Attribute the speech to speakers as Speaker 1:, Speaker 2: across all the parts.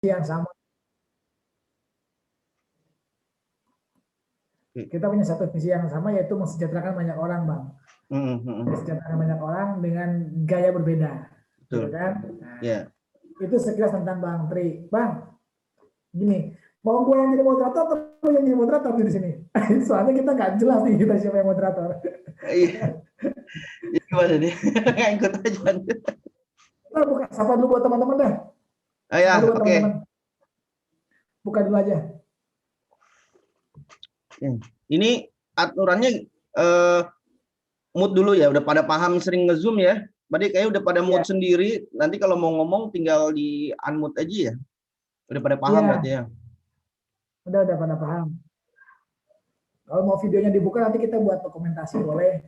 Speaker 1: yang sama. Kita punya satu visi yang sama, yaitu mensejahterakan banyak orang, Bang. Mensejahterakan banyak orang dengan gaya berbeda. Gitu kan? Nah, itu sekilas tentang Bang Tri. Bang, gini, mau gue yang jadi moderator atau yang jadi moderator di sini? Soalnya kita nggak jelas nih kita siapa yang moderator.
Speaker 2: Iya. Gimana nih? Nggak ikut aja.
Speaker 1: Kita buka sapa dulu buat teman-teman dah.
Speaker 2: Ya, oke.
Speaker 1: Buka dulu aja.
Speaker 2: Ini aturannya mood dulu ya. Udah pada paham sering nge-zoom ya. Berarti kayaknya udah pada mood sendiri. Nanti kalau mau ngomong tinggal di unmute aja ya. Udah pada paham berarti ya.
Speaker 1: Udah pada paham. Kalau mau videonya dibuka nanti kita buat dokumentasi boleh.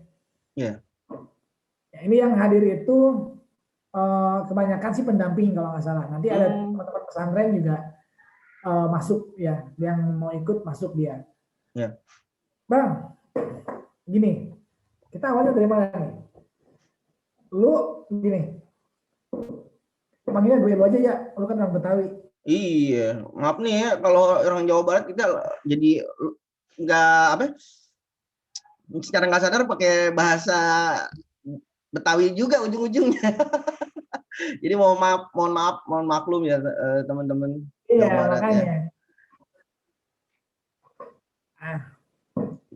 Speaker 2: Iya.
Speaker 1: Ya, ini yang hadir itu kebanyakan sih pendamping kalau nggak salah. Nanti ada teman-teman pesantren juga masuk ya, yang mau ikut masuk dia.
Speaker 2: Ya.
Speaker 1: Bang, gini, kita awalnya dari mana nih? Lu gini, panggilnya gue lu aja ya, lu kan orang Betawi.
Speaker 2: Iya, maaf nih ya kalau orang Jawa Barat kita jadi nggak apa? Secara nggak sadar pakai bahasa Betawi juga ujung-ujungnya. Jadi mohon maklum ya teman-teman Jawa Barat
Speaker 1: makanya.
Speaker 2: ya.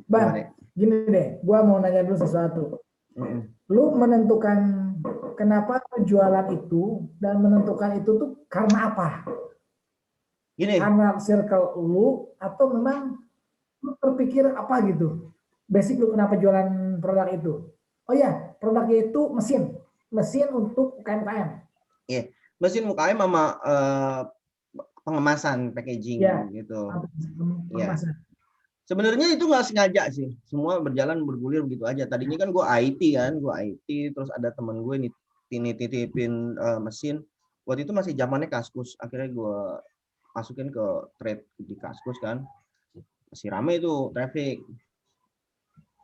Speaker 1: Bang, gini deh, gua mau nanya dulu sesuatu. Lu menentukan kenapa jualan itu dan menentukan itu tuh karena apa?
Speaker 2: Gini.
Speaker 1: Karena circle lu atau memang lu terpikir apa gitu? Basic lu kenapa jualan produk itu? Oh ya, produknya itu mesin untuk UMKM.
Speaker 2: Iya, mesin UMKM sama pengemasan packaging gitu. Ya. Sebenarnya itu nggak sengaja sih, semua berjalan bergulir begitu aja. Tadinya kan gue IT terus ada temen gue nitipin mesin. Waktu itu masih zamannya Kaskus, akhirnya gue masukin ke trade di Kaskus kan, masih rame itu traffic.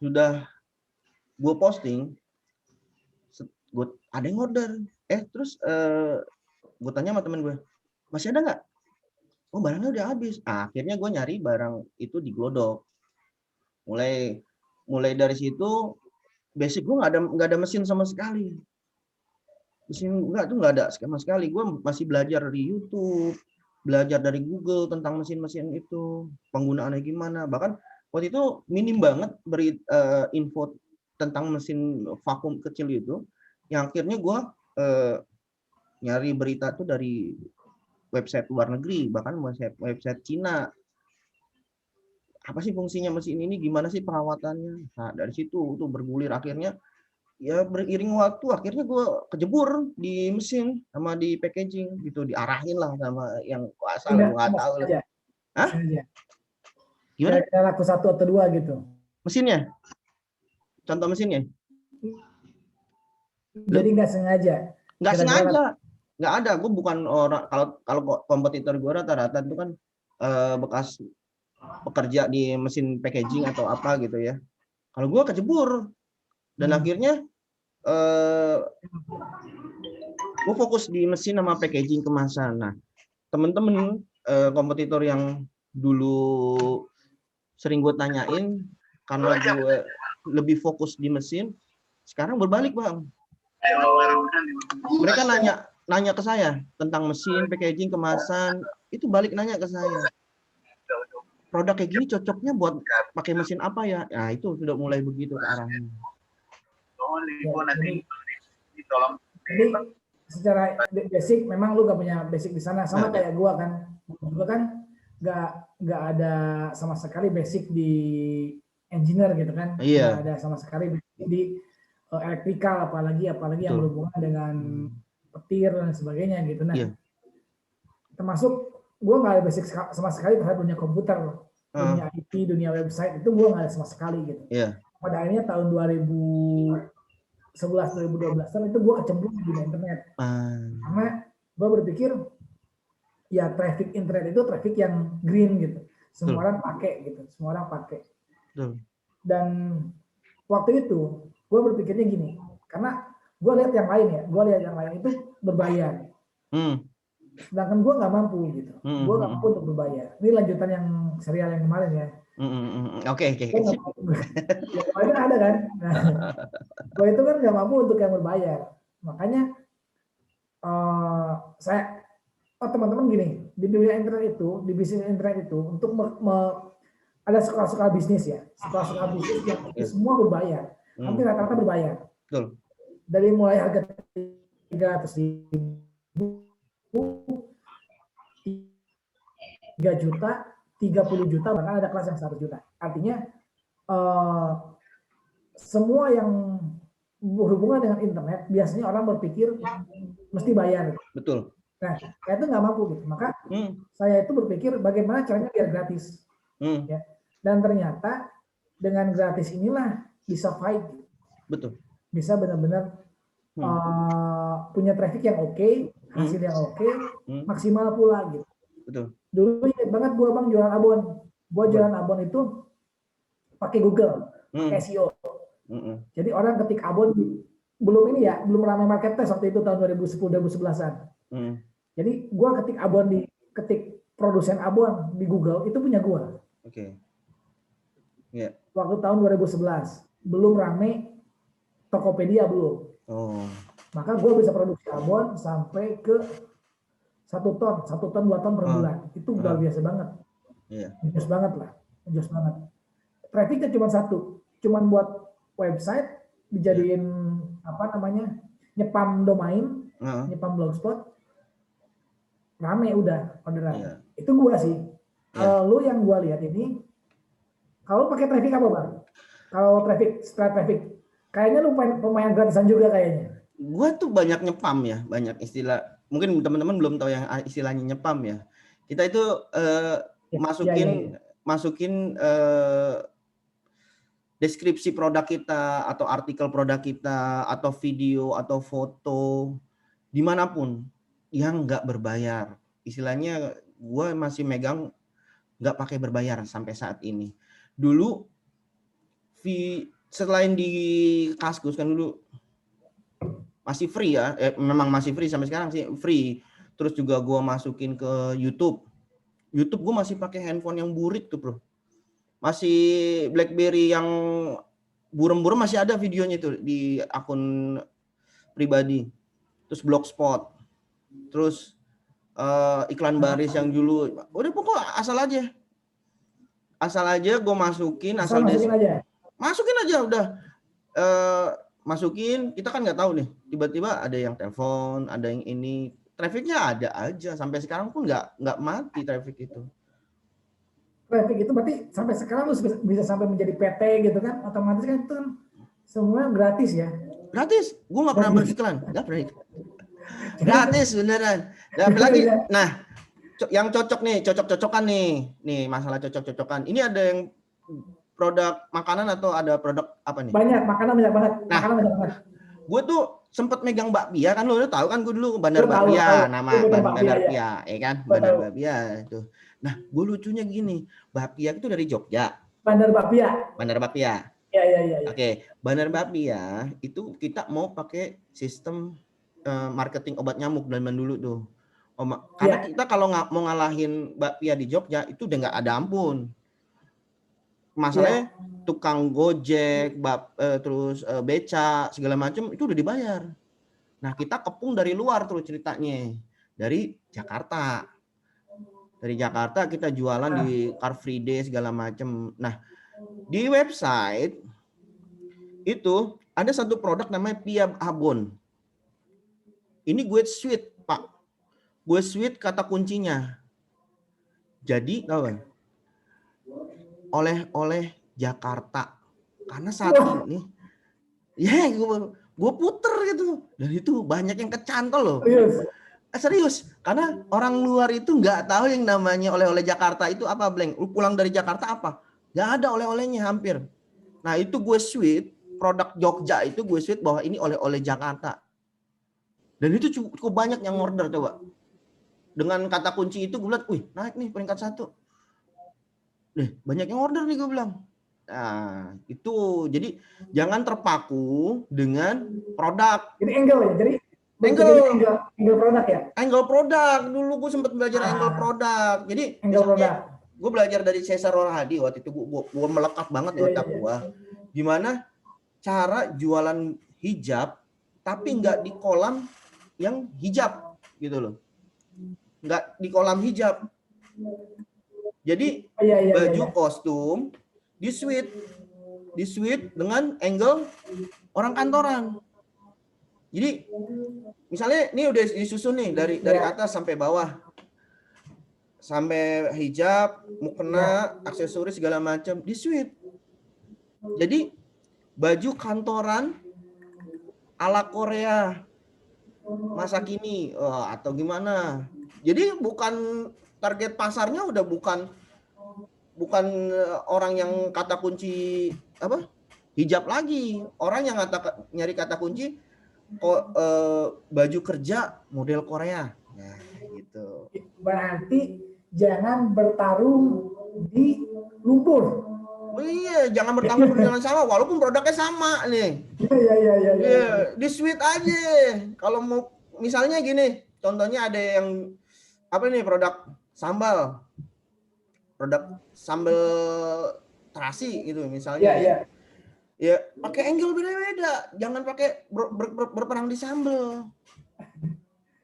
Speaker 2: Sudah gue posting, ada yang order, terus gue tanya sama temen gue, masih ada nggak? Oh barangnya udah habis. Akhirnya gue nyari barang itu di Glodok. Mulai dari situ basic gue nggak ada mesin sama sekali. Mesin nggak ada sama sekali. Gue masih belajar dari YouTube, belajar dari Google tentang mesin-mesin itu, penggunaannya gimana. Bahkan waktu itu minim banget beri info tentang mesin vakum kecil itu. Yang akhirnya gue nyari berita tuh dari website luar negeri, bahkan website Cina. Apa sih fungsinya mesin ini, gimana sih perawatannya. Nah dari situ tuh bergulir, akhirnya ya beriring waktu akhirnya gue kejebur di mesin sama di packaging gitu, diarahin lah sama yang asal gue nggak tahu lah. Hah?
Speaker 1: Gimana? Kira-kira laku 1 atau 2 gitu.
Speaker 2: Mesinnya? Contoh mesinnya?
Speaker 1: Jadi nggak sengaja?
Speaker 2: Nggak sengaja. Nggak ada. Gue bukan orang, kalau kompetitor gue rata-rata itu kan bekas pekerja di mesin packaging atau apa gitu ya. Kalau gue kejebur dan akhirnya gue fokus di mesin sama packaging kemasan. Nah, temen-temen kompetitor yang dulu sering gue tanyain, karena gue lebih fokus di mesin, sekarang berbalik bang. Mereka nanya ke saya tentang mesin, packaging, kemasan, itu balik nanya ke saya. Produk kayak gini cocoknya buat pakai mesin apa ya? Nah itu sudah mulai begitu ke arahnya.
Speaker 1: Jadi secara basic memang lu gak punya basic di sana, sama kayak gua kan nggak ada sama sekali basic di engineer gitu kan, nggak ada sama sekali basic di elektrikal, apalagi yang berhubungan dengan petir dan sebagainya gitu. Nah, termasuk gue nggak ada basic sama sekali terhadap dunia komputer, dunia IT, dunia website itu gue nggak ada sama sekali gitu. Pada akhirnya tahun 2011-2012 itu gue kecemplung di dunia internet, karena gue berpikir ya traffic internet itu traffic yang green gitu, semua orang pakai gitu, semua orang pakai. Dan waktu itu gue berpikirnya gini, karena gue lihat yang lain itu berbayar. sedangkan gue nggak mampu gitu. Gue nggak mampu untuk berbayar. Ini lanjutan yang serial yang kemarin ya.
Speaker 2: Oke.
Speaker 1: Gue nggak mampu. Yang kemarin ada kan. Nah, gue itu kan nggak mampu untuk yang berbayar. Makanya saya, teman-teman gini, di dunia internet itu, di bisnis internet itu, untuk ada sekolah-sekolah bisnis ya, sekolah-sekolah bisnis yang semua berbayar, hampir rata-rata berbayar.
Speaker 2: Betul.
Speaker 1: Dari mulai harga 300.000, 3 juta, 30 juta, bahkan ada kelas yang 1 juta. Artinya semua yang berhubungan dengan internet biasanya orang berpikir mesti bayar.
Speaker 2: Betul.
Speaker 1: Nah, saya itu nggak mampu gitu. Maka saya itu berpikir bagaimana caranya biar gratis. Ya. Dan ternyata dengan gratis inilah bisa fight.
Speaker 2: Betul.
Speaker 1: Bisa benar-benar punya traffic yang oke, hasil yang oke, maksimal pula gitu.
Speaker 2: Betul.
Speaker 1: Dulu ingat banget gue bang jualan abon. Gue jualan abon itu pakai Google, pakai SEO. Jadi orang ketik abon, belum ini ya, belum ramai marketplace waktu itu tahun 2010-2011an. Jadi gue ketik abon ketik produsen abon di Google itu punya gue.
Speaker 2: Oke. Yeah.
Speaker 1: Waktu tahun 2011 belum rame Tokopedia belum. Maka gue bisa produksi abon sampai ke 1 ton, 2 ton per bulan. Itu luar biasa banget. Jos banget lah, jos banget. Trafficnya cuma 1, cuma buat website dijadiin nyepam domain, nyepam blogspot, rame udah orderan. Itu gua sih. Kalau lu yang gua lihat ini, kalau pakai traffic apa bang? Kalau straight traffic, kayaknya lu pemain gratisan juga kayaknya.
Speaker 2: Gua tuh banyak nyepam ya, banyak istilah. Mungkin teman-teman belum tahu yang istilahnya nyepam ya. Kita itu masukin deskripsi produk kita atau artikel produk kita atau video atau foto dimanapun yang nggak berbayar. Istilahnya gue masih megang nggak pakai berbayar sampai saat ini. Dulu selain di Kaskus kan dulu masih free ya, memang masih free sampai sekarang sih free. Terus juga gue masukin ke YouTube gue masih pakai handphone yang burik tuh bro. Masih BlackBerry yang burem-burem masih ada videonya itu di akun pribadi. Terus Blogspot. Terus iklan baris yang dulu. Udah pokok asal aja. Asal aja gue masukin. Masukin aja udah. Masukin, kita kan nggak tahu nih. Tiba-tiba ada yang telepon, ada yang ini. Trafficnya ada aja. Sampai sekarang pun nggak mati traffic itu.
Speaker 1: Traffic itu berarti sampai sekarang lu bisa sampai menjadi PT gitu kan, otomatis kan itu semua gratis ya.
Speaker 2: Gratis, gue nggak pernah beriklan, nggak pernah. Gratis beneran. Dan apalagi, nah yang cocok-cocokan nih masalah cocok-cocokan. Ini ada yang produk makanan atau ada produk apa nih?
Speaker 1: Banyak, makanan banyak banget.
Speaker 2: Gue tuh sempet megang bakpia kan, lo tahu kan gue dulu Bandar Bakpia, nama Bandar Bakpia, ya kan, Bandar Bakpia itu. Nah, gue lucunya gini, bakpia itu dari Jogja.
Speaker 1: Bandar Bakpia. Iya.
Speaker 2: Oke, Bandar Bakpia itu kita mau pakai sistem marketing obat nyamuk zaman dulu tuh. Karena kita kalau mau ngalahin bakpia di Jogja itu udah nggak ada ampun. Masalahnya tukang Gojek, terus beca segala macam itu udah dibayar. Nah, kita kepung dari luar tuh ceritanya. Dari Jakarta. Dari Jakarta kita jualan di Car Free Day segala macam. Nah, di website itu ada satu produk namanya Pia Abon. Ini gue sweet, Pak. Gue sweet kata kuncinya. Jadi, tahu kan? Oleh Jakarta. Karena saat ini gue puter gitu. Dan itu banyak yang kecantol loh. Serius, karena orang luar itu nggak tahu yang namanya oleh-oleh Jakarta itu apa, Bleng. Lu pulang dari Jakarta apa? Nggak ada oleh-olehnya hampir. Nah itu gue sweet, produk Jogja itu gue sweet bahwa ini oleh-oleh Jakarta. Dan itu cukup banyak yang order coba. Dengan kata kunci itu gue bilang, wih naik nih peringkat 1. Banyak yang order nih gue bilang. Nah itu, jadi jangan terpaku dengan produk.
Speaker 1: Jadi angle ya, jadi Angle produk ya?
Speaker 2: Angle produk. Dulu gue sempat belajar angle produk. Jadi
Speaker 1: angle produk.
Speaker 2: Gue belajar dari Cesar Orhadi waktu itu, gue melekat banget di otak gue. Gimana cara jualan hijab tapi nggak di kolam yang hijab gitu loh, nggak di kolam hijab. Jadi baju kostum di suite dengan angle orang kantoran. Jadi misalnya ini udah disusun nih dari atas sampai bawah, sampai hijab, mukena, aksesoris segala macam di suite. Jadi baju kantoran ala Korea masa kini atau gimana. Jadi bukan target pasarnya udah bukan orang yang kata kunci apa hijab lagi, orang yang nyari kata kunci baju kerja model Korea. Nah, gitu.
Speaker 1: Berarti jangan bertarung di lumpur.
Speaker 2: Oh iya, jangan bertarung dengan sama walaupun produknya sama nih. Iya. Di suite aja. Kalau mau misalnya gini, contohnya ada yang apa nih produk sambal terasi gitu misalnya. Ya, pakai angle beda-beda. Jangan pakai berperang di sambal.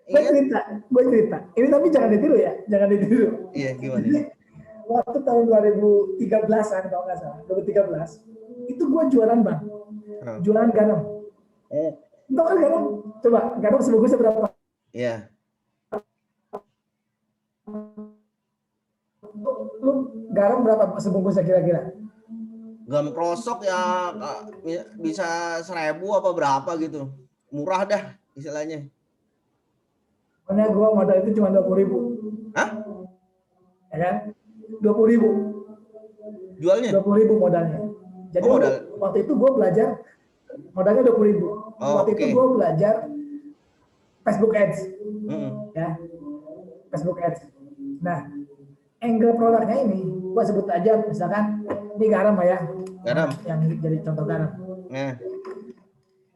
Speaker 1: Gue cerita. Ini tapi jangan ditiru ya, jangan ditiru.
Speaker 2: Iya, gimana?
Speaker 1: Waktu tahun 2013-an kalau nggak salah, 2013 itu gue jualan bang, jualan garam. Tahu kan garam? Coba garam sebungkusnya berapa?
Speaker 2: Iya.
Speaker 1: Lu garam berapa sebungkusnya kira-kira?
Speaker 2: Garam krosok ya bisa 1.000 apa berapa gitu, murah dah istilahnya.
Speaker 1: Pokoknya gue modal itu cuma 20.000.
Speaker 2: Hah?
Speaker 1: Ya kan? 20.000.
Speaker 2: Jualnya?
Speaker 1: 20.000 modalnya. Jadi waktu itu gue belajar modalnya 20.000. Waktu itu gue belajar Facebook Ads, ya, Facebook Ads. Nah, angle produknya ini gue sebut aja misalkan ini garam ya, garam yang jadi contoh garam.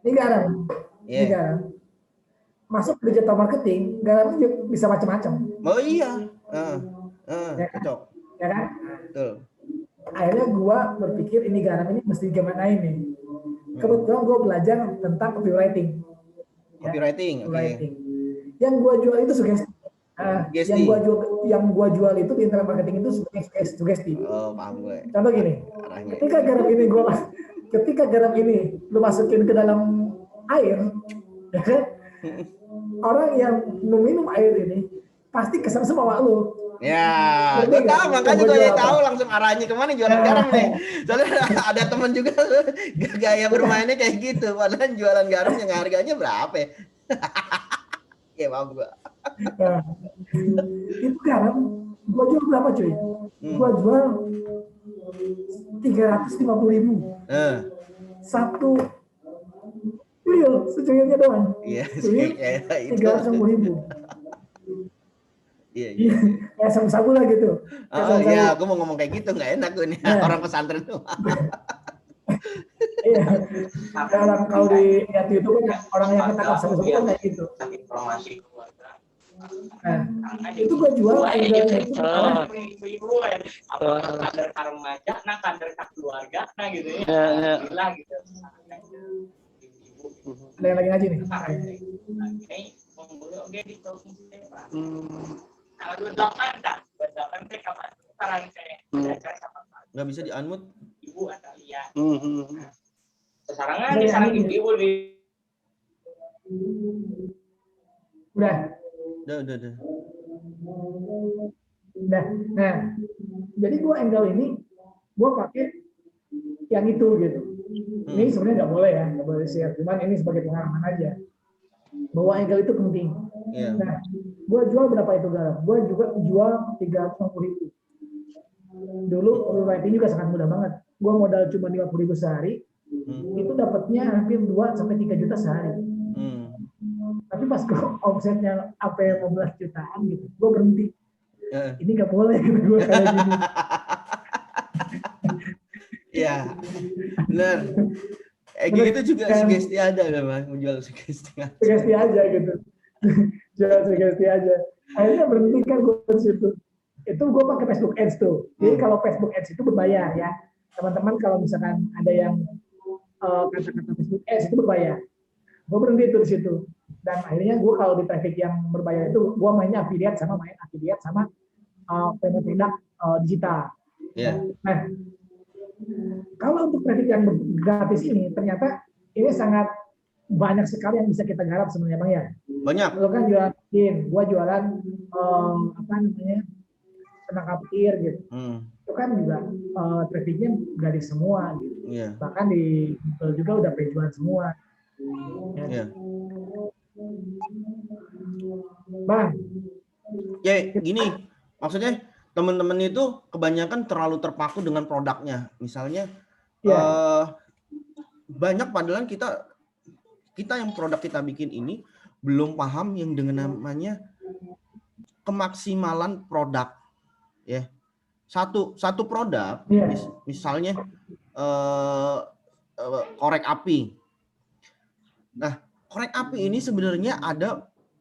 Speaker 1: Ini garam, ini garam. Masuk digital marketing, garam ini bisa macam-macam.
Speaker 2: Oh iya. Cocok.
Speaker 1: Ya kan?
Speaker 2: Betul.
Speaker 1: Akhirnya gue berpikir ini garam ini mesti gimana ini. Kebetulan gue belajar tentang copywriting.
Speaker 2: Copywriting, oke.
Speaker 1: Yang gue jual itu sugesti. Yang gue jual itu di internet marketing itu sugesti.
Speaker 2: Oh, paham gue.
Speaker 1: Contoh gini, ketika garam ini lu masukin ke dalam air, ya kan? Orang yang minum air ini pasti kesan sama lu.
Speaker 2: Ya, gue tahu, makanya gue tahu langsung arahnya kemana jualan garam nih. Soalnya ada teman juga gaya bermainnya kayak gitu, padahal jualan garam yang harganya berapa ya? Ya paham gue.
Speaker 1: Itu garam, gue jual berapa cuy? Gue jual 350.000. Satu wheel, secuilnya doang.
Speaker 2: Iya,
Speaker 1: 350.000.
Speaker 2: Iya.
Speaker 1: Kayak sabu-sabu lah gitu.
Speaker 2: Oh iya, gue mau ngomong kayak gitu nggak enak gue nih orang pesantren tuh.
Speaker 1: Iya. Kalau di YouTube kan orang yang ketangkap sabu-sabu kan kayak gitu.
Speaker 3: Informasi keluarga.
Speaker 1: Nah, itu gue jual
Speaker 3: kader remaja, kader keluarga, gitu ya. Gila gitu.
Speaker 1: Ada yang lagi ngaji nih.
Speaker 2: Nggak bisa di-unmute.
Speaker 3: Ibu atau lihat. Sesarangan disarang ibu di.
Speaker 1: Udah. Nah, jadi gue angle ini gue pakai yang itu gitu. Ini sebenarnya nggak boleh ya, nggak boleh share. Cuman ini sebagai pengalaman aja. Bahwa angle itu penting. Nah, gue jual berapa itu garam? Gue juga jual 350.000. Dulu copywriting juga sangat mudah banget. Gue modal cuma 50.000 sehari, itu dapatnya hampir 2-3 juta sehari. Tapi pas omsetnya apa 15 jutaan gitu, gue berhenti. Ini nggak boleh gitu gue kayak gini.
Speaker 2: Iya, benar. gitu juga sugesti ada memang, menjual sugesti.
Speaker 1: Sugesti aja gitu. Jual sugesti aja. Akhirnya berhenti kan gue di situ. Itu gue pakai Facebook Ads tuh. Jadi kalau Facebook Ads itu berbayar ya. Teman-teman kalau misalkan ada yang kata-kata Facebook Ads itu berbayar. Gue berhenti itu di situ. Dan akhirnya gue kalau di traffic yang berbayar itu gue mainnya affiliate sama produk digital.
Speaker 2: Iya.
Speaker 1: Nah, kalau untuk traffic yang gratis ini ternyata ini sangat banyak sekali yang bisa kita garap sebenarnya Bang ya.
Speaker 2: Banyak.
Speaker 1: Lo kan jualan, gue jualan penangkap petir gitu. Itu kan juga trafficnya gratis semua gitu.
Speaker 2: Iya.
Speaker 1: Bahkan di Google juga udah penjualan semua.
Speaker 2: Iya.
Speaker 1: Bang.
Speaker 2: Ya gini, maksudnya teman-teman itu kebanyakan terlalu terpaku dengan produknya. Misalnya banyak padahal kita yang produk kita bikin ini belum paham yang dengan namanya kemaksimalan produk. Ya. Satu produk, misalnya korek api. Nah, korek api ini sebenarnya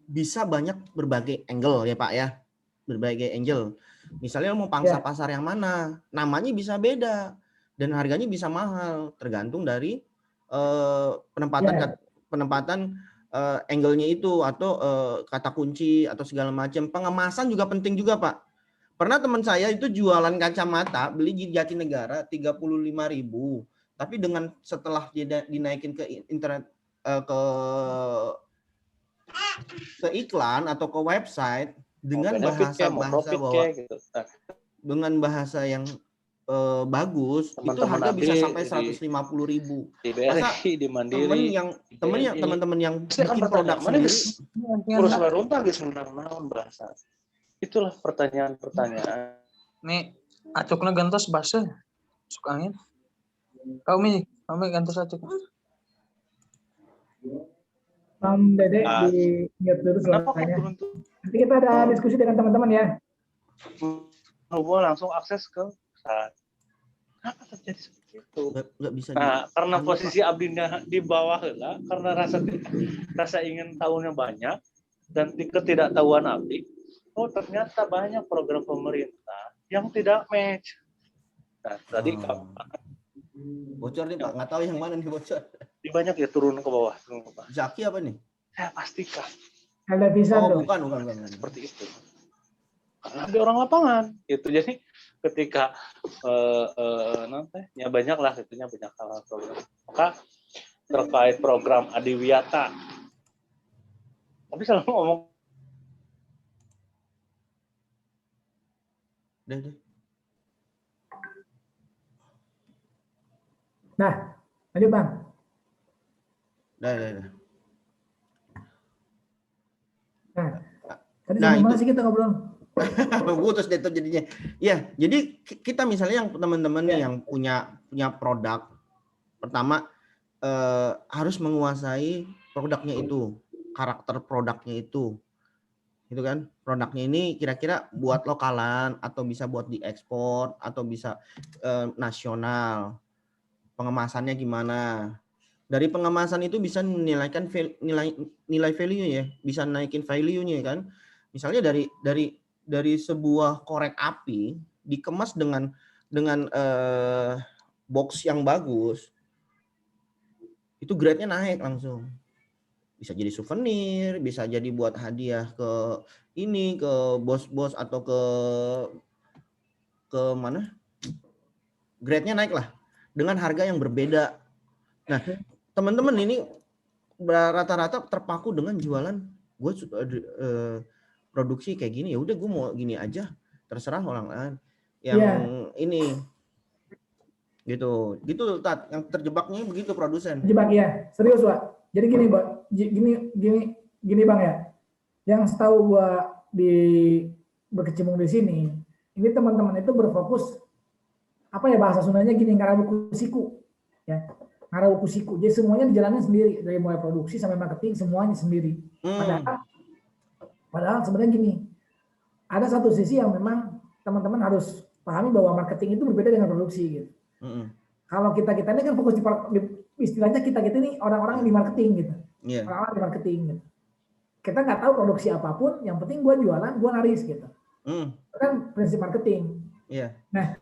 Speaker 2: bisa banyak berbagai angle ya Pak ya. Berbagai angle. Misalnya mau pangsa pasar yang mana, namanya bisa beda dan harganya bisa mahal tergantung dari penempatan angle-nya itu atau kata kunci atau segala macam. Pengemasan juga penting juga Pak. Pernah teman saya itu jualan kacamata beli di Jatinegara 35.000, tapi dengan setelah dinaikin ke internet ke iklan atau ke website dengan bahasa bahwa dengan bahasa yang bagus, itu harga bisa sampai 150.000. Masa teman-teman yang bikin produk sendiri
Speaker 4: kurus ronta gitu sebenarnya bahasa. Itulah pertanyaan-pertanyaan.
Speaker 5: Nih, acuknya gantos basah. Masuk angin. Kami gantos acuk.
Speaker 1: Bang Dede di mute dulu suaranya. Nanti kita ada diskusi dengan teman-teman ya.
Speaker 4: Gue langsung akses ke saat. Kenapa terjadi seperti itu?
Speaker 2: Nggak bisa.
Speaker 4: Nah, karena posisi abdinya di bawah lah, karena rasa ingin tahunya banyak dan ketidaktahuan abdi. Oh, ternyata banyak program pemerintah yang tidak match. Nah, tadi
Speaker 2: bocor nih Pak, nggak tahu yang mana nih bocor.
Speaker 4: Di banyak ya turun ke bawah.
Speaker 2: Zaki apa nih?
Speaker 4: Saya pastikan.
Speaker 1: Ada bisa
Speaker 2: bukan.
Speaker 4: Seperti itu. Karena ada orang lapangan. Itu jadi ketika nanti ya banyak lah itunya banyak hal program. Maka terkait program Adiwiyata. Tapi selalu ngomong.
Speaker 1: Nah, lanjut Bang.
Speaker 2: Nah,
Speaker 1: tadi sampai mana sih kita ngobrol?
Speaker 2: Putus deh tuh jadinya. Ya, jadi kita misalnya yang teman-teman nih yang punya produk, pertama harus menguasai produknya itu, karakter produknya itu, gitu kan? Produknya ini kira-kira buat lokalan atau bisa buat diekspor atau bisa nasional. Pengemasannya gimana? Dari pengemasan itu bisa menilaikan nilai value ya, bisa naikin value-nya kan. Misalnya dari sebuah korek api dikemas dengan box yang bagus, itu grade-nya naik langsung. Bisa jadi souvenir, bisa jadi buat hadiah ke bos-bos atau ke mana? Grade-nya naik lah dengan harga yang berbeda. Nah, teman-teman ini rata-rata terpaku dengan jualan gue produksi kayak gini, ya udah gue mau gini aja, terserah orang lain yang ini gitu Tat, yang terjebaknya begitu produsen.
Speaker 1: Terjebak ya, serius Pak. Jadi gini Bang ya, yang setahu gue berkecimpung di sini, ini teman-teman itu berfokus apa ya bahasa Sundanya gini, ngarabuku siku ya. Ngarabuku siku. Jadi semuanya dijalankan sendiri, dari mulai produksi sampai marketing semuanya sendiri. Padahal sebenarnya gini, ada satu sisi yang memang teman-teman harus pahami bahwa marketing itu berbeda dengan produksi gitu. Kalau kita ini kan fokus istilahnya kita ini orang-orang di marketing gitu.
Speaker 2: Iya.
Speaker 1: Orang-orang di marketing gitu. Kita nggak tahu produksi apapun, yang penting gue jualan, gue laris gitu. Itu kan prinsip marketing.
Speaker 2: Iya.
Speaker 1: Nah,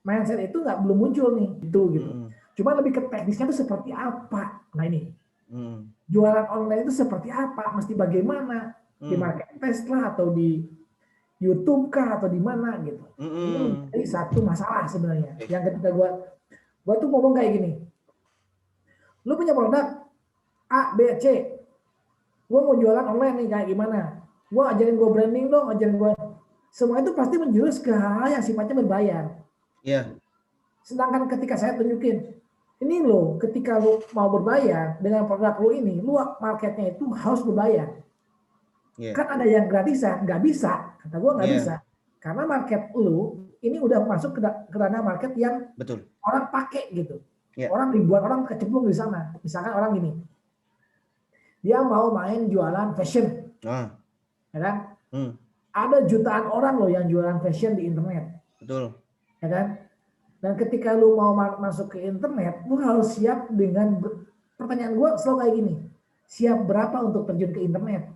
Speaker 1: mindset itu belum muncul nih, gitu. Cuma lebih ke teknisnya itu seperti apa. Nah ini, jualan online itu seperti apa, mesti bagaimana, di marketplace lah atau di YouTube kah atau di mana gitu. Ini jadi satu masalah sebenarnya. Yang ketika gue tuh ngomong kayak gini, lu punya produk A, B, C, gue mau jualan online nih kayak gimana? Gue ajarin gue branding dong, ajarin gue. Semua itu pasti menjurus ke hal yang sifatnya berbayar.
Speaker 2: Iya.
Speaker 1: Sedangkan ketika saya tunjukin, ini loh, ketika lu mau berbayar dengan produk lu ini, lu marketnya itu harus berbayar. Kan ada yang gratisan, nggak bisa. Kata gue nggak bisa. Karena market lu ini udah masuk ke ranah market yang orang pakai gitu. Orang ribuan orang kecemplung di sana. Misalkan orang gini, dia mau main jualan fashion, ya kan? Ada jutaan orang loh yang jualan fashion di internet.
Speaker 2: Betul.
Speaker 1: Ya kan? Dan ketika lu mau masuk ke internet, lu harus siap dengan pertanyaan gue selalu kayak gini. Siap berapa untuk terjun ke internet?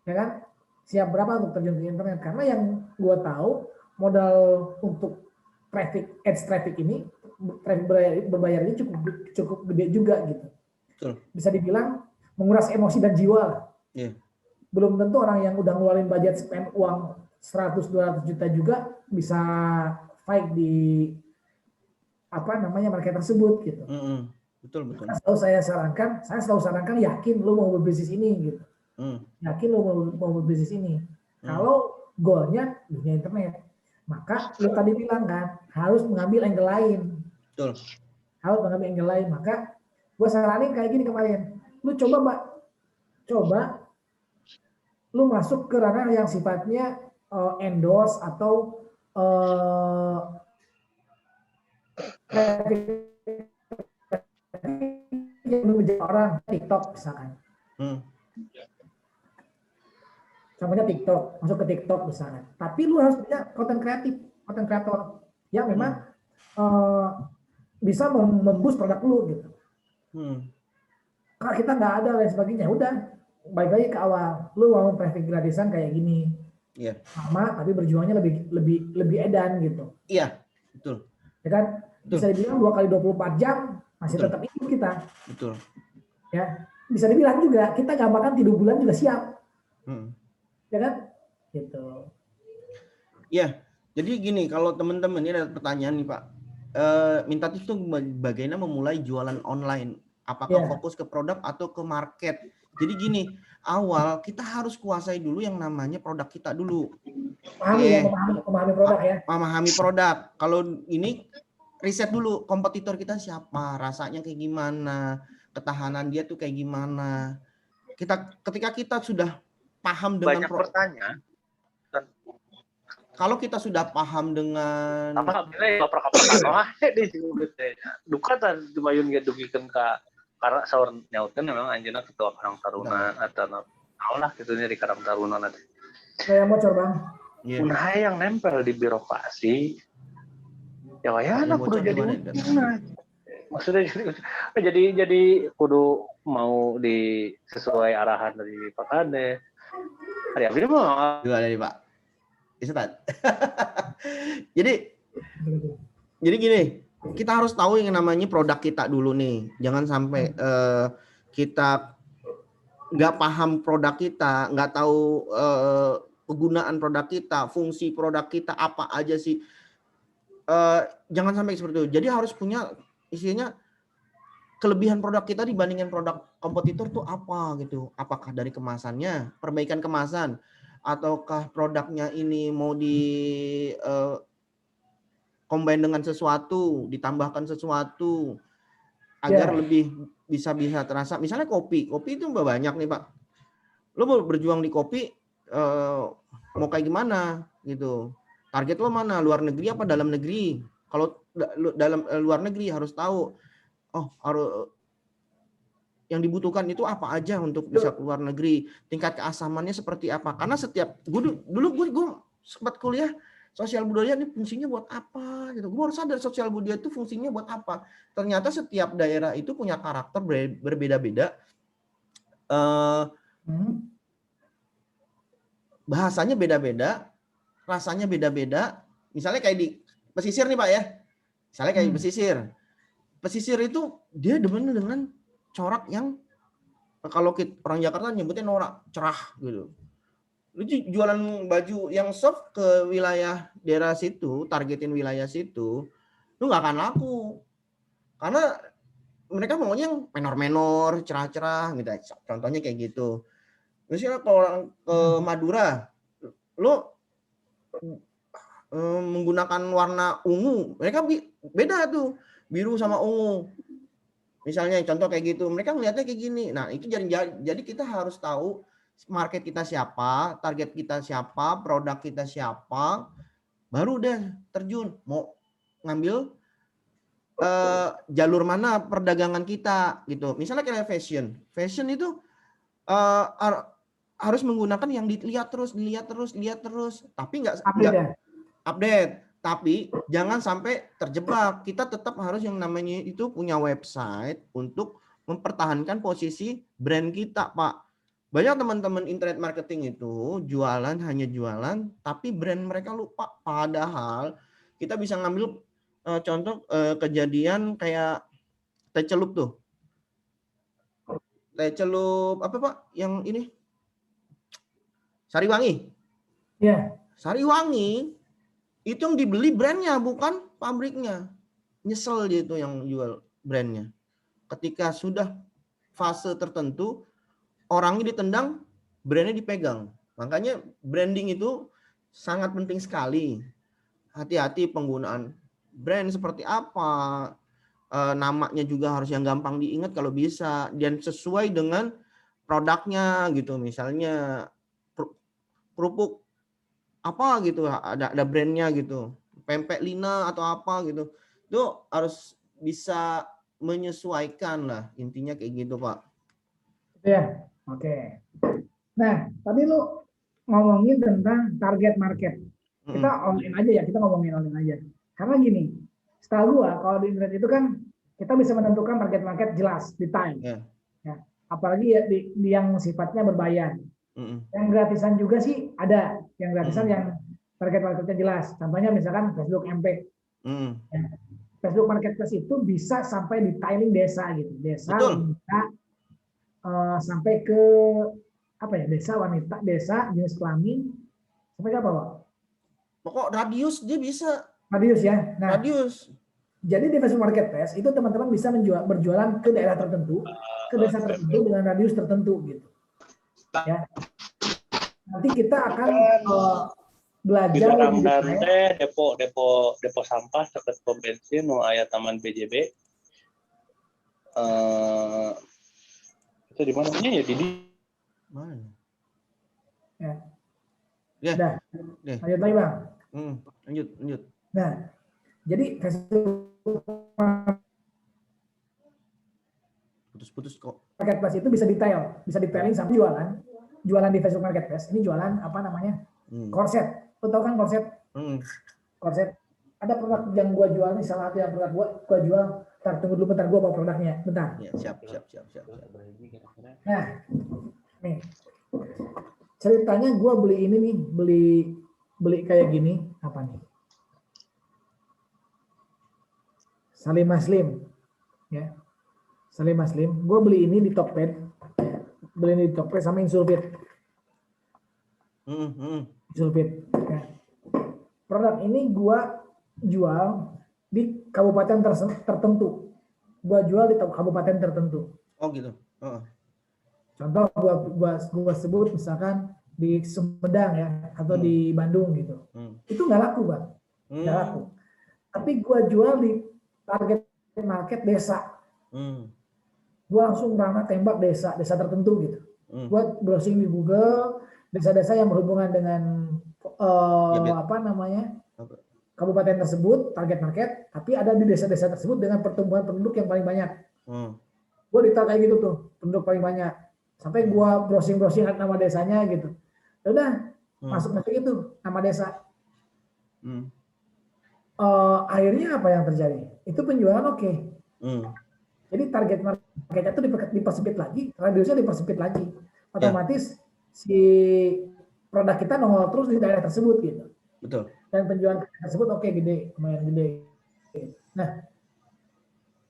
Speaker 1: Ya kan? Siap berapa untuk terjun ke internet? Karena yang gue tahu modal untuk ads traffic ini, traffic berbayar ini cukup gede juga gitu.
Speaker 2: Betul.
Speaker 1: Bisa dibilang menguras emosi dan jiwa lah. Belum tentu orang yang udah ngeluarin budget spend uang 100-200 juta juga bisa fight di market tersebut gitu.
Speaker 2: Betul.
Speaker 1: Saya selalu sarankan yakin lu mau berbisnis ini gitu. Yakin lu mau berbisnis ini. Kalau goalnya dunia internet, maka lu tadi bilang kan harus mengambil angle lain.
Speaker 2: Betul.
Speaker 1: Harus mengambil angle lain. Maka gue saranin kayak gini kemarin. Lu coba lu masuk ke ranah yang sifatnya endorse atau yang menjadi orang TikTok misalkan. Contohnya TikTok, masuk ke TikTok misalnya. Tapi lu harus punya konten kreator yang memang bisa memboost produk lu gitu. Kalau kita nggak ada dan sebagainya, udah balik lagi ke awal. Lu mau traffic gratisan kayak gini, sama tapi berjuangnya lebih edan gitu.
Speaker 2: Iya, betul.
Speaker 1: Ya kan? Bisa dibilang 2 kali 24 jam masih tetap hidup kita.
Speaker 2: Betul.
Speaker 1: Ya, bisa dibilang juga kita nggak makan 3 bulan juga siap. Ya kan? Gitu.
Speaker 2: Iya. Jadi gini, kalau teman-teman ini ada pertanyaan nih Pak. Minta tips tuh bagaimana memulai jualan online. Apakah fokus ke produk atau ke market? Jadi gini, awal kita harus kuasai dulu yang namanya produk kita dulu.
Speaker 1: Memahami produk ya.
Speaker 2: Memahami produk. Kalau ini riset dulu kompetitor kita siapa, rasanya kayak gimana, ketahanan dia tuh kayak gimana. Ketika kita sudah paham dengan
Speaker 4: pertanyaan.
Speaker 2: Kalau kita sudah paham dengan
Speaker 4: duka dan dumayun ge dugikeun ka karena saur nyautkeun memang anjeunna ketua Karang Taruna atau lah kitunya di Karang Taruna nanti.
Speaker 1: Kayak bocor Bang.
Speaker 4: Udah yang nempel di birokrasi. Ya wayana kudu jadi maksudnya jadi kudu mau sesuai arahan dari Pak Kade. Hari abdi mah
Speaker 2: juga dari Pak Ustaz. Jadi gini, kita harus tahu yang namanya produk kita dulu nih. Jangan sampai kita nggak paham produk kita, nggak tahu penggunaan produk kita, fungsi produk kita apa aja sih. Jangan sampai seperti itu. Jadi harus punya isinya kelebihan produk kita dibandingkan produk kompetitor tuh apa gitu. Apakah dari kemasannya, perbaikan kemasan, ataukah produknya ini mau di combine dengan sesuatu, ditambahkan sesuatu agar lebih bisa terasa. Misalnya kopi itu banyak nih Pak. Lo mau berjuang di kopi mau kayak gimana gitu. Target lo mana? Luar negeri apa dalam negeri? Kalau dalam luar negeri harus tahu, harus yang dibutuhkan itu apa aja untuk bisa keluar negeri. Tingkat keasamannya seperti apa? Karena setiap gue sempat kuliah sosial budaya ini fungsinya buat apa gitu. Gue baru sadar sosial budaya itu fungsinya buat apa. Ternyata setiap daerah itu punya karakter berbeda-beda. Bahasanya beda-beda, rasanya beda-beda. Misalnya kayak di pesisir nih Pak ya. Misalnya kayak di pesisir. Pesisir itu dia demen dengan corak yang kalau orang Jakarta nyebutnya norak, cerah gitu. Lu jualan baju yang soft ke wilayah daerah situ, targetin wilayah situ, lu nggak akan laku. Karena mereka maunya yang menor-menor, cerah-cerah gitu. Contohnya kayak gitu. Misalnya kalau orang ke Madura, lu menggunakan warna ungu, mereka beda tuh, biru sama ungu. Misalnya contoh kayak gitu, mereka melihatnya kayak gini. Nah, itu jadi kita harus tahu market kita siapa, target kita siapa, produk kita siapa, baru deh terjun mau ngambil jalur mana perdagangan kita gitu. Misalnya kayak fashion itu harus menggunakan yang dilihat terus, tapi nggak update. Tapi jangan sampai terjebak. Kita tetap harus yang namanya itu punya website untuk mempertahankan posisi brand kita, Pak. Banyak teman-teman internet marketing itu hanya jualan, tapi brand mereka lupa. Padahal kita bisa ngambil contoh kejadian kayak teh celup tuh. Teh celup apa Pak? Yang ini? Sariwangi.
Speaker 1: Ya.
Speaker 2: Sariwangi itu yang dibeli brandnya bukan pabriknya. Nyesel dia itu yang jual brandnya. Ketika sudah fase tertentu orangnya ditendang, brandnya dipegang. Makanya branding itu sangat penting sekali. Hati-hati penggunaan brand seperti apa. Namanya juga harus yang gampang diingat kalau bisa. Dan sesuai dengan produknya gitu. Misalnya kerupuk apa gitu, ada brandnya gitu, pempek Lina atau apa gitu, itu harus bisa menyesuaikan lah, intinya kayak gitu Pak.
Speaker 1: Ya, oke. Nah, tadi lu ngomongin tentang target market. Kita all in aja ya, kita ngomongin all in aja. Karena gini, setahu gua kalau di internet itu kan kita bisa menentukan target market jelas, detail. Ya, apalagi ya di yang sifatnya berbayar. Yang gratisan juga sih ada, yang gratisan yang target marketnya jelas. Contohnya misalkan Facebook MP. Ya. Facebook Marketplace itu bisa sampai detailing desa gitu, desa wanita sampai ke apa ya, desa wanita, desa jenis kelamin, sampai ke apa Pak?
Speaker 2: Pokok radius dia bisa.
Speaker 1: Radius ya. Nah,
Speaker 2: radius.
Speaker 1: Jadi di Facebook Marketplace itu teman-teman bisa berjualan ke daerah tertentu, ke desa tertentu dengan radius tertentu gitu. Ya. Nanti kita akan belajar
Speaker 4: lebih detail. Depo sampah dekat pom bensin nu aya taman BJB. Itu di mananya ya di
Speaker 2: mana?
Speaker 1: Ya.
Speaker 2: Ya.
Speaker 1: Udah. Lanjut lagi Bang.
Speaker 2: Lanjut.
Speaker 1: Nah, jadi
Speaker 2: putus kok.
Speaker 1: Marketplace itu bisa detailing sampai jualan di Facebook Marketplace. Ini jualan apa namanya? Korset. Lo tau kan korset? Korset. Ada produk yang gua jual nih, salah satu yang produk gua jual. Tunggu dulu bentar, gua bawa produknya. Bentar.
Speaker 2: Ya, siap.
Speaker 1: Nah, nih. Ceritanya gua beli ini nih, beli kayak gini, apa nih? Salim Muslim. Ya. Salim Muslim. Gua beli ini di Tokped. Beli ini di Tokped sama Insulfit. Insulfit. Ya. Produk ini gua jual di kabupaten tertentu. Gua jual di kabupaten tertentu.
Speaker 2: Oh gitu.
Speaker 1: Contoh gua sebut misalkan di Sumedang ya, atau di Bandung gitu. Itu nggak laku Bang. Nggak laku. Tapi gua jual di target market desa. Gua langsung tembak desa tertentu gitu. Gua browsing di Google desa-desa yang berhubungan dengan apa namanya? Kabupaten tersebut, target market, tapi ada di desa-desa tersebut dengan pertumbuhan penduduk yang paling banyak. Gue ditaruh kayak gitu tuh, penduduk paling banyak. Sampai gue browsing nama desanya gitu. Udah, masuk itu nama desa.
Speaker 2: Hmm.
Speaker 1: Akhirnya apa yang terjadi? Itu penjualan oke.
Speaker 2: Hmm.
Speaker 1: Jadi target marketnya itu dipersempit lagi, radiusnya dipersempit lagi. Otomatis si produk kita nongol terus di daerah tersebut gitu.
Speaker 2: Betul.
Speaker 1: Dan penjualan tersebut oke, gede, lumayan gede. Nah,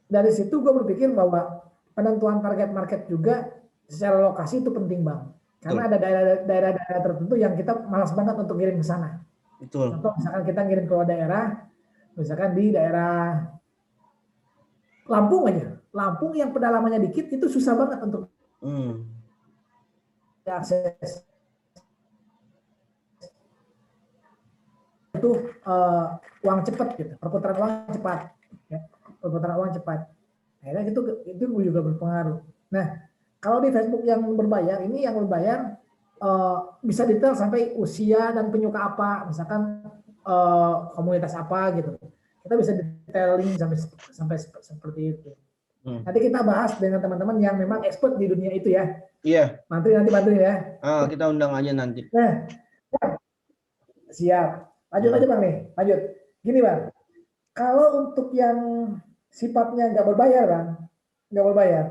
Speaker 1: dari situ gue berpikir bahwa penentuan target market juga secara lokasi itu penting, Bang. Karena ada daerah-daerah tertentu yang kita malas banget untuk ngirim ke sana.
Speaker 2: Betul.
Speaker 1: Contoh misalkan kita ngirim ke daerah, misalkan di daerah Lampung aja. Lampung yang pedalamannya dikit itu susah banget untuk akses. Itu uang cepat gitu, perputaran uang cepat. Ya. Perputaran uang cepat. Akhirnya itu juga berpengaruh. Nah, kalau di Facebook yang berbayar, ini yang berbayar bisa detail sampai usia dan penyuka apa, misalkan komunitas apa gitu. Kita bisa detailing sampai seperti itu. Nanti kita bahas dengan teman-teman yang memang expert di dunia itu ya.
Speaker 2: Iya.
Speaker 1: Nanti bantuin ya.
Speaker 2: Kita undang aja nanti.
Speaker 1: Nah, siap. Lanjut aja Bang nih, lanjut. Gini Bang, kalau untuk yang sifatnya nggak berbayar Bang, nggak berbayar,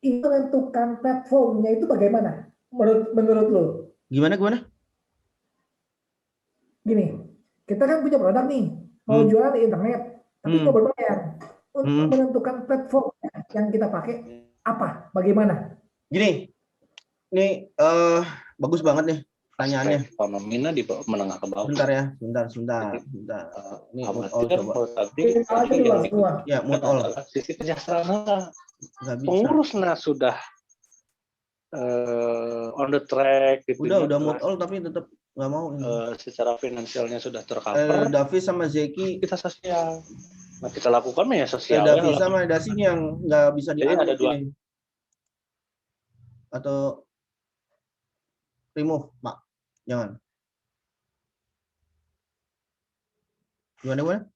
Speaker 1: itu menentukan platformnya itu bagaimana? Menurut lo?
Speaker 2: Gimana?
Speaker 1: Gini, kita kan punya produk nih, mau jualan di internet, tapi nggak berbayar. Untuk menentukan platform yang kita pakai apa? Bagaimana?
Speaker 2: Gini, ini bagus banget nih pertanyaannya.
Speaker 4: Ekonominya di menengah ke bawah.
Speaker 2: Bentar ya, bentar. Ini all coba. Ya, all.
Speaker 4: Sisi kesejahteraan pengurusnya sudah on the track gitu.
Speaker 2: Udah all tapi tetap nggak mau.
Speaker 4: Secara finansialnya sudah tercover.
Speaker 2: Davi sama Zeki
Speaker 4: kita sosial. Nah, kita lakukan ya sosial.
Speaker 2: Davi sama Dasi yang nggak bisa diatur.
Speaker 4: Ada dua.
Speaker 2: Atau remove, Pak. Jangan. Gimana?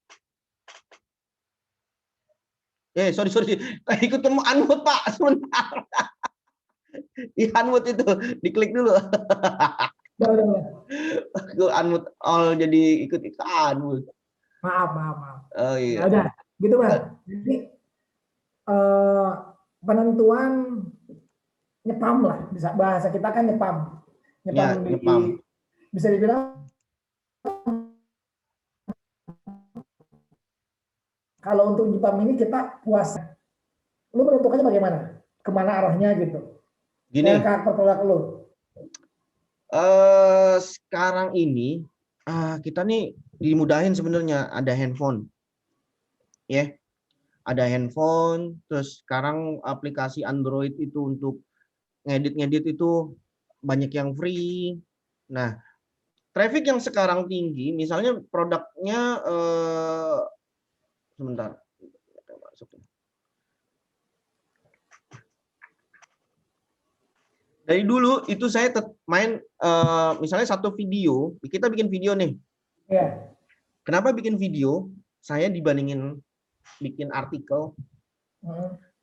Speaker 2: Sorry. Ikut temu unmute, Pak. Sebentar. Di unmute itu, diklik dulu. Gue unmute all jadi ikut unmute.
Speaker 1: Maaf.
Speaker 2: Oh iya.
Speaker 1: Ya udah, gitu Bang. Jadi penentuan nyepam lah, bahasa kita kan nyepam. Nyepam. Bisa dibilang kalau untuk nyepam ini kita puas. Lu menentukannya bagaimana? Kemana arahnya gitu?
Speaker 2: Gini.
Speaker 1: Karakter produk lu.
Speaker 2: Sekarang ini kita nih dimudahin sebenarnya, ada handphone. Ya. Ada handphone, terus sekarang aplikasi Android itu untuk ngedit itu banyak yang free. Nah, traffic yang sekarang tinggi, misalnya produknya sebentar. Dari dulu itu saya main misalnya satu video, kita bikin video nih.
Speaker 1: Iya.
Speaker 2: Kenapa bikin video? Saya dibandingin bikin artikel.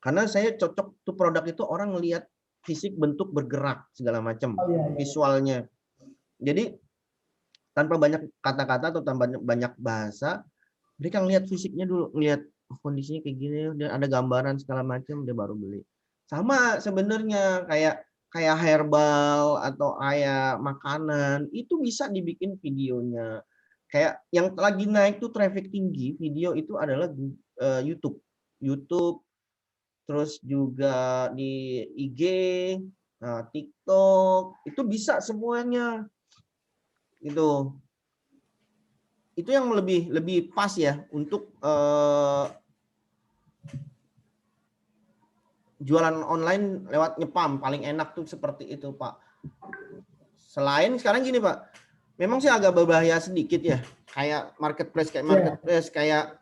Speaker 2: Karena saya cocok tuh produk itu orang ngelihat fisik, bentuk, bergerak segala macam, visualnya. Jadi tanpa banyak kata-kata atau tanpa banyak bahasa, mereka ngelihat fisiknya dulu, ngelihat kondisinya kayak gini, dan ada gambaran segala macam, dia baru beli. Sama sebenarnya kayak herbal atau kayak makanan itu bisa dibikin videonya. Kayak yang lagi naik tuh traffic tinggi video itu adalah YouTube, terus juga di IG, TikTok, itu bisa semuanya. Itu yang lebih pas ya untuk jualan online lewat nyepam, paling enak tuh seperti itu, Pak. Selain sekarang gini, Pak, memang sih agak berbahaya sedikit ya, kayak marketplace kayak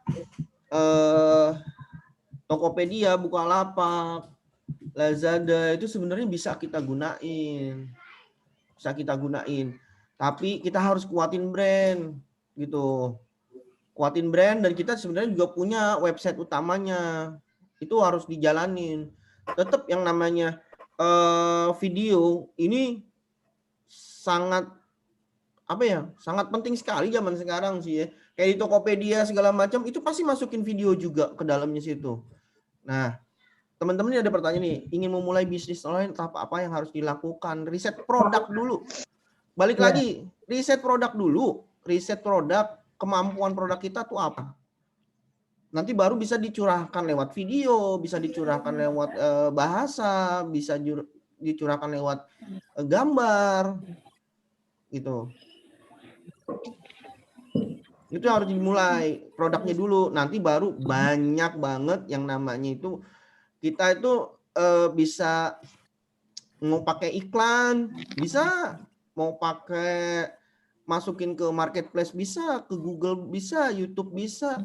Speaker 2: Tokopedia, Bukalapak, Lazada itu sebenarnya bisa kita gunain. Tapi kita harus kuatin brand gitu. Kuatin brand, dan kita sebenarnya juga punya website utamanya. Itu harus dijalanin. Tetap yang namanya video ini sangat apa ya, sangat penting sekali zaman sekarang sih ya. Kayak di Tokopedia segala macam itu pasti masukin video juga ke dalamnya situ. Nah, teman-teman ini ada pertanyaan nih, ingin memulai bisnis online tahap apa yang harus dilakukan? Riset produk dulu. Balik lagi, riset produk dulu. Riset produk, kemampuan produk kita tuh apa? Nanti baru bisa dicurahkan lewat video, bisa dicurahkan lewat bahasa, bisa dicurahkan lewat gambar, gitu. Itu harus dimulai produknya dulu. Nanti baru banyak banget yang namanya itu kita itu bisa mau pakai iklan, bisa mau pakai masukin ke marketplace bisa, ke Google bisa, YouTube bisa.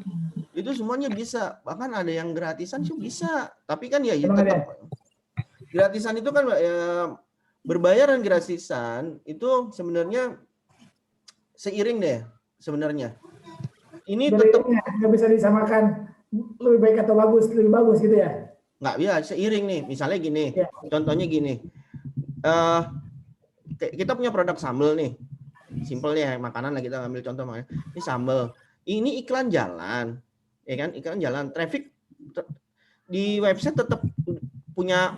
Speaker 2: Itu semuanya bisa, bahkan ada yang gratisan sih bisa, tapi kan ya tetap gratisan itu kan berbayar dan gratisan itu sebenarnya seiring deh sebenarnya. Ini tetap
Speaker 1: nggak bisa disamakan lebih baik atau lebih bagus gitu ya?
Speaker 2: Nggak bisa, seiring nih. Misalnya gini, contohnya gini, kita punya produk sambal nih, simple ya, makanan lah kita ambil contoh, ini sambal, ini iklan jalan. Ya kan, iklan jalan, traffic di website tetap punya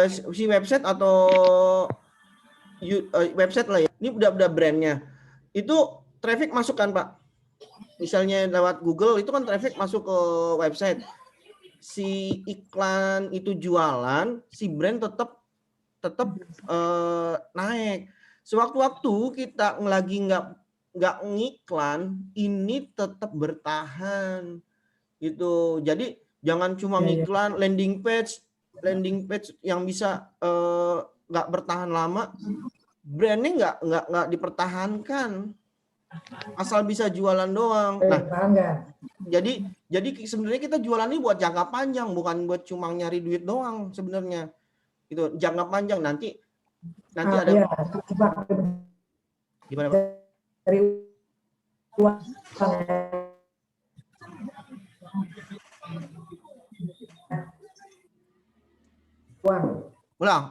Speaker 2: si website atau website lah ya. Ini udah brandnya. Itu traffic masuk kan Pak? Misalnya lewat Google itu kan traffic masuk ke website. Si iklan itu jualan, si brand tetap naik. Sewaktu-waktu kita lagi nggak ngiklan, ini tetap bertahan gitu. Jadi jangan cuma ngiklan landing page yang bisa nggak bertahan lama, brandnya nggak dipertahankan, asal bisa jualan doang. Nah, jadi sebenarnya kita jualan ini buat jangka panjang, bukan buat cuma nyari duit doang sebenarnya. Itu jangka panjang nanti ada gimana Pak?
Speaker 1: Dari uang.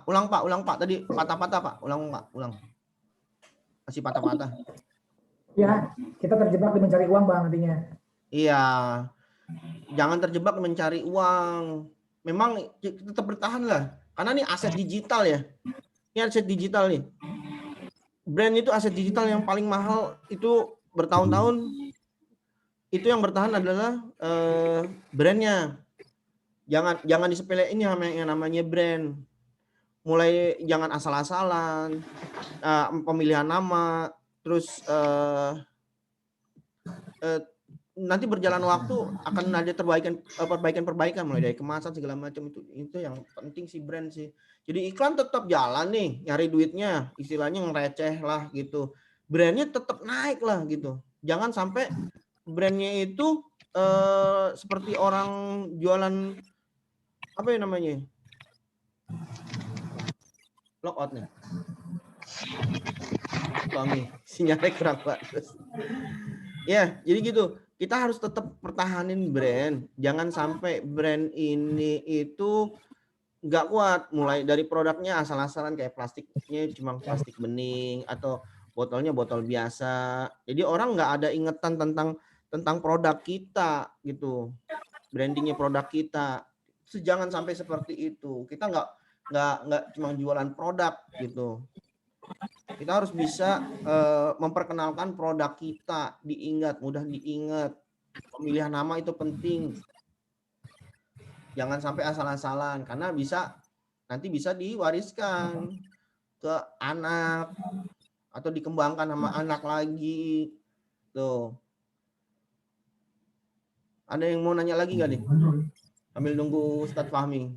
Speaker 2: Ulang Pak, tadi patah-patah Pak, ulang. Masih patah-patah.
Speaker 1: Ya, kita terjebak di mencari uang Bang nantinya.
Speaker 2: Iya. Jangan terjebak mencari uang. Memang tetap bertahan lah. Karena ini aset digital ya. Ini aset digital nih. Brand itu aset digital yang paling mahal itu bertahun-tahun. Itu yang bertahan adalah brandnya. Jangan disepelein yang namanya brand. Mulai jangan asal-asalan. Pemilihan nama. Terus nanti berjalan waktu akan ada perbaikan mulai dari kemasan segala macam, itu yang penting sih brand sih. Jadi iklan tetap jalan nih, nyari duitnya, istilahnya ngereceh lah gitu. Brandnya tetap naik lah gitu. Jangan sampai brandnya itu seperti orang jualan apa ya namanya? Lockout nih. Suami, sinyalnya kurang bagus. Ya, jadi gitu. Kita harus tetap pertahanin brand. Jangan sampai brand ini itu nggak kuat. Mulai dari produknya asal-asalan kayak plastiknya cuma plastik bening atau botolnya botol biasa. Jadi orang nggak ada ingetan tentang produk kita gitu. Brandingnya produk kita. Jangan sampai seperti itu. Kita nggak cuma jualan produk gitu. Kita harus bisa memperkenalkan produk kita, mudah diingat. Pemilihan nama itu penting. Jangan sampai asal-asalan karena nanti bisa diwariskan ke anak atau dikembangkan sama anak lagi. Tuh. Ada yang mau nanya lagi nggak nih? Sambil nunggu Ustadz Fahmi.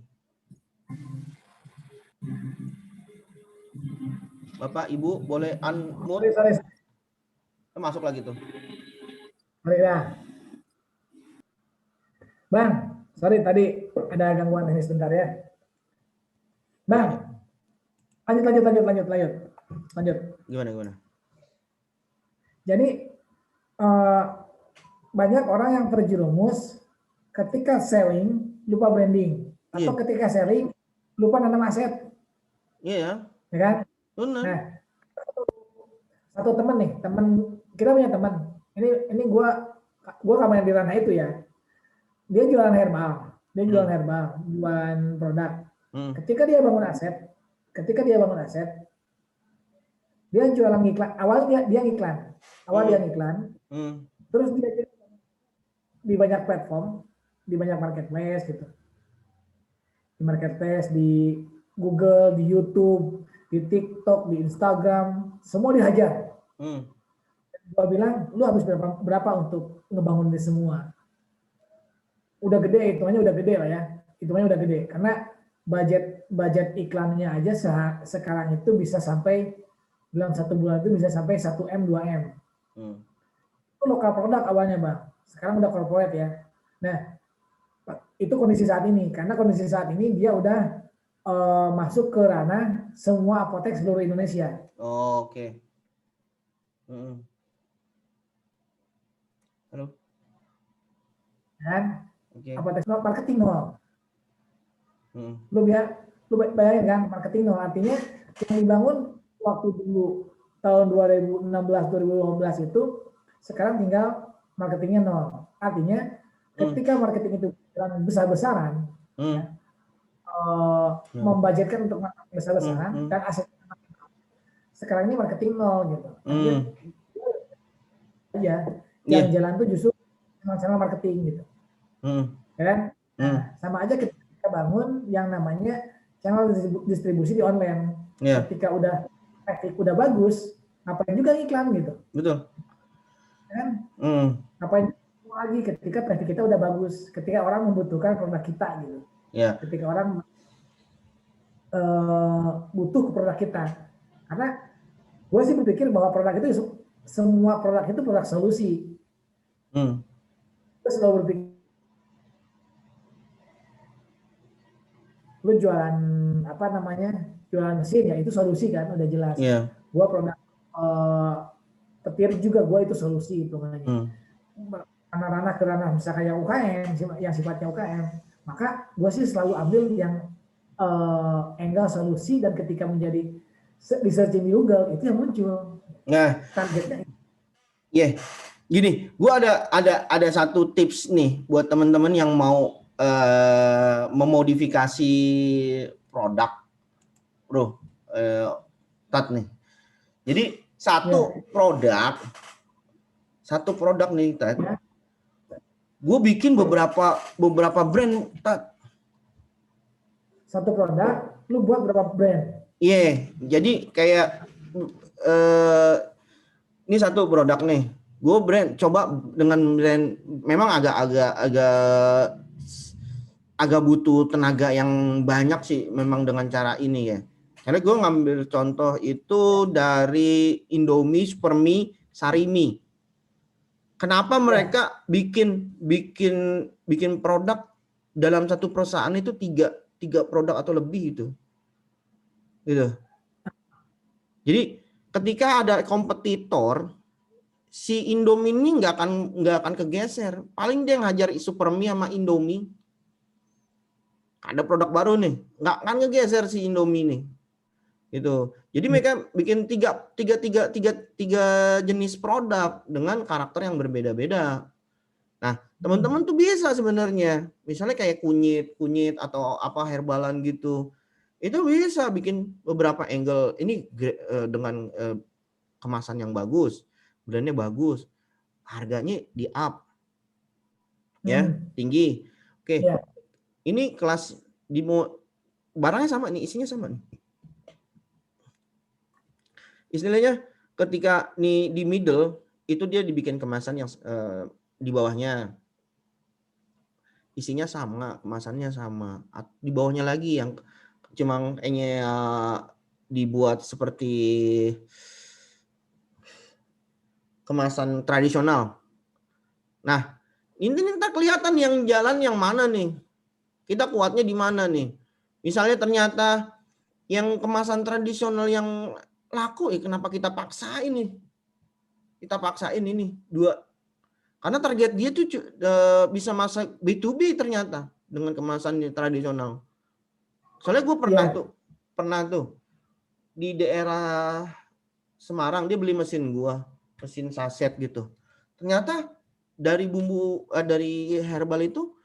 Speaker 2: Bapak, Ibu, boleh unmute?
Speaker 1: Sorry.
Speaker 2: Masuk lagi tuh.
Speaker 1: Sorry dah. Bang, sorry tadi ada gangguan teknis sebentar ya. Bang, lanjut.
Speaker 2: Gimana?
Speaker 1: Jadi banyak orang yang terjerumus ketika selling lupa branding atau ketika selling lupa nanam aset.
Speaker 2: Iya.
Speaker 1: Ya kan?
Speaker 2: Benar.
Speaker 1: Nah, satu temen nih, kita punya teman. Ini gua kamu yang di ranah itu ya. Dia jualan herbal, jualan produk. Ketika dia bangun aset, dia jualan iklan. Awalnya dia ngiklan. Terus dia di banyak platform, di banyak marketplace gitu. Di marketplace, di Google, di YouTube, di TikTok, di Instagram, semua dihajar. Gua bilang, lu habis berapa untuk ngebangun ini semua? Udah gede, hitungannya udah gede lah ya. Hitungannya udah gede. Karena budget iklannya aja sekarang itu bisa sampai, dalam 1 bulan itu bisa sampai 1M, 2M. Itu lokal produk awalnya Bang. Sekarang udah corporate ya. Nah, itu kondisi saat ini. Karena kondisi saat ini dia udah masuk ke ranah semua apotek seluruh Indonesia.
Speaker 2: Oke. Halo.
Speaker 1: Dan apotek marketing nol. Lu bayangin kan, marketing nol. Artinya yang dibangun waktu dulu tahun 2016-2015 itu sekarang tinggal marketingnya nol. Artinya ketika marketing itu besar-besaran, membudgetkan untuk marketing besar-besaran dan aset sekarang ini marketing nol gitu. Yang jalan tuh justru channel marketing gitu. Kan? Sama aja kita bangun yang namanya channel distribusi di online. Ketika udah traffic udah bagus, ngapain juga iklan gitu.
Speaker 2: Betul.
Speaker 1: Kan? Ngapain lagi ketika traffic kita udah bagus, ketika orang membutuhkan produk kita gitu. Ketika orang butuh produk kita. Karena gue sih berpikir bahwa produk itu semua produk itu produk solusi. Gue selalu berpikir lu jualan jualan mesin ya itu solusi kan udah jelas. Gue produk petir juga gue itu solusi itu namanya. Ranah ke ranah misalnya kayak UKM yang sifatnya UKM, maka gue sih selalu ambil yang angle solusi dan ketika menjadi di searching di Google itu yang muncul.
Speaker 2: Nah,
Speaker 1: targetnya.
Speaker 2: Gini, gue ada satu tips nih buat teman-teman yang mau memodifikasi produk, bro, Tat nih. Jadi satu produk nih, Tat. Gue bikin beberapa brand, Tat.
Speaker 1: Satu produk, lu buat berapa brand?
Speaker 2: Jadi kayak ini satu produk nih. Gue coba dengan brand memang agak butuh tenaga yang banyak sih memang dengan cara ini ya. Karena gue ngambil contoh itu dari Indomie, Supermie, Sarimi. Kenapa mereka bikin produk dalam satu perusahaan itu tiga produk atau lebih gitu. Jadi ketika ada kompetitor, si Indomie ini nggak akan kegeser. Paling dia ngajar Supermie sama Indomie. Ada produk baru nih, nggak akan ngegeser si Indomie nih. Gitu. Jadi mereka bikin tiga jenis produk dengan karakter yang berbeda-beda. Nah, teman-teman tuh bisa sebenarnya, misalnya kayak kunyit atau apa herbalan gitu, itu bisa bikin beberapa angle. Ini dengan kemasan yang bagus, brandnya bagus, harganya di up, tinggi. Oke. Ini kelas barangnya sama nih, isinya sama nih. Istilahnya ketika nih di middle itu dia dibikin kemasan yang di bawahnya isinya sama, kemasannya sama. Di bawahnya lagi yang cuma dibuat seperti kemasan tradisional. Nah, ini kita kelihatan yang jalan yang mana nih. Kita kuatnya di mana nih? Misalnya ternyata yang kemasan tradisional yang laku, kenapa kita paksain nih? Kita paksain ini 2. Karena target dia tuh bisa masuk B2B ternyata dengan kemasan tradisional. Soalnya gue pernah tuh di daerah Semarang, dia beli mesin gua, mesin saset gitu. Ternyata dari dari herbal itu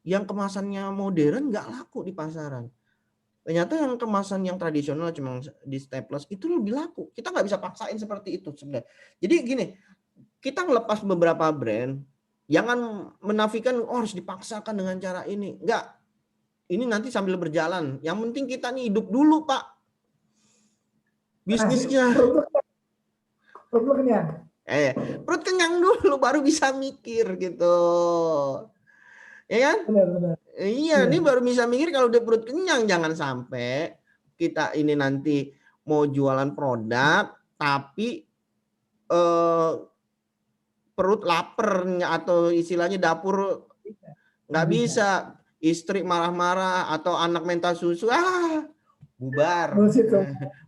Speaker 2: yang kemasannya modern nggak laku di pasaran. Ternyata yang kemasan yang tradisional cuma di staples itu lebih laku. Kita nggak bisa paksain seperti itu sebenarnya. Jadi gini, kita ngelepas beberapa brand, jangan menafikan harus dipaksakan dengan cara ini. Enggak. Ini nanti sambil berjalan. Yang penting kita nih hidup dulu, Pak. Bisnisnya.
Speaker 1: Perut lu kenyang.
Speaker 2: Perut kenyang dulu baru bisa mikir gitu. Ya kan?
Speaker 1: Benar.
Speaker 2: Iya, ini baru bisa mikir kalau udah perut kenyang. Jangan sampai kita ini nanti mau jualan produk tapi perut lapernya atau istilahnya dapur nggak bisa, istri marah-marah atau anak minta susu, bubar.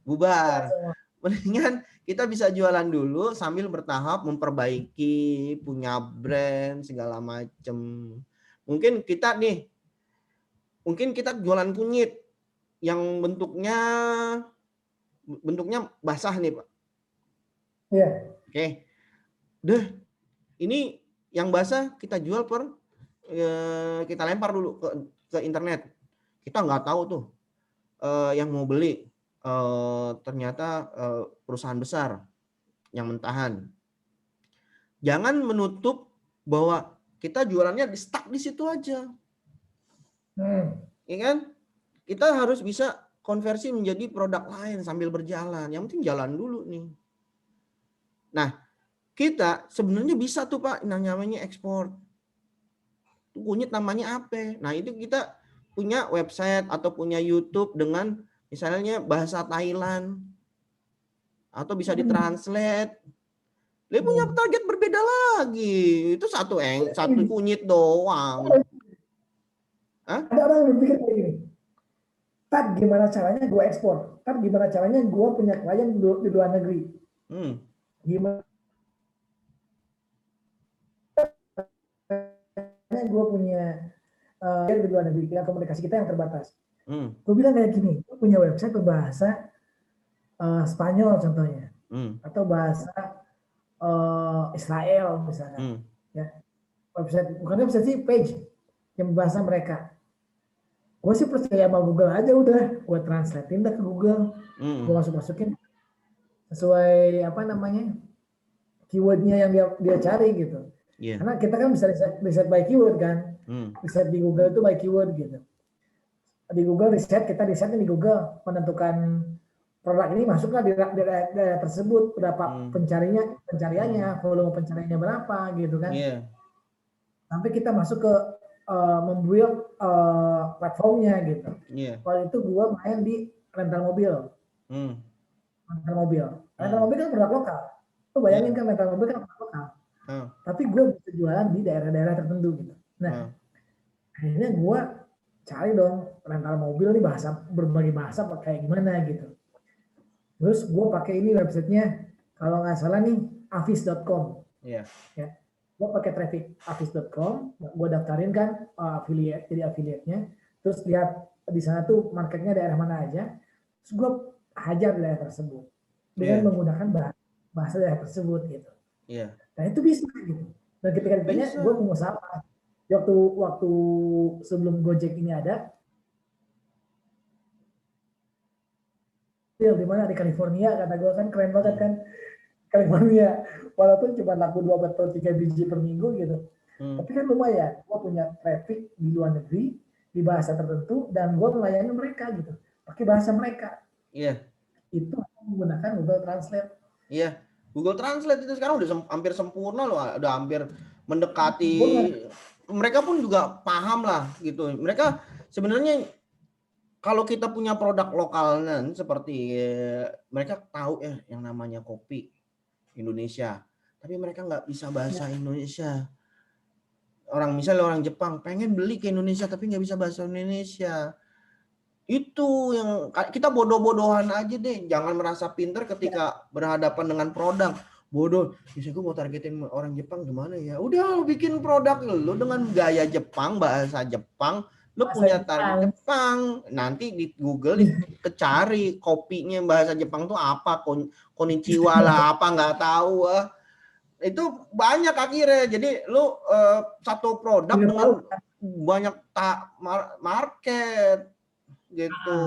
Speaker 2: Bubar. Mendingan kita bisa jualan dulu sambil bertahap memperbaiki, punya brand segala macem. Mungkin kita jualan kunyit yang bentuknya basah nih, Pak.
Speaker 1: Iya.
Speaker 2: Oke. Deh, ini yang basah kita jual kita lempar dulu ke internet. Kita nggak tahu tuh yang mau beli ternyata perusahaan besar yang mentahan. Jangan menutup bahwa kita jualannya stuck di situ aja. Ya kan? Kita harus bisa konversi menjadi produk lain sambil berjalan. Yang penting jalan dulu nih. Nah, kita sebenarnya bisa tuh Pak, namanya ekspor. Kunyit namanya apa? Nah, itu kita punya website atau punya YouTube dengan misalnya bahasa Thailand atau bisa ditranslate. Dia punya target berbeda lagi. Itu satu kunyit doang.
Speaker 1: Ada orang yang berpikir kayak gini. Tad, gimana caranya gue ekspor? Tad, gimana caranya gue punya klien di luar negeri? Gimana gue punya di luar negeri, dengan komunikasi kita yang terbatas. Gue bilang kayak gini, gue punya website berbahasa Spanyol contohnya, atau bahasa Israel misalnya, ya website, bukan website sih, page yang berbahasa mereka. Gue sih percaya sama Google aja udah, gue translatein dah ke Google, gue masukin sesuai keywordnya yang dia cari gitu. Karena kita kan bisa riset by keyword kan, riset di Google itu by keyword gitu. Di Google kita risetnya di Google, menentukan produk ini masuklah di daerah tersebut, berapa pencariannya, volume pencariannya berapa gitu kan. Sampai kita masuk ke membuild platformnya gitu. Waktu itu gue main di rental mobil. Rental mobil kan produk lokal. Lu bayangin kan rental mobil kan produk lokal. Tapi gue bisa jualan di daerah-daerah tertentu gitu. Nah, akhirnya gue cari dong rental mobil nih berbagai bahasa kayak gimana gitu. Terus gue pakai ini websitenya, kalau nggak salah nih avis.com. Ya. Gue pakai traffic avis.com, gue daftarin kan affiliate, jadi affiliate-nya. Terus lihat di sana tuh marketnya daerah mana aja. Terus gue hajar daerah tersebut dengan menggunakan bahasa daerah tersebut gitu. Nah itu bisa gitu. Dan ketika ditanya, gue pengusaha apa? Waktu sebelum Gojek ini ada, di mana di California, kata gue kan keren banget kan. California, walaupun cuma laku 2 atau 3 biji per minggu gitu. Tapi kan lumayan, gue punya traffic di luar negeri, di bahasa tertentu, dan gue melayani mereka gitu. Pakai bahasa mereka. Itu menggunakan Google Translate.
Speaker 2: Google Translate itu sekarang udah hampir sempurna loh, udah hampir mendekati. Mereka pun juga paham lah gitu. Mereka sebenarnya kalau kita punya produk lokal seperti mereka tahu yang namanya kopi Indonesia, tapi mereka nggak bisa bahasa Indonesia. Misalnya orang Jepang pengen beli ke Indonesia tapi nggak bisa bahasa Indonesia. Itu yang kita bodoh-bodohan aja deh. Jangan merasa pintar ketika berhadapan dengan produk. Bodoh. Bisa gue mau targetin orang Jepang gimana ya? Udah bikin produk lu dengan gaya Jepang, bahasa Jepang, Lu
Speaker 1: Bahasa
Speaker 2: punya
Speaker 1: Jepang.
Speaker 2: target Jepang, nanti di Google kecari kopinya bahasa Jepang tuh apa, konnichiwa lah apa nggak tahu. Itu banyak akhirnya. Jadi lu satu produk
Speaker 1: Tidak
Speaker 2: dengan
Speaker 1: tahu.
Speaker 2: banyak market gitu.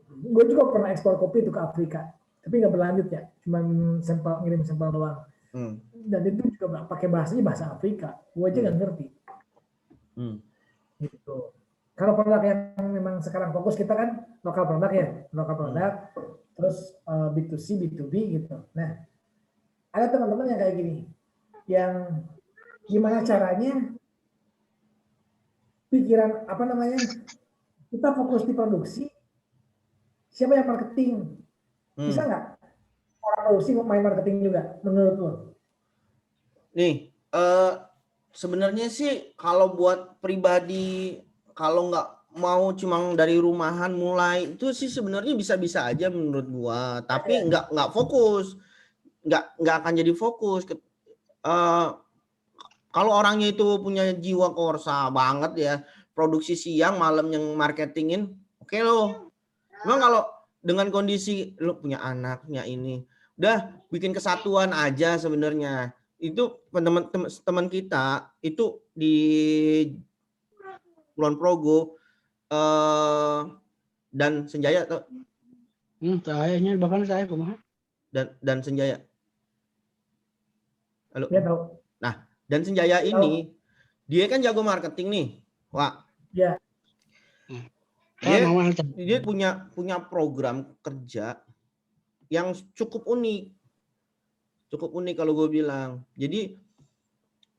Speaker 1: Gue juga pernah ekspor kopi itu ke Afrika, tapi nggak berlanjut ya, cuman ngirim sampel doang. Dan itu juga pakai bahasanya bahasa Afrika, gue aja nggak ngerti. Gitu. Kalau produk yang memang sekarang fokus kita kan lokal produk ya, lokal produk, terus B2C, B2B gitu. Nah, ada teman-teman yang kayak gini, yang gimana caranya pikiran apa namanya, kita fokus di produksi, siapa yang marketing? Bisa nggak orang produksi main marketing juga menurut lo?
Speaker 2: Nih, sebenarnya sih kalau buat pribadi, kalau nggak mau cuma dari rumahan mulai, itu sih sebenarnya bisa-bisa aja menurut gua. Tapi nggak fokus, nggak akan jadi fokus. Kalau orangnya itu punya jiwa korsa banget ya, produksi siang malam yang marketingin, oke loh. Memang kalau dengan kondisi lo punya anak, punya ini, udah bikin kesatuan aja sebenarnya. Itu teman kita itu di Kulon Progo dan Senjaya tuh.
Speaker 6: Sayanya bahkan saya kumaha.
Speaker 2: Dan Senjaya. Halo.
Speaker 1: Ya tahu.
Speaker 2: Nah, dan Senjaya ini dia kan jago marketing nih, Wak.
Speaker 1: Ya.
Speaker 2: Dia punya program kerja yang cukup unik kalau gue bilang. Jadi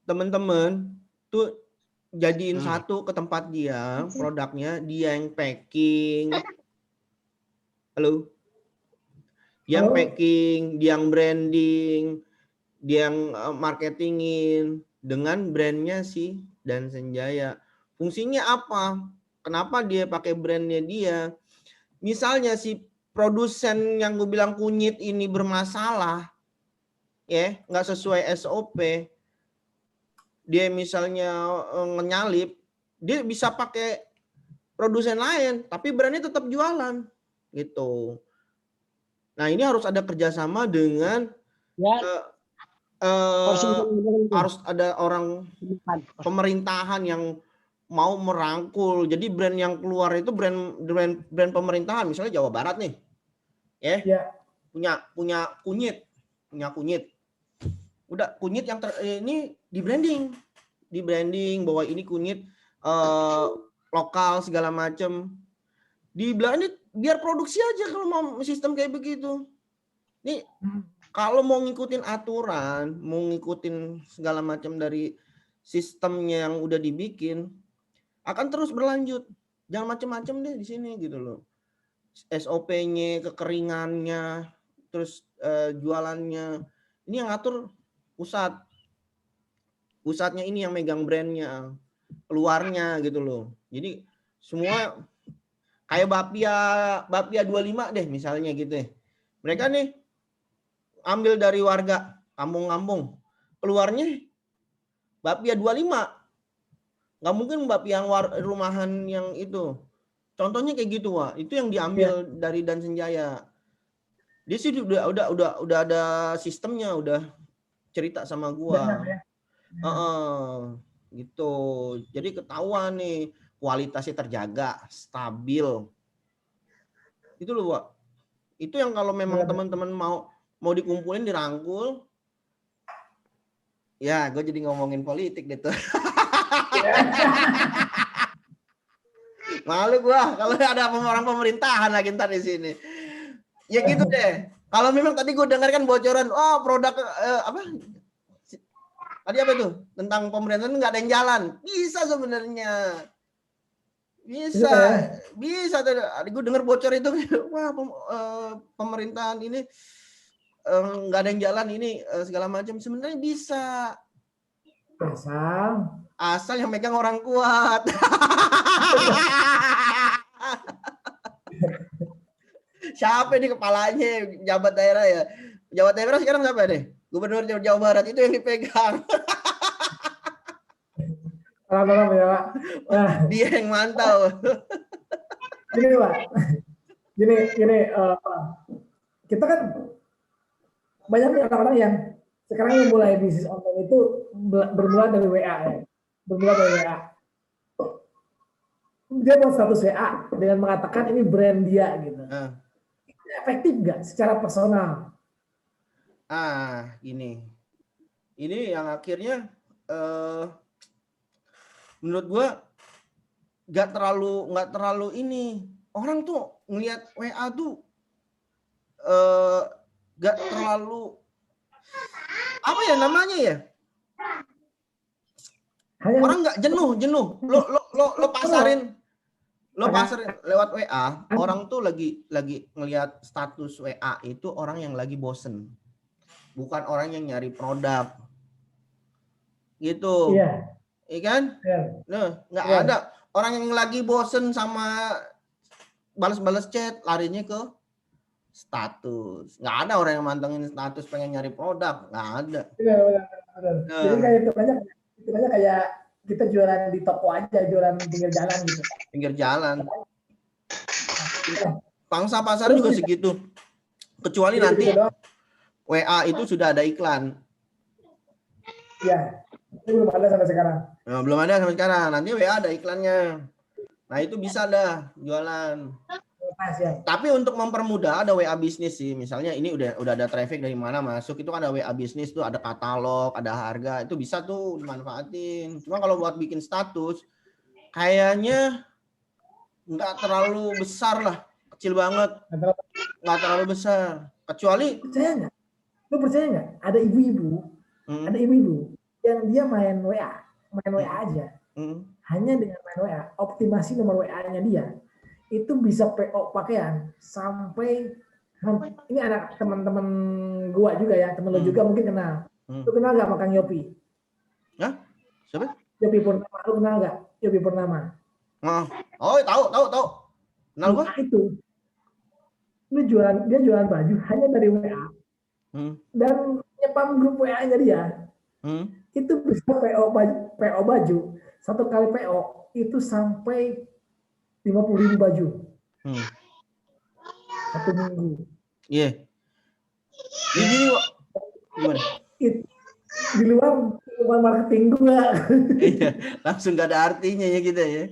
Speaker 2: teman-teman tuh jadiin satu ke tempat dia, produknya dia yang packing. Halo. Dia yang packing, dia yang branding, dia yang marketingin dengan brandnya sih dan Senjaya. Fungsinya apa? Kenapa dia pakai brandnya dia? Misalnya si produsen yang gue bilang kunyit ini bermasalah, ya nggak sesuai SOP, dia misalnya ngenyalip, dia bisa pakai produsen lain, tapi brandnya tetap jualan, gitu. Nah ini harus ada kerjasama dengan harus ada orang pemerintahan yang mau merangkul. Jadi brand yang keluar itu brand pemerintahan, misalnya Jawa Barat nih, ya. Punya kunyit. Udah kunyit yang ini di branding bahwa ini kunyit lokal segala macam. Di branding biar produksi aja kalau mau sistem kayak begitu. Nih kalau mau ngikutin aturan, mau ngikutin segala macam dari sistemnya yang udah dibikin, akan terus berlanjut. Jangan macam-macam deh di sini gitu loh. SOP-nya, kekeringannya, terus jualannya. Ini yang ngatur pusat. Pusatnya ini yang megang brandnya, keluarnya gitu loh. Jadi semua kayak Bapia 25 deh misalnya gitu ya. Mereka nih ambil dari warga kampung-kampung, keluarnya Bapia 25. Nggak mungkin Bapia yang rumahan yang itu. Contohnya kayak gitu, Wak. Itu yang diambil dari Dan Senjaya. Dia sih udah ada sistemnya, udah cerita sama gua. Gitu. Jadi ketahuan nih kualitasnya terjaga, stabil. Itu loh, Wak. Itu yang kalau memang teman-teman mau dikumpulin, dirangkul. Ya, gue jadi ngomongin politik deh tuh. Malu gua kalau ada orang pemerintahan lagi ntar di sini. Ya gitu deh. Kalau memang tadi gue dengarkan bocoran, produk apa? Tadi apa itu? Tentang pemerintahan nggak ada yang jalan. Bisa sebenarnya. Bisa. Tadi gue dengar bocor itu, wah pemerintahan ini nggak ada yang jalan ini segala macam. Sebenarnya bisa. Asal yang megang orang kuat. Siapa nih kepalanya jabat daerah ya? Jabat daerah sekarang siapa nih? Gubernur Jawa Barat itu yang dipegang.
Speaker 1: Orang-orang ya Pak. Nah,
Speaker 2: Dia yang mantau.
Speaker 1: gini Pak. Gini, kita kan banyak nih orang-orang yang sekarang yang mulai bisnis online itu bermula dari WA ya. Bermula dari WA. Dia buat status WA dengan mengatakan ini brand dia gitu. Ini efektif nggak secara personal?
Speaker 2: Gini. Ini yang akhirnya menurut gua nggak terlalu ini. Orang tuh ngelihat WA tuh nggak terlalu apa ya namanya ya? Orang nggak jenuh. Lo pasarin lewat WA. Orang tuh lagi ngelihat status WA itu orang yang lagi bosen, bukan orang yang nyari produk. Gitu.
Speaker 1: Iya.
Speaker 2: Iya kan? Nah, nggak ada orang yang lagi bosen sama balas-balas chat, larinya ke status. Nggak ada orang yang mantengin status pengen nyari produk, nggak ada.
Speaker 1: Iya, benar. Jadi kayak itu aja kayak kita jualan di toko aja, jualan pinggir jalan gitu.
Speaker 2: Pinggir jalan. Pangsa pasar juga segitu. Kecuali nanti WA itu sudah ada iklan.
Speaker 1: Iya. Itu belum ada sampai sekarang.
Speaker 2: Nah, belum ada sampai sekarang. Nanti WA ada iklannya. Nah, itu bisa dah jualan.
Speaker 1: Ya.
Speaker 2: Tapi untuk mempermudah ada WA bisnis sih. Misalnya ini udah ada traffic dari mana masuk, itu kan ada WA bisnis tuh, ada katalog, ada harga, itu bisa tuh dimanfaatin. Cuma kalau buat bikin status kayaknya nggak terlalu besar lah, kecil banget. Nggak terlalu besar. Kecuali
Speaker 1: percaya nggak? Lu percaya nggak? Ada ibu-ibu yang dia main WA aja. Hanya dengan main WA, optimasi nomor WA-nya dia itu bisa PO pakaian sampai ini anak teman-teman gua juga ya, temen lu juga mungkin kenal. Lu kenal nggak Kang Yopi?
Speaker 2: Hah? Siapa?
Speaker 1: Yopi Purnama, lu kenal nggak? Yopi Purnama.
Speaker 2: Oh, tahu. Kenal gua?
Speaker 1: Nah, itu. Dia jualan baju hanya dari WA. Dan nyepam grup WA-nya dia. Itu bisa PO baju. Satu kali PO itu sampai 50.000 baju. 1 minggu.
Speaker 2: Iya. Jadi gimana?
Speaker 1: Di luar marketing gua.
Speaker 2: Iya, langsung gak ada artinya ya kita ya.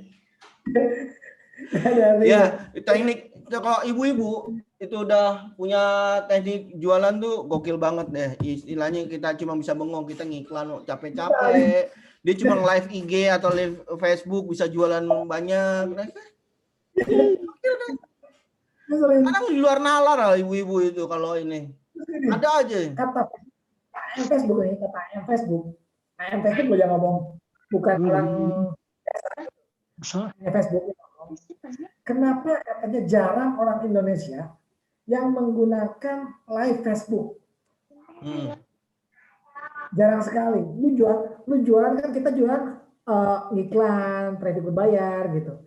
Speaker 2: Ya, teknik kalau ibu-ibu itu udah punya teknik jualan tuh gokil banget deh. Istilahnya kita cuma bisa bengong, kita ngiklan capek-capek. Dia cuma live IG atau live Facebook bisa jualan banyak. Kadang di luar nalar lah ibu-ibu itu kalau ini. Ada aja.
Speaker 1: Kata Facebook ini, kata Facebook. Facebook gue jangan ngomong, bukan orang Facebook. Kenapa katanya jarang orang Indonesia yang menggunakan live Facebook? Jarang sekali. Lu jualan kan, kita jualan iklan, traffic berbayar gitu,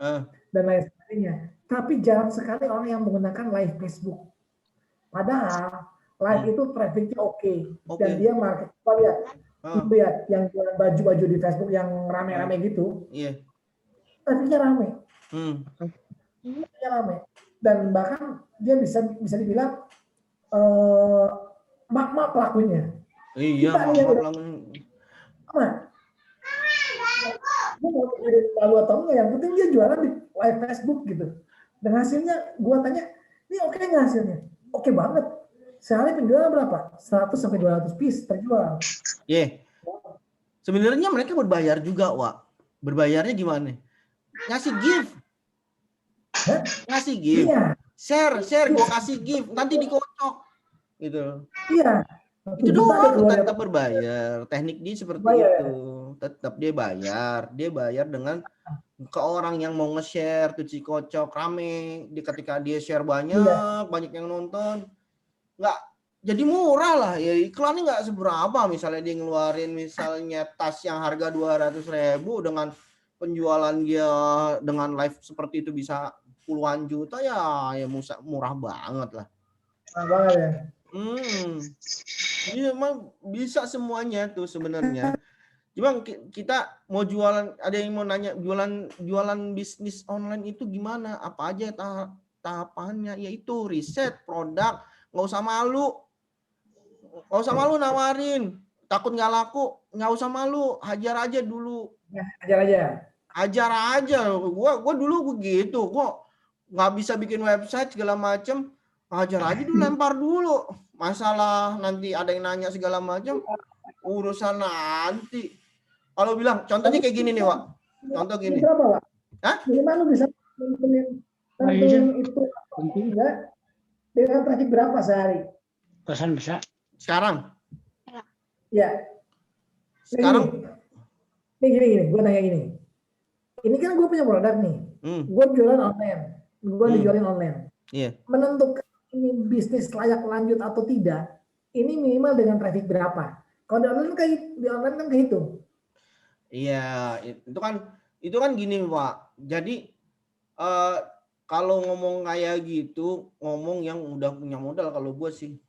Speaker 1: dan lain sebagainya. Tapi jarang sekali orang yang menggunakan live Facebook. Padahal live itu trafficnya oke. Dan dia market. Lihat yang jualan baju-baju di Facebook yang rame-rame gitu. Trafficnya rame. Rame. Dan bahkan dia bisa dibilang mak-mak pelakunya.
Speaker 2: Iya, mak-mak pelakunya.
Speaker 1: Gue mau lalu atau enggak, yang penting dia jualan di live Facebook gitu. Dan hasilnya gue tanya, ini oke nggak hasilnya? Oke banget. Sehari penjualan berapa? 100-200 piece terjual.
Speaker 2: Sebenarnya mereka berbayar juga, Wak. Berbayarnya gimana? Ngasih gift. Ngasih gift.
Speaker 1: Iya.
Speaker 2: Share, gue kasih gift. Nanti dikocok. Gitu.
Speaker 1: Iya.
Speaker 2: Itu doang tetap berbayar. Teknik dia seperti itu. Tetap dia bayar. Dia bayar dengan ke orang yang mau nge-share, tuh kocok rame. Ketika dia share banyak yang nonton. Nggak jadi murah lah ya, iklannya nggak seberapa. Misalnya dia ngeluarin misalnya tas yang harga 200.000 dengan penjualan dia dengan live seperti itu bisa puluhan juta ya murah banget lah.
Speaker 1: Murah banget ya.
Speaker 2: Jadi memang bisa semuanya tuh sebenarnya. Cuma kita mau jualan, ada yang mau nanya jualan bisnis online itu gimana? Apa aja tahapannya? Yaitu riset produk, nggak usah malu. Nggak usah malu nawarin. Takut nggak laku, nggak usah malu. Hajar aja dulu.
Speaker 1: Ya, ajar aja.
Speaker 2: Hajar aja. Gua dulu begitu. Gua nggak bisa bikin website segala macem. Hajar aja dulu, lempar dulu. Masalah nanti ada yang nanya segala macam, urusan nanti. Kalau bilang, contohnya kayak gini nih, Wak. Contoh gini.
Speaker 1: Berapa, Pak?
Speaker 2: Hah?
Speaker 1: Minimal lu bisa tentuin itu enggak dengan traffic berapa sehari?
Speaker 6: Pesan bisa.
Speaker 2: Sekarang?
Speaker 1: Ya.
Speaker 2: Sekarang?
Speaker 1: Nih gini, gue tanya gini. Ini kan gue punya produk nih. Gue jualan online. Gue dijualin online.
Speaker 2: Iya.
Speaker 1: Menentukan ini bisnis layak lanjut atau tidak, ini minimal dengan traffic berapa? Kalau di online kan kehitung.
Speaker 2: Iya, itu kan gini, Pak. Jadi kalau ngomong kayak gitu, ngomong yang udah punya modal. Kalau gue sih,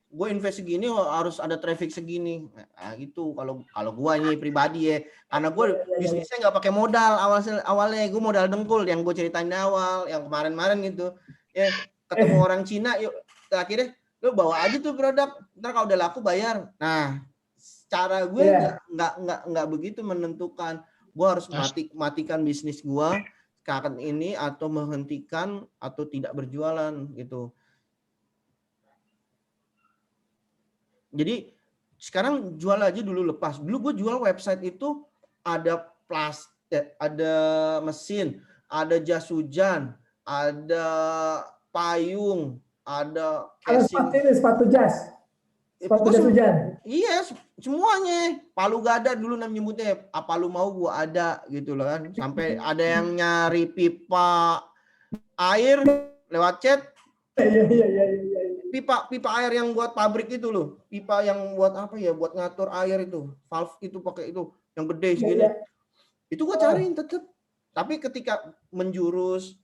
Speaker 2: gue invest segini harus ada traffic segini. Nah, itu kalau gue ini pribadi ya, karena gue bisnisnya nggak pakai modal awalnya gue modal dengkul yang gue ceritain di awal, yang kemarin gitu. Ya ketemu orang Cina, yuk akhirnya lu bawa aja tuh produk, ntar kalau udah laku bayar. Nah, cara gue nggak begitu menentukan. Gue harus matikan bisnis gue saat ini atau menghentikan atau tidak berjualan gitu. Jadi sekarang jual aja dulu, lepas. Dulu gue jual website itu ada plastik, ada mesin, ada jas hujan, ada payung, ada casing.
Speaker 1: Sepatu jas. Sepatu jas hujan.
Speaker 2: Iya, semuanya. Palu gada dulu namanya nyebutnya. Apa lu mau gua ada gitu loh kan. Sampai ada yang nyari pipa air lewat chat.
Speaker 1: Iya.
Speaker 2: Pipa air yang buat pabrik itu loh. Pipa yang buat apa ya? Buat ngatur air itu. Valve itu pakai itu yang gede segini. Itu gua cariin tetep. Tapi ketika menjurus,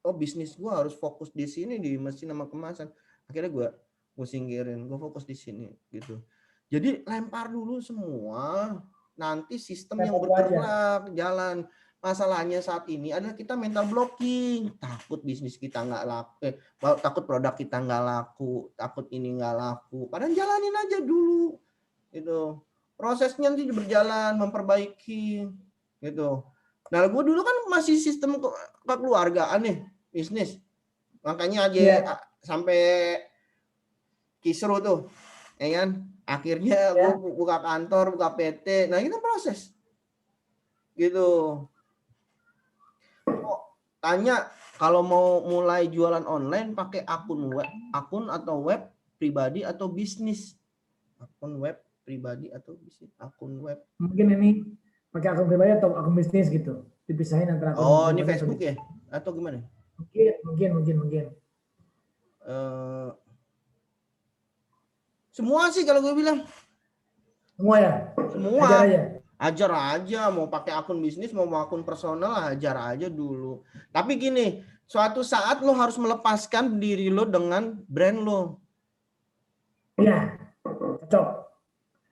Speaker 2: oh bisnis gua harus fokus di sini di mesin sama kemasan. Akhirnya gue singkirin, gue fokus di sini gitu. Jadi lempar dulu semua, nanti sistem yang bergerak jalan. Masalahnya saat ini adalah kita mental blocking, takut bisnis kita nggak laku, takut produk kita nggak laku, takut ini nggak laku. Padahal jalanin aja dulu, gitu. Prosesnya nanti berjalan, memperbaiki, gitu. Nah, gue dulu kan masih sistem kekeluargaan nih, bisnis. Makanya aja sampai kisru tuh, ya kan? Akhirnya gue buka kantor, buka PT. Nah, itu proses. Gitu. Tanya kalau mau mulai jualan online pakai akun atau web pribadi atau bisnis. Akun web pribadi atau bisnis, akun web.
Speaker 1: Mungkin ini pakai akun pribadi atau akun bisnis gitu. Dipisahin antara akun.
Speaker 2: Oh, ini Facebook ya? Atau gimana?
Speaker 1: Mungkin.
Speaker 2: Semua sih kalau gue bilang.
Speaker 1: Semua ya?
Speaker 2: Semua. Ajar aja. Mau pakai akun bisnis, mau akun personal, ajar aja dulu. Tapi gini, suatu saat lo harus melepaskan diri lo dengan brand lo.
Speaker 1: Iya, cocok.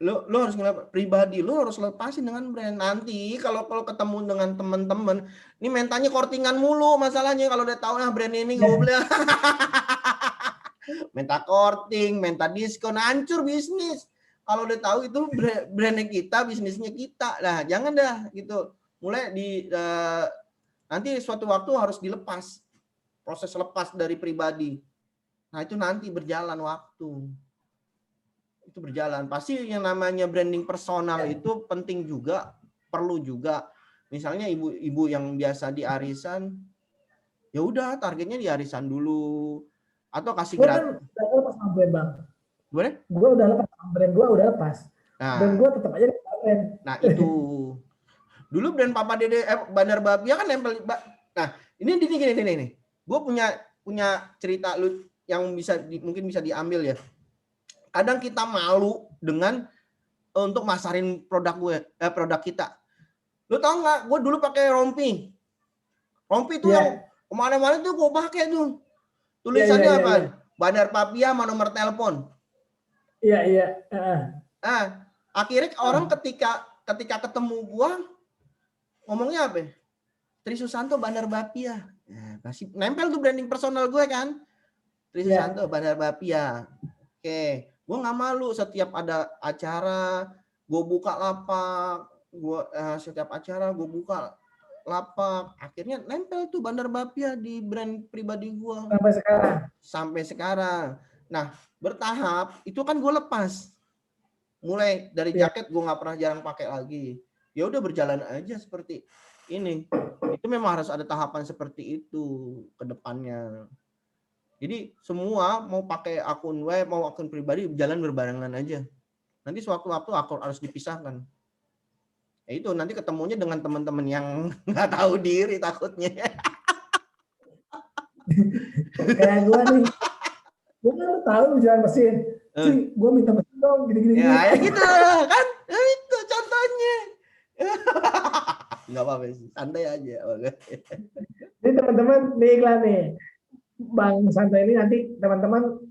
Speaker 2: Lo harus pribadi, lo harus lepasin dengan brand. Nanti kalau ketemu dengan teman-teman, ini mentalnya kortingan mulu masalahnya. Kalau udah tahu brand ini nggak boleh. Minta korting, minta diskon, hancur bisnis. Kalau udah tahu itu brandnya kita, bisnisnya kita, lah jangan dah gitu. Mulai nanti suatu waktu harus dilepas, proses lepas dari pribadi. Nah itu nanti berjalan waktu, itu berjalan. Pasti yang namanya branding personal itu penting juga, perlu juga. Misalnya ibu-ibu yang biasa di arisan, ya udah targetnya di arisan dulu. Atau kasih gratis.
Speaker 1: Gue lepas sama brand, Bang.
Speaker 2: Boleh?
Speaker 1: Gue udah lepas sama brand, gue udah lepas.
Speaker 2: Nah,
Speaker 1: brand gue tetap aja brand.
Speaker 2: Nah itu. Dulu brand Papa Dede Bandar Babia kan nempel. Nah ini gini. Gue punya cerita lu yang mungkin bisa diambil ya. Kadang kita malu dengan untuk masarin produk kita. Lu tau nggak? Gue dulu pakai rompi. Rompi tuh yang kemana-mana tuh gue pakai tuh. Tulisannya apa? Bandar Papia sama nomor telepon.
Speaker 1: Iya.
Speaker 2: Akhirnya orang ketika ketika ketemu gua ngomongnya apa? Tri Susanto Bandar Bapia. Nah, pasti nempel tuh branding personal gue kan. Tri Susanto Bandar Bapia. Oke, gue nggak malu setiap ada acara, gue buka lapak, setiap acara gue buka lapak, akhirnya nempel tuh Bandar Bapia di brand pribadi gue. Sampai sekarang. Nah, bertahap itu kan gue lepas. Mulai dari jaket gue nggak pernah jarang pakai lagi. Ya udah berjalan aja seperti ini. Itu memang harus ada tahapan seperti itu ke depannya. Jadi semua mau pakai akun web mau akun pribadi jalan berbarengan aja. Nanti sewaktu-waktu akun harus dipisahkan. Ya itu nanti ketemunya dengan teman-teman yang nggak tahu diri takutnya.
Speaker 1: Kayak gue nih, gue kan tahu jalan mesin. Cuy, gue minta mesin dong, gini-gini.
Speaker 2: Ya gitu kan, itu contohnya. Nggak apa-apa sih, santai aja.
Speaker 1: Jadi teman-teman, nih iklan nih. Bang Santo ini nanti teman-teman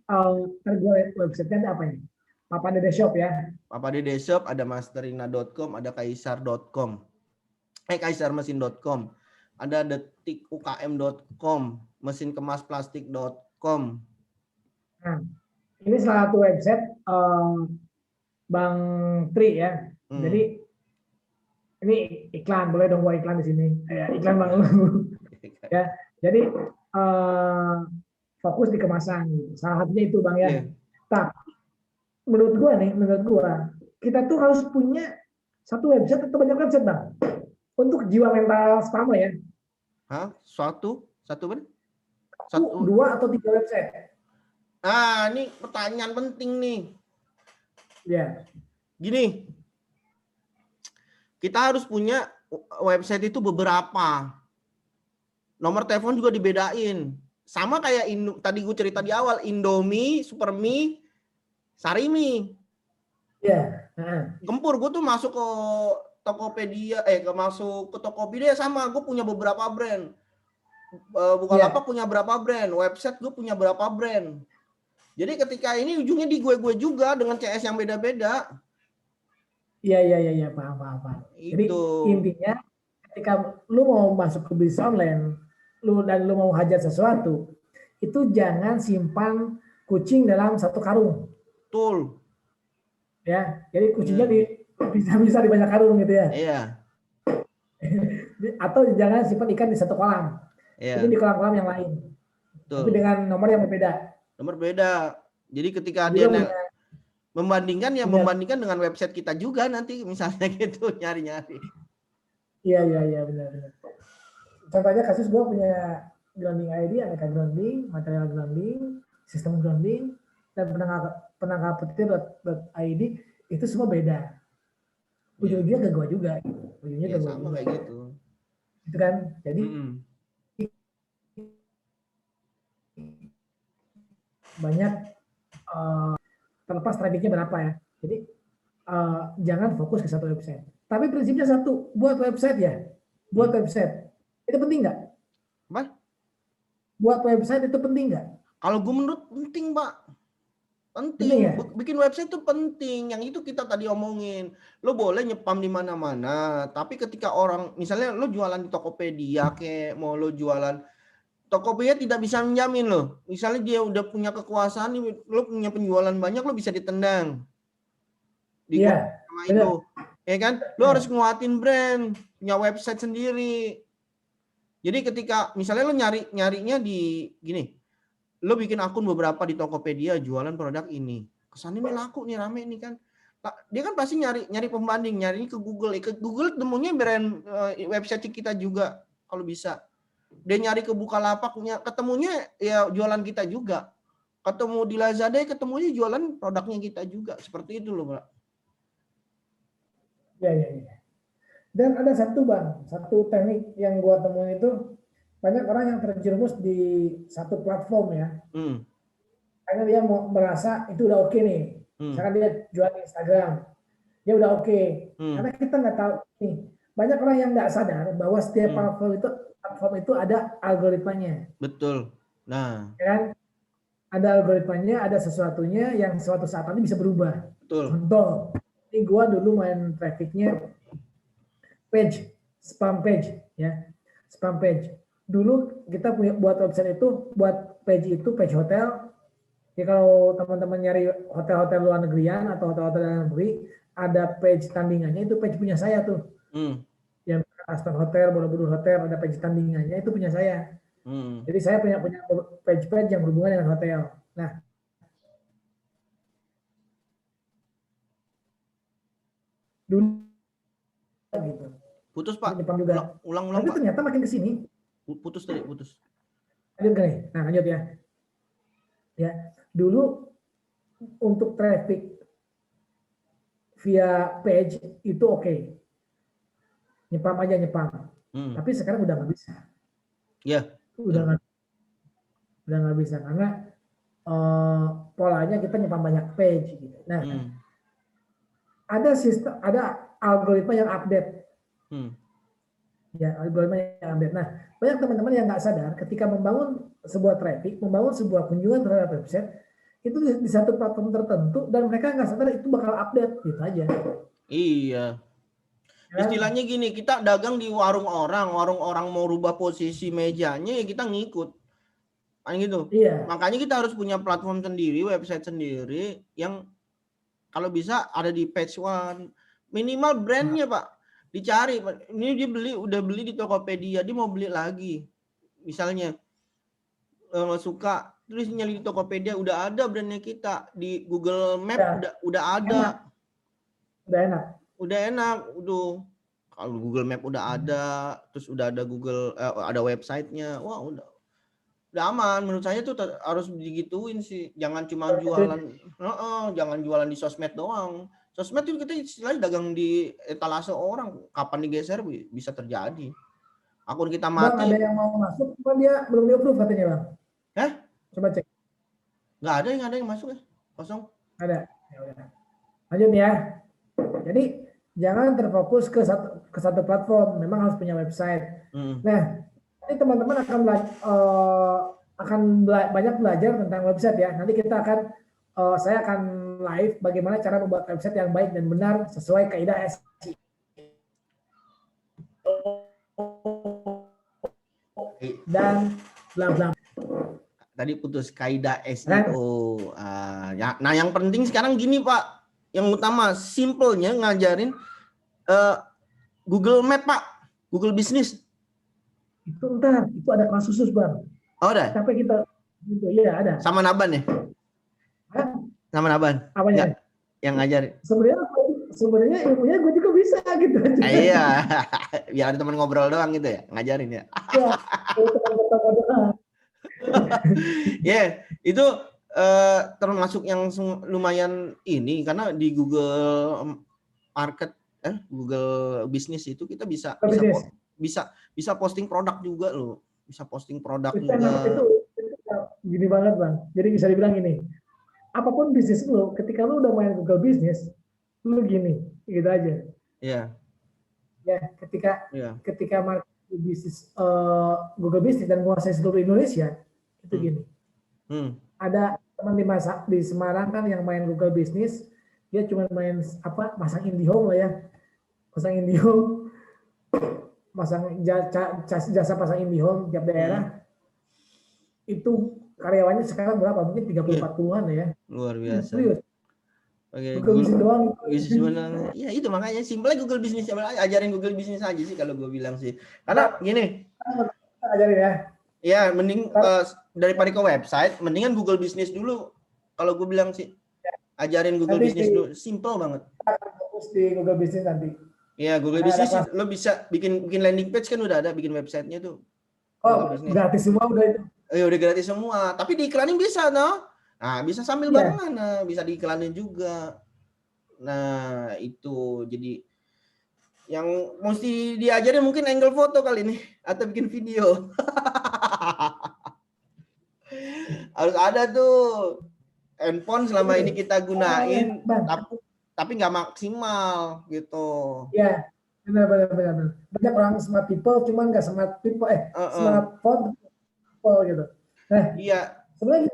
Speaker 1: website-nya ada apa ini? Papa Dede Shop ya.
Speaker 2: Papa Dede Shop ada masterina.com, ada kaisar.com. kaisarmesin.com. Ada detikukm.com, mesinkemasplastik.com.
Speaker 1: Nah, ini salah satu website Bang Tri ya. Jadi ini iklan, boleh dong gua iklan di sini. Iklan Bang Lu. Ya. Jadi fokus di kemasan. Salah satunya itu Bang ya. Tapi menurut gua kita tuh harus punya satu website atau banyak website Bang. Untuk jiwa mental spammer ya.
Speaker 2: Hah? Satu benar?
Speaker 1: Satu, 2 atau 3 website.
Speaker 2: Nah, ini pertanyaan penting nih.
Speaker 1: Ya.
Speaker 2: Gini. Kita harus punya website itu beberapa. Nomor telepon juga dibedain. Sama kayak tadi gue cerita di awal, Indomie, Supermie, Sarimi.
Speaker 1: Iya.
Speaker 2: Gempur, gue tuh masuk ke Tokopedia, masuk ke Tokopedia sama, gue punya beberapa brand. Bukalapak punya berapa brand, website gue punya berapa brand. Jadi ketika ini ujungnya di gue juga dengan CS yang beda-beda.
Speaker 1: Iya, paham. Jadi intinya ketika lu mau masuk ke bisnis online, lu mau hajar sesuatu, itu jangan simpan kucing dalam satu karung.
Speaker 2: Betul.
Speaker 1: Ya, jadi kucingnya bisa di banyak karung gitu ya.
Speaker 2: Iya.
Speaker 1: Atau jangan simpan ikan di satu kolam. Ini di kolam-kolam yang lain. Betul. Tapi dengan nomor yang berbeda.
Speaker 2: Nomor beda. Jadi ketika dia membandingkan membandingkan dengan website kita juga nanti misalnya gitu nyari-nyari.
Speaker 1: Iya benar. Contohnya kasus gue punya grounding ID, aneka grounding, material grounding, sistem grounding, dan penangkap petir.id itu semua beda. Ujung-ujungnya ke gue juga. Ujungnya ke gue
Speaker 2: sama
Speaker 1: juga.
Speaker 2: Kayak gitu.
Speaker 1: Itu kan, jadi banyak terlepas trafficnya berapa ya. Jadi jangan fokus ke satu website. Tapi prinsipnya satu, buat website ya. Buat website. Itu penting nggak?
Speaker 2: Apa?
Speaker 1: Buat website itu penting nggak?
Speaker 2: Kalau gue menurut penting, Pak. Penting.
Speaker 1: Ya?
Speaker 2: Bikin website itu penting. Yang itu kita tadi omongin. Lo boleh nyepam di mana-mana. Tapi ketika orang, misalnya lo jualan di Tokopedia, kayak mau lo jualan, Tokopedia tidak bisa menjamin lo. Misalnya dia udah punya kekuasaan, lo punya penjualan banyak, lo bisa ditendang.
Speaker 1: Iya.
Speaker 2: Itu. Ya kan? Lo harus nguatin brand, punya website sendiri. Jadi ketika misalnya lo nyarinya di gini, lo bikin akun beberapa di Tokopedia jualan produk ini, kesannya ini laku nih, rame nih kan, dia kan pasti nyari pembanding, nyari ke Google, temunya brand website kita juga kalau bisa. Dia nyari ke Bukalapak, ketemunya ya jualan kita juga. Ketemu di Lazada, ketemunya jualan produknya kita juga, seperti itu loh, Pak.
Speaker 1: Iya. Dan ada satu teknik yang gua temuin itu, banyak orang yang terjerumus di satu platform ya. Karena dia mau merasa itu udah oke nih. Misalkan dia jual di Instagram, dia udah oke. Karena kita nggak tahu nih, banyak orang yang nggak sadar bahwa setiap platform itu ada algoritmanya.
Speaker 2: Betul. Nah,
Speaker 1: ya kan? Ada algoritmanya, ada sesuatunya yang suatu saat nanti bisa berubah.
Speaker 2: Betul.
Speaker 1: Contoh, Ini gua dulu main trafficnya page, spam page, ya, spam page. Dulu kita punya buat website itu, buat page itu page hotel. Ya kalau teman-teman nyari hotel-hotel luar negerian atau hotel-hotel dalam negeri, ada page tandingannya itu page punya saya tuh. Yang Aston Hotel, Borobudur Hotel, ada page tandingannya itu punya saya. Jadi saya punya page-page yang berhubungan dengan hotel. Nah, dulu gitu.
Speaker 2: Putus Pak.
Speaker 1: Jepang juga.
Speaker 2: Ulang-ulang
Speaker 1: Tapi
Speaker 2: Pak.
Speaker 1: ternyata makin kesini.
Speaker 2: Putus tadi, putus.
Speaker 1: Lanjut nih. Nah, lanjut ya. Ya, dulu untuk traffic via page itu oke. Nyepam aja nyepam. Tapi sekarang udah nggak bisa.
Speaker 2: Ya.
Speaker 1: Udah nggak bisa karena polanya kita nyepam banyak page gitu. Nah, ada sistem, ada algoritma yang update. Ya, algoritma yang update. Nah, banyak teman-teman yang nggak sadar ketika membangun sebuah traffic, membangun sebuah kunjungan terhadap website, itu di satu platform tertentu dan mereka nggak sadar itu bakal update gitu aja.
Speaker 2: Iya. Istilahnya gini, kita dagang di warung orang mau rubah posisi mejanya ya kita ngikut. Kan gitu.
Speaker 1: Iya.
Speaker 2: Makanya kita harus punya platform sendiri, website sendiri yang kalau bisa ada di page one. Minimal brandnya Pak. Dicari. Ini dia udah beli di Tokopedia, dia mau beli lagi. Misalnya suka terus nyari di Tokopedia udah ada brandnya kita, di Google Map
Speaker 1: Ya.
Speaker 2: udah ada.
Speaker 1: Udah enak.
Speaker 2: Udah kalau Google Map udah ada, terus udah ada Google ada websitenya, wah udah aman. Menurut saya tuh harus digituin sih, jangan cuma jualan, jangan jualan di sosmed doang. Sosmed itu kita istilahnya dagang di etalase orang, kapan digeser bisa terjadi. Akun kita mati.
Speaker 1: Bang, ada yang mau masuk, cuma dia belum di-approve katanya Bang. Coba cek.
Speaker 2: Nggak ada yang masuk ya, kosong.
Speaker 1: Ada. Ya udah. Lanjut ya. Jadi jangan terfokus ke satu platform. Memang harus punya website. Nah, ini teman-teman akan banyak belajar tentang website ya. Nanti kita saya akan live bagaimana cara membuat website yang baik dan benar sesuai kaidah SEO. Dan bla bla.
Speaker 2: Tadi putus kaidah SEO. Nah, yang penting sekarang gini Pak, yang utama simpelnya ngajarin Google Map Pak, Google Business.
Speaker 1: Itu ada kelas khusus Bang.
Speaker 2: Oh ada?
Speaker 1: Sampai kita gitu, iya ada.
Speaker 2: Sama Naban ya? Sama Naban?
Speaker 1: Apanya?
Speaker 2: Yang ngajarin?
Speaker 1: Sebenarnya ilmunya gue juga bisa gitu aja.
Speaker 2: Iya, biar ada teman ngobrol doang gitu ya, ngajarin ya. Ya, itu termasuk yang lumayan ini karena di Google Market, Google Business itu kita bisa posting produk juga loh, bisa posting produk juga.
Speaker 1: Itu gini banget Bang. Jadi bisa dibilang gini, apapun bisnis lo, ketika lo udah main Google Business, lo gini, gitu aja.
Speaker 2: Iya.
Speaker 1: Ya, ketika market bisnis Google Business dan menguasai seluruh Indonesia, itu gini. Ada teman di Semarang kan yang main Google Business, dia cuma main pasang IndiHome lah ya, pasang IndiHome, pasang jasa pasang IndiHome tiap daerah. Itu karyawannya sekarang berapa? Mungkin 30-40-an ya.
Speaker 2: Luar biasa.
Speaker 1: Serius.
Speaker 2: Google Business doang. Ya itu makanya simpelnya Google Business, ajarin Google Business aja sih kalau gue bilang sih. Karena gini.
Speaker 1: Ajarin ya.
Speaker 2: Ya mending daripada ke website, mendingan Google Business dulu. Kalau gue bilang sih, ajarin Google Business dulu, simple banget.
Speaker 1: Fokus di Google Business nanti.
Speaker 2: Ya Google Business lo bisa bikin landing page kan udah ada, bikin websitenya tuh.
Speaker 1: Oh gratis semua udah itu.
Speaker 2: Udah gratis semua, tapi diiklanin bisa no. Nah bisa sambil barengan, bisa diiklanin juga. Nah itu jadi yang mesti diajarin mungkin angle foto kali ini atau bikin video. Harus ada tuh handphone selama ini kita gunain, tapi nggak maksimal gitu.
Speaker 1: Iya, benar. Banyak orang smart people, cuman nggak smart people, smartphone people gitu. Nah,
Speaker 2: iya.
Speaker 1: Sebenarnya,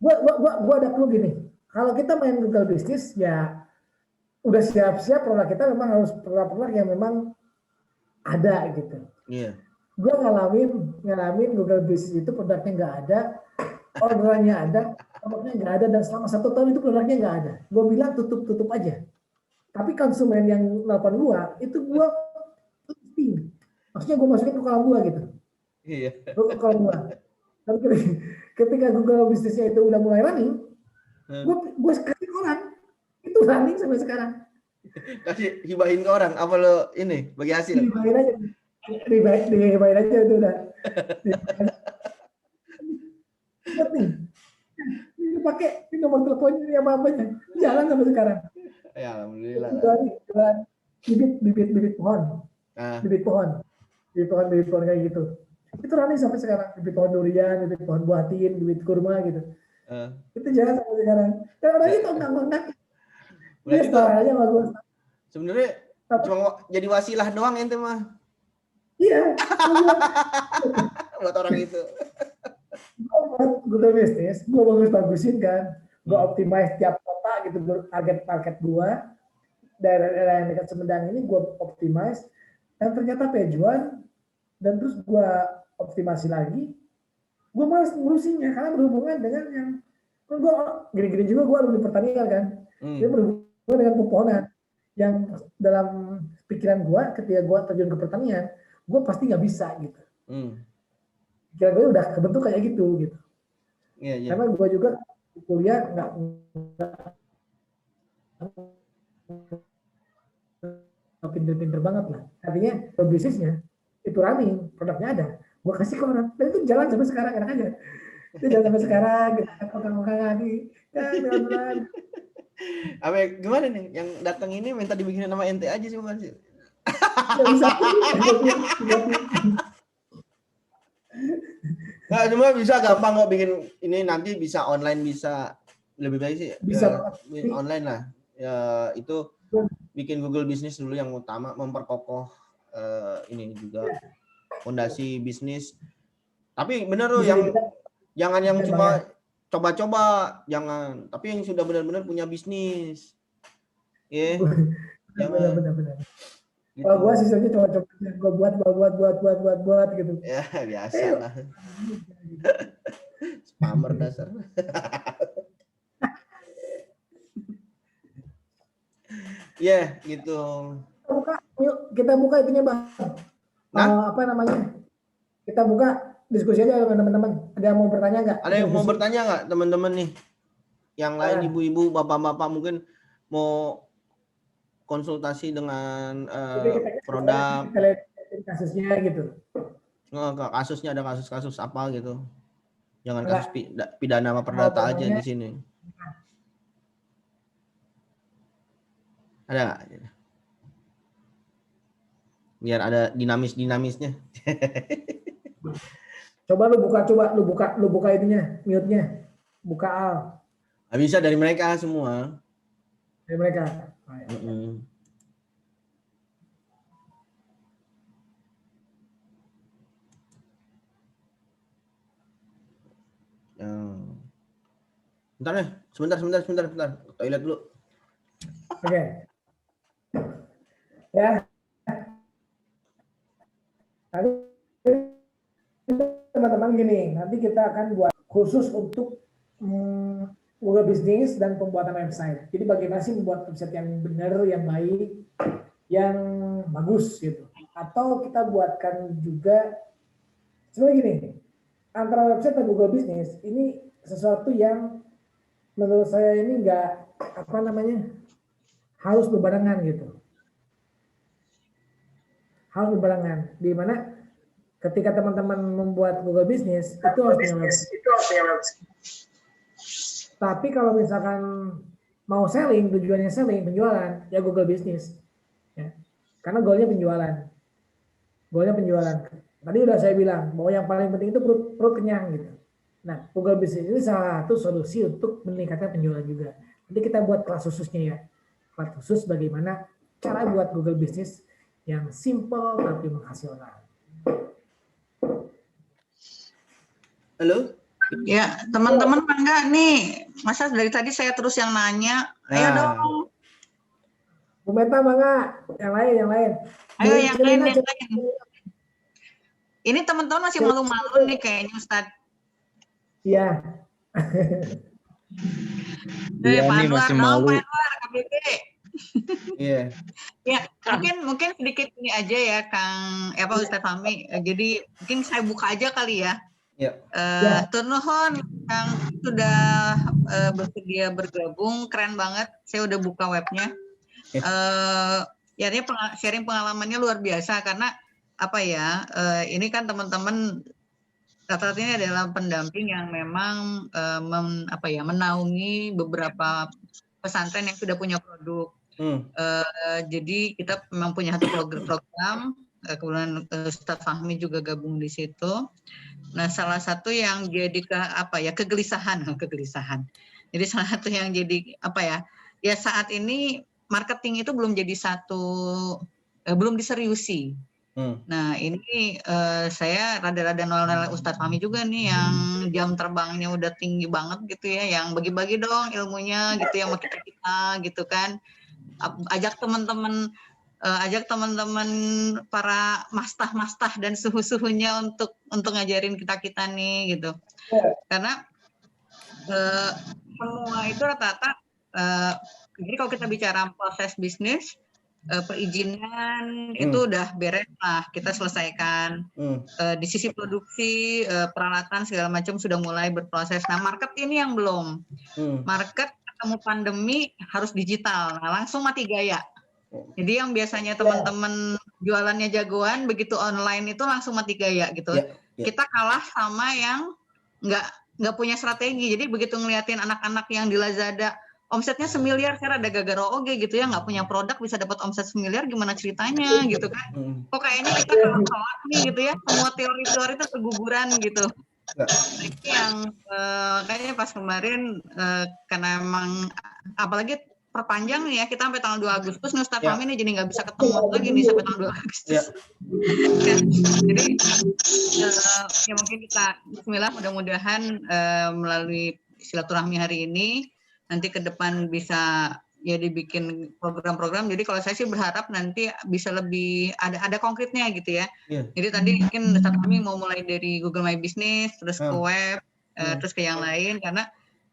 Speaker 1: gua ada clue gini. Kalau kita main Google Business, ya udah siap-siap produk kita memang harus produk-produk yang memang ada gitu.
Speaker 2: Iya.
Speaker 1: Gue ngalamin Google Business itu produknya nggak ada, orderannya ada, produknya nggak ada, dan selama 1 tahun itu produknya nggak ada. Gue bilang tutup aja. Tapi konsumen yang nelfon gue itu gue maksudnya gue masukin ke kolam gue gitu.
Speaker 2: Iya.
Speaker 1: Gue ke kolam gue. Tapi ketika Google Business-nya itu udah mulai running, gue kasih ke orang. Itu running sampai sekarang.
Speaker 2: Kasih hibahin ke orang, apa lo ini bagi hasil?
Speaker 1: Dihibahin aja. Dihibahin aja itu udah. Lihat nih. Ini pakai ini nomor teleponnya ini apa-apanya. Jalan sampai sekarang.
Speaker 2: Ya, alhamdulillah.
Speaker 1: Jualan bibit pohon. Bibit pohon kayak gitu. Itu running sampai sekarang. Bibit pohon durian, bibit pohon buatin, bibit kurma gitu. Itu jalan sampai sekarang. Dan orangnya tonggak-tonggak. Dia setara aja sama gue.
Speaker 2: Sebenarnya cuma jadi wasilah doang ente mah.
Speaker 1: Iya.
Speaker 2: Buat orang itu.
Speaker 1: Buat Google Business, gue bagus-bagusin kan. Gue optimize tiap kota gitu, target gue. Daerah-daerah yang dekat Sumedang ini gue optimize. Dan ternyata pejuan. Dan terus gue optimasi lagi. Gue malas ngurusinnya karena berhubungan dengan yang gue gini-gini juga gue alumni pertanian kan. Dia berhubungan dengan pepohonan yang dalam pikiran gue ketika gue terjun ke pertanian, gue pasti nggak bisa gitu. Pikiran gue udah kebentuk kayak gitu.
Speaker 2: Iya.
Speaker 1: Karena gue juga kuliah nggak pinter-pinter banget lah. Artinya bisnisnya itu running, produknya ada. Gue kasih ke orang, dan itu jalan sampai sekarang, enak aja. Itu jalan sampai sekarang, kita kokang-kokang lagi. Ya,
Speaker 2: Apa gimana nih? Yang datang ini minta dibikinin nama ente aja sih Mas.
Speaker 1: Nggak bisa.
Speaker 2: Nggak, cuma bisa gampang kok bikin ini, nanti bisa online, bisa lebih baik sih
Speaker 1: Bisa
Speaker 2: online lah. Ya itu bikin Google Business dulu yang utama, memperkokoh ini juga fondasi bisnis. Tapi bener loh, yang jangan yang cuma coba-coba, jangan. Tapi yang sudah benar-benar punya bisnis. Ya.
Speaker 1: Benar. Gitu. Kalau gue sisanya coba-coba, gue buat gitu.
Speaker 2: Ya biasa lah. Spammer dasar. Ya gitu.
Speaker 1: Kita buka itunya Bang. Apa namanya? Kita buka diskusi aja dengan teman-teman. Ada yang mau bertanya nggak?
Speaker 2: Ada yang mau bertanya nggak teman-teman nih? Yang lain ibu-ibu, bapak-bapak mungkin mau konsultasi dengan produk.
Speaker 1: Kita lihat kasusnya gitu.
Speaker 2: Kasusnya ada kasus-kasus apa gitu. Jangan kasus pidana sama perdata aja di sini. Ada nggak? Biar ada dinamis-dinamisnya.
Speaker 1: Coba lu buka ininya, mute-nya. Buka al.
Speaker 2: Bisa dari mereka semua.
Speaker 1: Dari mereka.
Speaker 2: Bentar nih, sebentar. Toilet dulu.
Speaker 1: Oke. Ya. Nanti teman-teman gini, nanti kita akan buat khusus untuk Google Business dan pembuatan website. Jadi bagaimana sih membuat website yang benar, yang baik, yang bagus gitu. Atau kita buatkan juga sebenarnya gini, antara website dan Google Business ini sesuatu yang menurut saya ini harus berbarengan gitu. Harus berbarengan. Di mana ketika teman-teman membuat Google Business itu harus punya website. Tapi kalau misalkan mau selling, tujuannya selling, penjualan, ya Google Business. Ya. Karena goalnya penjualan. Tadi udah saya bilang bahwa yang paling penting itu perut kenyang gitu. Nah, Google Business ini salah satu solusi untuk meningkatkan penjualan juga. Nanti kita buat kelas khususnya ya. Kelas khusus bagaimana cara buat Google Business yang simple tapi menghasilkan.
Speaker 2: Halo?
Speaker 7: Ya, teman-teman enggak nih. Masa dari tadi saya terus yang nanya. Ayo dong.
Speaker 1: Meta Mangga, yang lain.
Speaker 7: Ayo yang
Speaker 1: Celina,
Speaker 7: lain, yang lain. Ini teman-teman masih malu-malu nih kayaknya Ustadz.
Speaker 1: Iya.
Speaker 5: Iya nih masih malu.
Speaker 7: Pak Anwar, KBB.
Speaker 2: Iya.
Speaker 7: Ya, mungkin sedikit ini aja ya, Ustadz Fahmi. Jadi mungkin saya buka aja kali ya.
Speaker 2: Iya.
Speaker 7: Tur nuhun yang sudah bersedia bergabung, keren banget. Saya udah buka webnya. Ya ini sharing pengalamannya luar biasa karena ini kan teman-teman rata-rata ini adalah pendamping yang memang menaungi beberapa pesantren yang sudah punya produk. Jadi kita memang punya satu program, kemudian Ustadz Fahmi juga gabung di situ. Nah, salah satu yang jadi kegelisahan. Jadi salah satu yang jadi ya saat ini marketing itu belum jadi belum diseriusi. Nah, ini saya rada-rada nolak Ustadz Fahmi juga nih yang jam terbangnya udah tinggi banget gitu ya, yang bagi-bagi dong ilmunya gitu ya sama kita gitu kan. Ajak teman-teman para mastah dan suhu-suhunya untuk ngajarin kita nih gitu. Karena semua itu rata-rata jadi kalau kita bicara proses bisnis, perizinan itu udah beres lah, kita selesaikan. Di sisi produksi, peralatan segala macam sudah mulai berproses. Nah, market ini yang belum. Market ketemu pandemi harus digital, nah langsung mati gaya. Jadi yang biasanya teman-teman jualannya jagoan, begitu online itu langsung mati gaya gitu. Kita kalah sama yang nggak punya strategi. Jadi begitu ngeliatin anak-anak yang di Lazada omsetnya 1 miliar, saya rada gagaro oge gitu ya, nggak punya produk bisa dapat omset 1 miliar, gimana ceritanya gitu kan? Kok kayaknya kita kalah nih gitu ya, semua teori-teori itu keguguran gitu. Ini yang kayaknya pas kemarin karena emang apalagi perpanjang nih ya, kita sampai tanggal 2 Agustus nih Ustadz Fahmi nih, jadi nggak bisa ketemu lagi nih sampai tanggal 2 Agustus. Jadi ya mungkin kita bismillah mudah-mudahan melalui silaturahmi hari ini nanti ke depan bisa ya dibikin program-program. Jadi kalau saya sih berharap nanti bisa lebih ada konkretnya gitu ya. Jadi tadi mungkin Ustadz Fahmi mau mulai dari Google My Business, terus ke web, terus ke yang lain, karena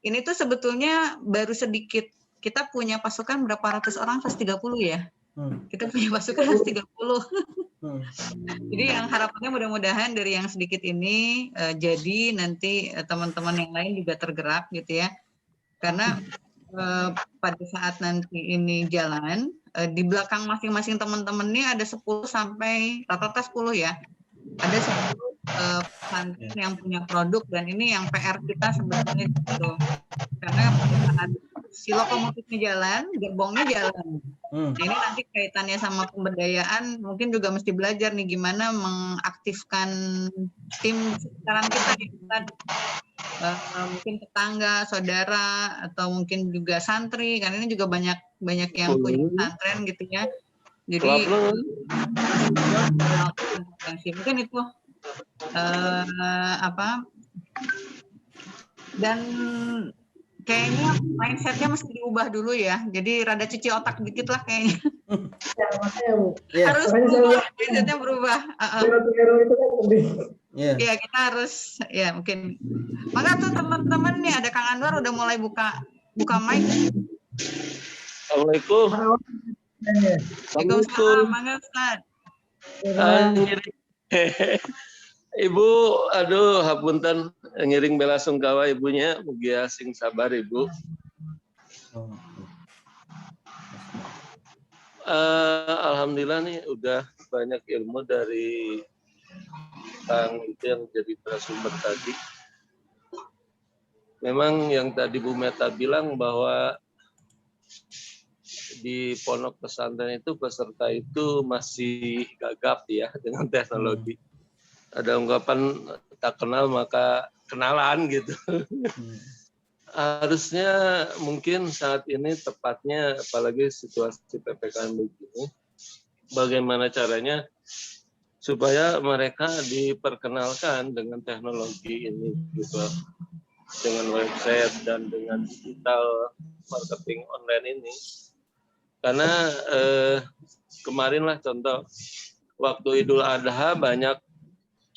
Speaker 7: ini tuh sebetulnya baru sedikit. Kita punya pasukan berapa ratus orang, 130 ya. Kita punya pasukan 130. Jadi yang harapannya mudah-mudahan dari yang sedikit ini jadi nanti teman-teman yang lain juga tergerak gitu ya. Karena pada saat nanti ini jalan, di belakang masing-masing teman-teman ini ada 10 sampai rata-rata 10 ya. Ada 10 pesantren yang punya produk, dan ini yang PR kita sebetulnya gitu. Karena pada saat si lokomotifnya jalan, gerbongnya jalan. Nah, ini nanti kaitannya sama pemberdayaan, mungkin juga mesti belajar nih gimana mengaktifkan tim sekarang kita di mungkin tetangga, saudara, atau mungkin juga santri, karena ini juga banyak yang punya pesantren gitu ya. Jadi mungkin itu dan kayaknya mindsetnya mesti diubah dulu ya. Jadi rada cuci otak dikit lah kayaknya. Harus berubah, mindsetnya berubah. Ya kita harus ya mungkin. Maka tuh teman-teman nih ada Kang Anwar udah mulai buka mic.
Speaker 4: Assalamualaikum.
Speaker 7: Waalaikumsalam, Mangga Ustaz.
Speaker 4: Ibu, aduh, hapunten ngiring bela sungkawa ibunya, mugia sing sabar ibu. Alhamdulillah nih udah banyak ilmu dari Kang itu yang jadi narasumber tadi. Memang yang tadi Bu Meta bilang bahwa di pondok pesantren itu peserta itu masih gagap ya dengan teknologi. Ada ungkapan tak kenal maka kenalan gitu. Harusnya mungkin saat ini tepatnya, apalagi situasi PPKM begini, bagaimana caranya supaya mereka diperkenalkan dengan teknologi ini gitu, dengan website dan dengan digital marketing online ini.
Speaker 8: Karena kemarin lah contoh waktu Idul Adha banyak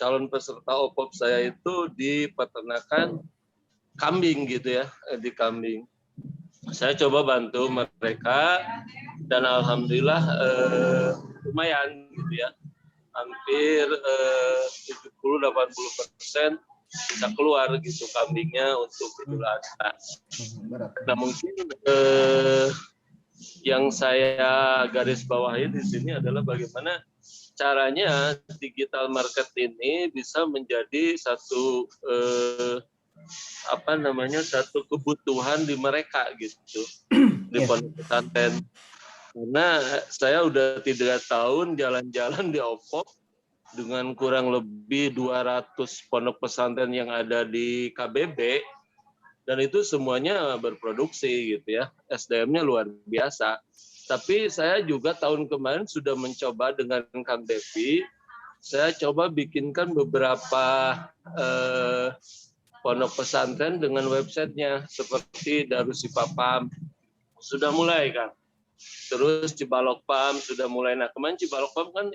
Speaker 8: calon peserta OPOP saya itu di peternakan kambing gitu ya, di kambing. Saya coba bantu mereka dan alhamdulillah lumayan gitu ya. Hampir 70-80% bisa keluar gitu kambingnya untuk Idul Adha. Nah mungkin yang saya garis bawahi di sini adalah bagaimana caranya digital market ini bisa menjadi satu satu kebutuhan di mereka gitu di pondok pesantren. Karena saya udah 3 tahun jalan-jalan di OPOP dengan kurang lebih 200 pondok pesantren yang ada di KBB dan itu semuanya berproduksi gitu ya. SDM-nya luar biasa. Tapi saya juga tahun kemarin sudah mencoba dengan Kang Devi, saya coba bikinkan beberapa pondok pesantren dengan websitenya seperti Darusipapam sudah mulai kan, terus Cibalok Pam sudah mulai. Nah kemarin Cibalok Pam kan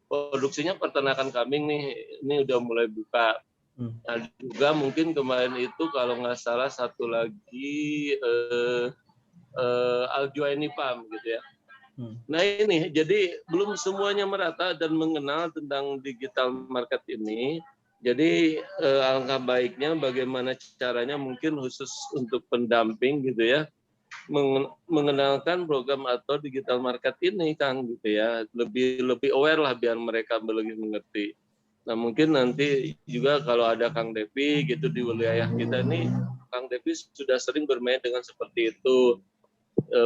Speaker 8: produksinya peternakan kambing nih, ini udah mulai buka. Nah juga mungkin kemarin itu kalau nggak salah satu lagi Al-Juwaini Pam gitu ya. Nah ini jadi belum semuanya merata dan mengenal tentang digital market ini. Jadi alangkah baiknya bagaimana caranya mungkin khusus untuk pendamping gitu ya, mengenalkan program atau digital market ini Kang gitu ya, lebih aware lah biar mereka lebih mengerti. Nah mungkin nanti juga kalau ada Kang Devi gitu di wilayah kita ini, Kang Devi sudah sering bermain dengan seperti itu,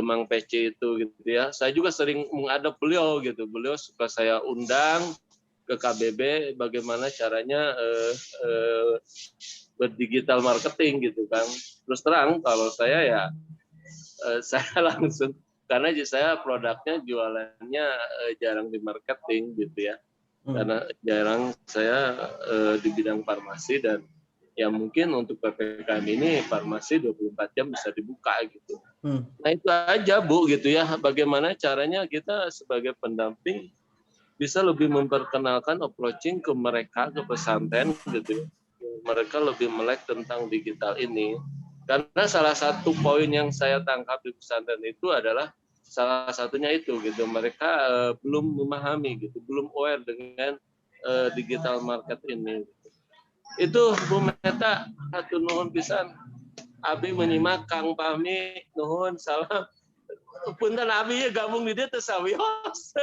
Speaker 8: Mang PC itu gitu ya. Saya juga sering menghadap beliau gitu, beliau suka saya undang ke KBB bagaimana caranya berdigital marketing gitu kan. Terus terang kalau saya ya saya langsung, karena saya produknya jualannya jarang di marketing gitu ya. Karena jarang saya di bidang farmasi dan ya mungkin untuk PPKM ini farmasi 24 jam bisa dibuka gitu. Nah itu aja Bu gitu ya, bagaimana caranya kita sebagai pendamping bisa lebih memperkenalkan approaching ke mereka, ke pesantren gitu. Mereka lebih melek tentang digital ini. Karena salah satu poin yang saya tangkap di pesantren itu adalah salah satunya itu gitu. Mereka belum memahami gitu, belum aware dengan digital market ini. Itu Bu Meta, hatur nuhun pisan. Abi menyimak Kang Fahmi, nuhun salam. Punten Abi gabung di dia teh sawios.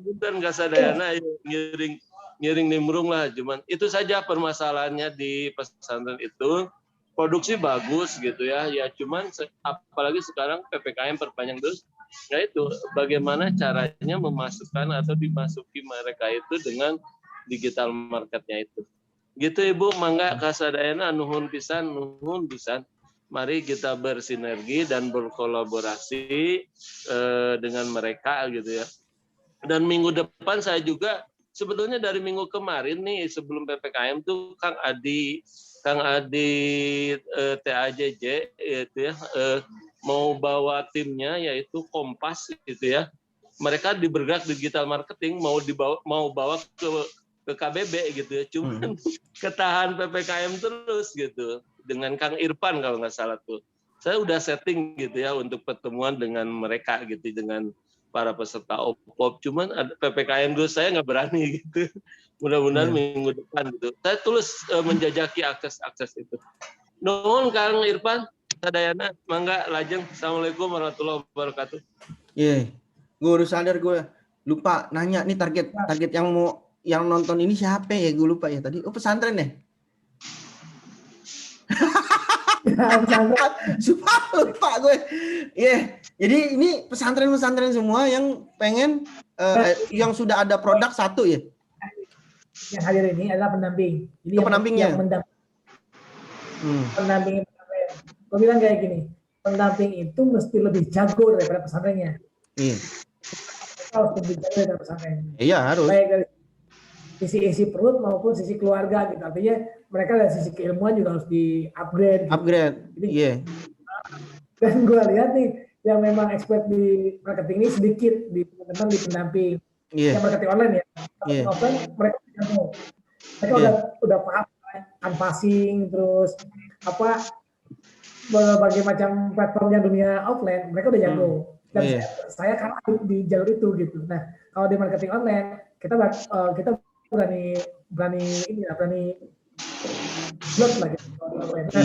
Speaker 8: Punten gak sadayana ngiring nimbrung lah, cuman itu saja permasalahannya di pesantren itu. Produksi bagus gitu ya, cuman apalagi sekarang PPKM perpanjang terus. Nah itu bagaimana caranya memasukkan atau dimasuki mereka itu dengan digital marketnya itu. Gitu Ibu, mangga kasadayana nuhun pisan. Mari kita bersinergi dan berkolaborasi dengan mereka gitu ya. Dan minggu depan saya juga sebetulnya dari minggu kemarin nih sebelum PPKM tuh Kang Adi TAJJ itu ya mau bawa timnya yaitu Kompas gitu ya. Mereka bergerak digital marketing mau bawa ke KBB gitu ya. Cuman ketahan PPKM terus gitu. Dengan Kang Irfan kalau nggak salah tuh. Saya udah setting gitu ya untuk pertemuan dengan mereka gitu, dengan para peserta OPOP. Cuman PPKM dulu saya nggak berani gitu. Mudah-mudahan minggu depan gitu. Saya tulus menjajaki akses itu. Nuhun Kang Irfan, sadayana, mangga lajeng. Assalamualaikum warahmatullahi wabarakatuh.
Speaker 2: Iya, gue udah sadar, gue lupa nanya nih target yang nonton ini siapa ya, gue lupa ya tadi. Oh pesantren ya? Lupa gue. Jadi ini pesantren semua yang pengen yang sudah ada produk satu ya.
Speaker 1: Yang hadir ini adalah pendamping. Jadi
Speaker 2: pendampingnya.
Speaker 1: Pendamping. Gue bilang kayak gini, pendamping itu mesti lebih jago daripada pesantrennya.
Speaker 2: Iya.
Speaker 1: Harus lebih jago daripada pesantrennya.
Speaker 2: Iya harus.
Speaker 1: Baik dari sisi isi perut maupun sisi keluarga gitu. Artinya mereka dari sisi keilmuan juga harus di-upgrade.
Speaker 2: Upgrade. Iya.
Speaker 1: Dan gue lihat nih yang memang expert di marketing ini sedikit di teman-teman di pendamping. Yang marketing online ya. Marketing offline mereka jago. Mereka udah paham canvassing, terus apa berbagai macam platformnya dunia offline, mereka udah jago. Dan saya kalah di jalur itu gitu. Nah, kalau di marketing online kita berani blog lagi. Nah,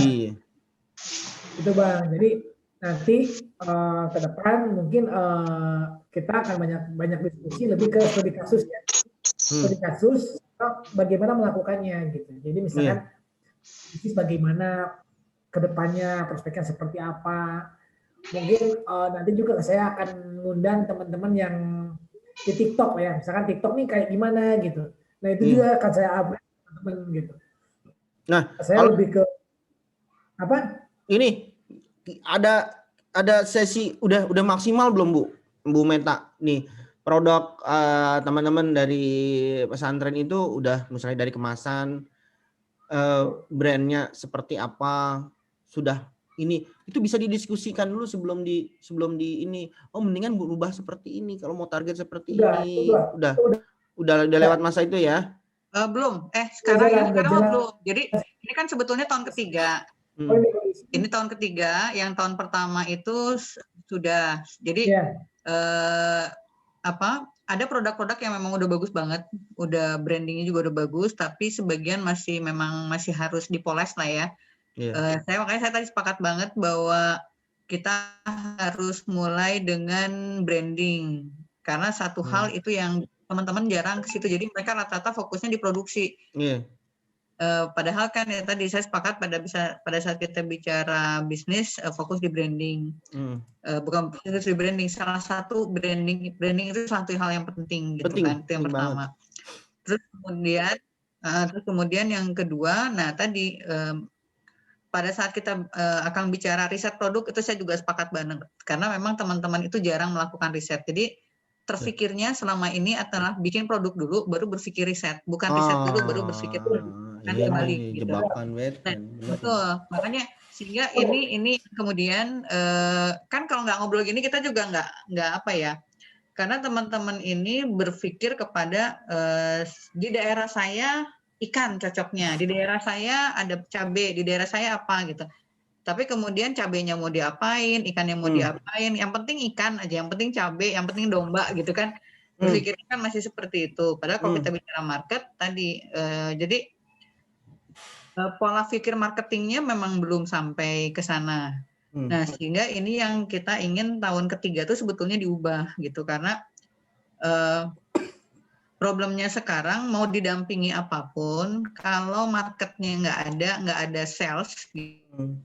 Speaker 1: itu Bang. Jadi nanti ke depan mungkin kita akan banyak diskusi lebih ke studi kasus ya. Studi kasus bagaimana melakukannya gitu. Jadi misalkan bisnis bagaimana ke depannya, prospeknya seperti apa. Mungkin nanti juga saya akan ngundang teman-teman yang di TikTok ya. Misalkan TikTok nih kayak gimana gitu. Nah, itu juga akan saya upload teman-teman gitu. Nah, saya lebih ke apa? Ini ada sesi udah maksimal belum Bu Meta nih produk teman-teman dari pesantren itu udah misalnya dari kemasan brandnya seperti apa sudah ini itu bisa didiskusikan dulu sebelum di ini mendingan berubah seperti ini kalau mau target seperti ini udah lewat masa itu ya
Speaker 7: belum sekarang belum jadi ini kan sebetulnya tahun ketiga. Ini tahun ketiga, yang tahun pertama itu sudah. Jadi ada produk-produk yang memang udah bagus banget, udah brandingnya juga udah bagus, tapi sebagian masih harus dipoles lah ya. Makanya saya tadi sepakat banget bahwa kita harus mulai dengan branding, karena satu hal itu yang teman-teman jarang ke situ. Jadi mereka rata-rata fokusnya di produksi. Padahal kan ya tadi saya sepakat pada saat kita bicara bisnis fokus di branding, bukan fokus di branding. Salah satu branding itu satu hal yang penting gitu kan, itu yang pertama. Terus kemudian yang kedua, nah tadi pada saat kita akan bicara riset produk itu saya juga sepakat banget karena memang teman-teman itu jarang melakukan riset. Jadi terfikirnya selama ini adalah bikin produk dulu baru berpikir riset, bukan riset dulu baru berpikir kembali gitu. Betul, makanya sehingga ini kemudian kan kalau nggak ngobrol gini kita juga nggak apa ya, karena teman-teman ini berpikir kepada di daerah saya ikan cocoknya, di daerah saya ada cabai, di daerah saya apa gitu. Tapi kemudian cabenya mau diapain, ikannya mau diapain, yang penting ikan aja, yang penting cabai, yang penting domba gitu kan. Berpikirnya kan masih seperti itu. Padahal kalau kita bicara market tadi, jadi pola pikir marketingnya memang belum sampai ke sana. Nah, sehingga ini yang kita ingin tahun ketiga itu sebetulnya diubah gitu. Karena problemnya sekarang mau didampingi apapun, kalau marketnya nggak ada sales gitu.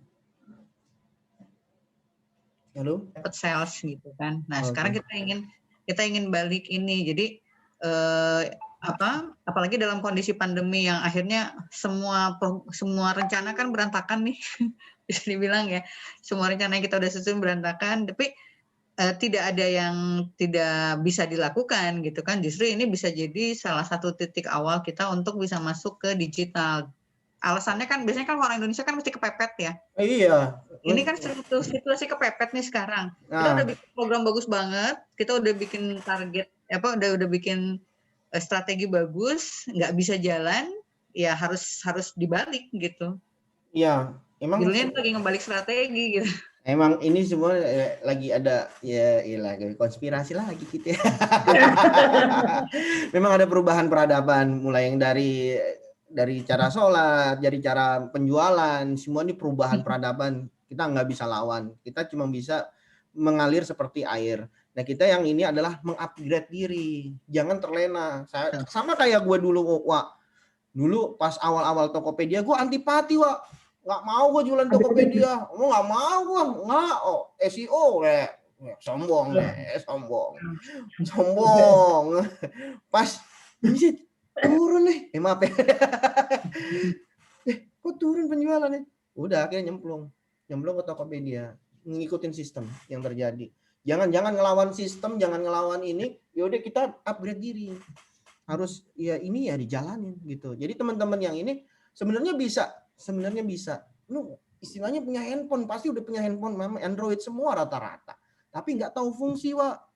Speaker 7: Dapat sales gitu kan. Nah, sekarang kita ingin balik ini. Jadi apalagi dalam kondisi pandemi yang akhirnya semua rencana kan berantakan nih. Bisa dibilang ya. Semua rencana yang kita udah susun berantakan, tapi tidak ada yang tidak bisa dilakukan gitu kan. Justru ini bisa jadi salah satu titik awal kita untuk bisa masuk ke digital. Alasannya kan biasanya kan orang Indonesia kan mesti kepepet ya.
Speaker 2: Iya.
Speaker 7: Ini kan situasi kepepet nih sekarang. Kita udah bikin program bagus banget, kita udah bikin target udah bikin strategi bagus, nggak bisa jalan, ya harus dibalik gitu.
Speaker 2: Iya, emang
Speaker 7: judulnya lagi ngebalik strategi gitu.
Speaker 2: Emang ini semua lagi ada konspirasi lagi gitu ya. Memang ada perubahan peradaban mulai yang dari cara sholat, dari cara penjualan, semua ini perubahan peradaban. Kita nggak bisa lawan, kita cuma bisa mengalir seperti air. Nah kita yang ini adalah mengupgrade diri, jangan terlena. Sama kayak gue dulu, dulu pas awal-awal Tokopedia gue antipati, nggak mau gue jualan Tokopedia, nggak mau gue, SEO sombong. Pas turun nih, maaf ya. Kok turun penjualannya? Udah akhirnya nyemplung ke Tokopedia, ngikutin sistem yang terjadi. Jangan ngelawan sistem, jangan ngelawan ini. Yaudah kita upgrade diri. Harus ini ya dijalanin gitu. Jadi teman-teman yang ini sebenarnya bisa. Lu istilahnya punya handphone, pasti udah punya handphone Android semua rata-rata. Tapi nggak tahu fungsi, Wak.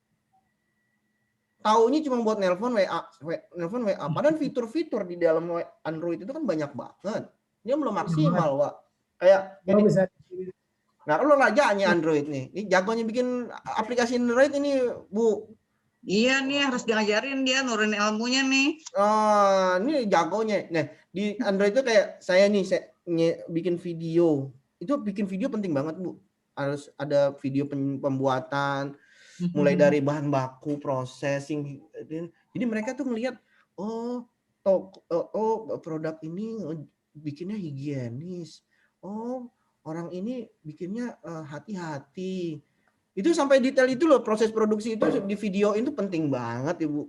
Speaker 2: Taunya cuma buat nelpon WA. Padahal fitur-fitur di dalam Android itu kan banyak banget. Dia belum maksimal, Wak. Kayak
Speaker 1: Kalau bisa
Speaker 2: nah, lo rajanya Android nih. Ini jagonya bikin aplikasi Android ini, Bu.
Speaker 7: Iya nih, harus diajarin dia nurunin ilmunya nih.
Speaker 2: Ini jagonya. Nah, di Android itu kayak saya bikin video. Itu bikin video penting banget, Bu. Harus ada video pembuatan, mulai dari bahan baku, processing. Jadi mereka tuh ngelihat, produk ini bikinnya higienis. Orang ini bikinnya hati-hati. Itu sampai detail itu loh, proses produksi itu di video itu penting banget, Ibu.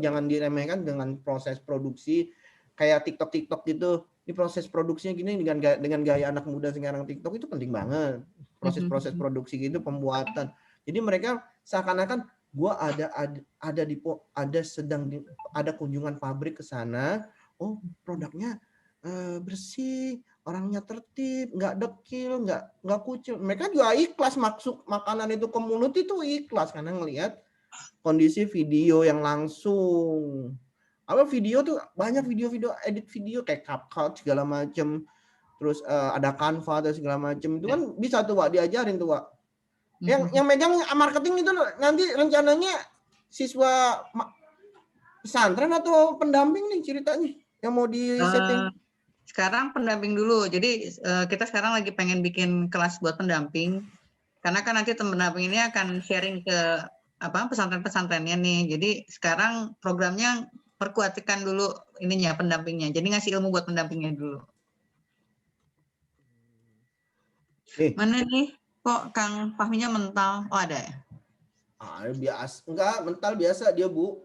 Speaker 2: Jangan diremehkan dengan proses produksi kayak TikTok gitu. Ini proses produksinya gini dengan gaya anak muda sekarang TikTok itu penting banget. Proses produksi gitu, pembuatan. Jadi mereka seakan-akan gua ada kunjungan pabrik ke sana. Oh, produknya bersih, orangnya tertib, nggak dekil, nggak kucil. Mereka juga ikhlas masuk makanan itu ke mulut itu ikhlas karena ngelihat kondisi video yang langsung. Video tuh banyak video edit video kayak CapCut segala macem, terus ada Canva dan segala macem itu kan bisa tuh, Wak, diajarin tuh, Wak. Yang megang marketing itu nanti rencananya siswa pesantren atau pendamping nih ceritanya yang mau di setting.
Speaker 7: Sekarang pendamping dulu. Jadi kita sekarang lagi pengen bikin kelas buat pendamping. Karena kan nanti pendamping ini akan sharing ke pesantren-pesantrennya nih. Jadi sekarang programnya perkuatkan dulu ininya pendampingnya. Jadi ngasih ilmu buat pendampingnya dulu. Mana nih? Kok Kang Fahminya mental? Oh, ada ya?
Speaker 2: Biasa. Enggak, mental biasa dia, Bu.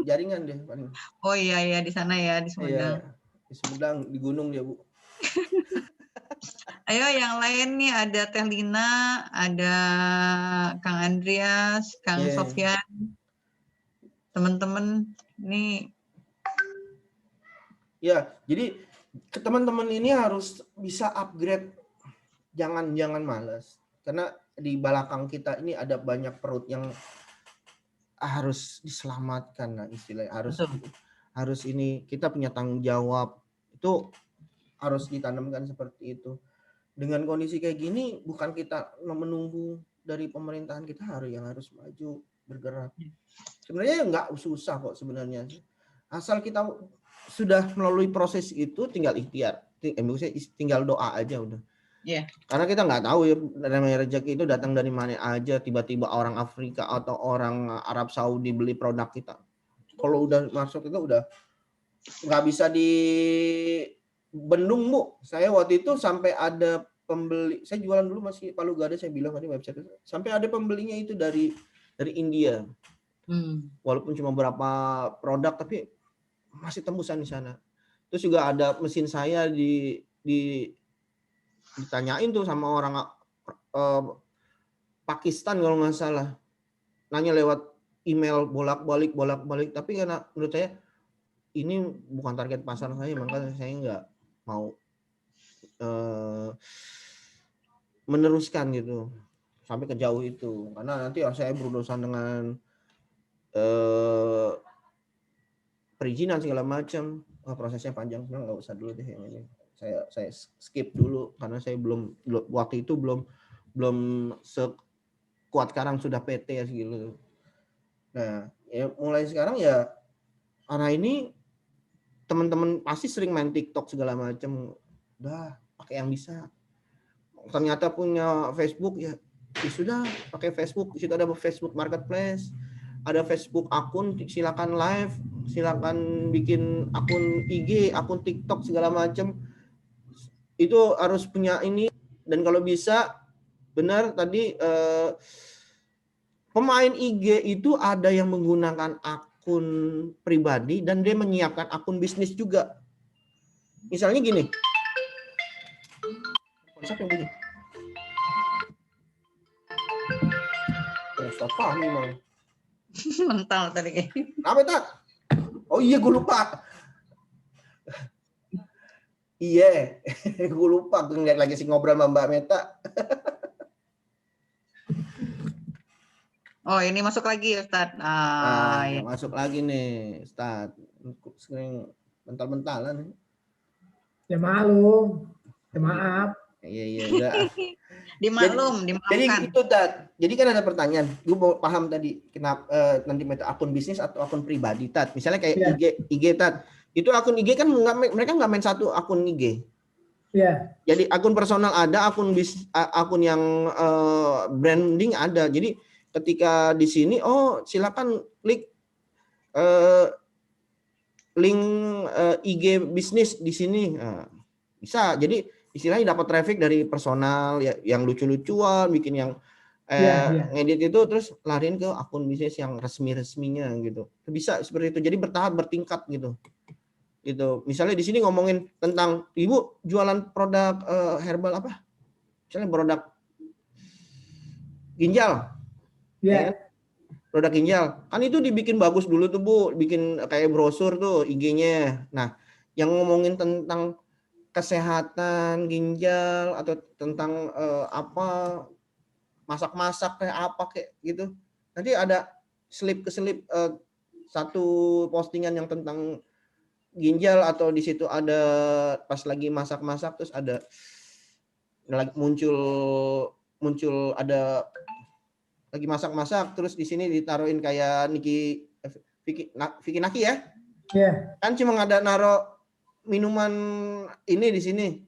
Speaker 2: Jaringan deh.
Speaker 7: Oh iya di sana ya, di Sumedang.
Speaker 2: Iya. Di Sumedang, di gunung dia, Bu.
Speaker 7: Ayo yang lain nih, ada Teh Lina, ada Kang Andreas, Kang Sofyan. Teman-teman nih.
Speaker 2: Ya, jadi teman-teman ini harus bisa upgrade. Jangan malas. Karena di belakang kita ini ada banyak perut yang harus diselamatkan, nah istilahnya. Harus ini kita punya tanggung jawab. Itu harus ditanamkan seperti itu. Dengan kondisi kayak gini bukan kita menunggu dari pemerintahan, kita harus maju, bergerak. Sebenarnya nggak susah kok sebenarnya. Asal kita sudah melalui proses itu tinggal ikhtiar. Tinggal doa aja udah. Karena kita nggak tahu ya namanya rezeki itu datang dari mana aja, tiba-tiba orang Afrika atau orang Arab Saudi beli produk kita. Kalau udah masuk itu udah nggak bisa dibendung, Bu. Saya waktu itu sampai ada pembeli, saya jualan dulu masih Palu Gada, saya bilang tadi website itu, sampai ada pembelinya itu dari India. Walaupun cuma berapa produk tapi masih tembusan di sana. Terus juga ada mesin saya ditanyain tuh sama orang Pakistan kalau nggak salah, nanya lewat email bolak-balik, tapi karena menurut saya ini bukan target pasar saya, maka saya nggak mau meneruskan gitu sampai ke jauh itu, karena nanti saya berurusan dengan perizinan segala macam, prosesnya panjang, nggak usah dulu deh yang ini. Saya skip dulu karena saya belum waktu itu belum sekuat sekarang sudah PT ya segitu. Nah, ya mulai sekarang ya karena ini teman-teman pasti sering main TikTok segala macam, udah pakai yang bisa. Ternyata punya Facebook ya sudah pakai Facebook, di situ ada Facebook Marketplace, ada Facebook akun, silakan live, silakan bikin akun IG, akun TikTok segala macam. Itu harus punya ini, dan kalau bisa benar tadi pemain IG itu ada yang menggunakan akun pribadi dan dia menyiapkan akun bisnis juga. Misalnya gini. Konsep yang bunyi. Ustaz Fahmi mau.
Speaker 7: Mental tadi kayaknya.
Speaker 2: Apa tak? Oh iya gue lupa. Iya, gue lupa gue ngeliat lagi si ngobrol sama Mbak Meta.
Speaker 7: Oh, ini masuk lagi Ustadz. Ya.
Speaker 2: Masuk lagi nih, Ustadz. Sering mental-mentalan.
Speaker 1: Ya malu. Ya maaf.
Speaker 2: Iya, udah.
Speaker 7: Dimaklumkan.
Speaker 2: Jadi itu, Tat. Jadi kan ada pertanyaan. Gue mau paham tadi kenapa nanti meta akun bisnis atau akun pribadi, Tat. Misalnya kayak IG, Tat. Itu akun IG kan mereka nggak main satu akun IG.
Speaker 1: Iya.
Speaker 2: Jadi akun personal ada, akun yang branding ada. Jadi ketika di sini, silakan klik link IG bisnis di sini. Nah, bisa. Jadi istilahnya dapat traffic dari personal ya, yang lucu-lucuan, bikin yang ngedit itu, terus lariin ke akun bisnis yang resminya gitu. Bisa seperti itu. Jadi bertahap, bertingkat gitu. Gitu. Misalnya di sini ngomongin tentang ibu jualan produk herbal apa? Misalnya produk ginjal.
Speaker 1: Iya.
Speaker 2: Ya, produk ginjal. Kan itu dibikin bagus dulu tuh, Bu. Bikin kayak brosur tuh IG-nya. Nah, yang ngomongin tentang kesehatan ginjal atau tentang masak-masak kayak apa kayak gitu. Nanti ada slip satu postingan yang tentang ginjal, atau di situ ada pas lagi masak-masak terus ada muncul ada lagi masak-masak terus di sini ditaruhin kayak Vicky Naki ya.
Speaker 1: Iya.
Speaker 2: Kan cuma ada naro minuman ini di sini.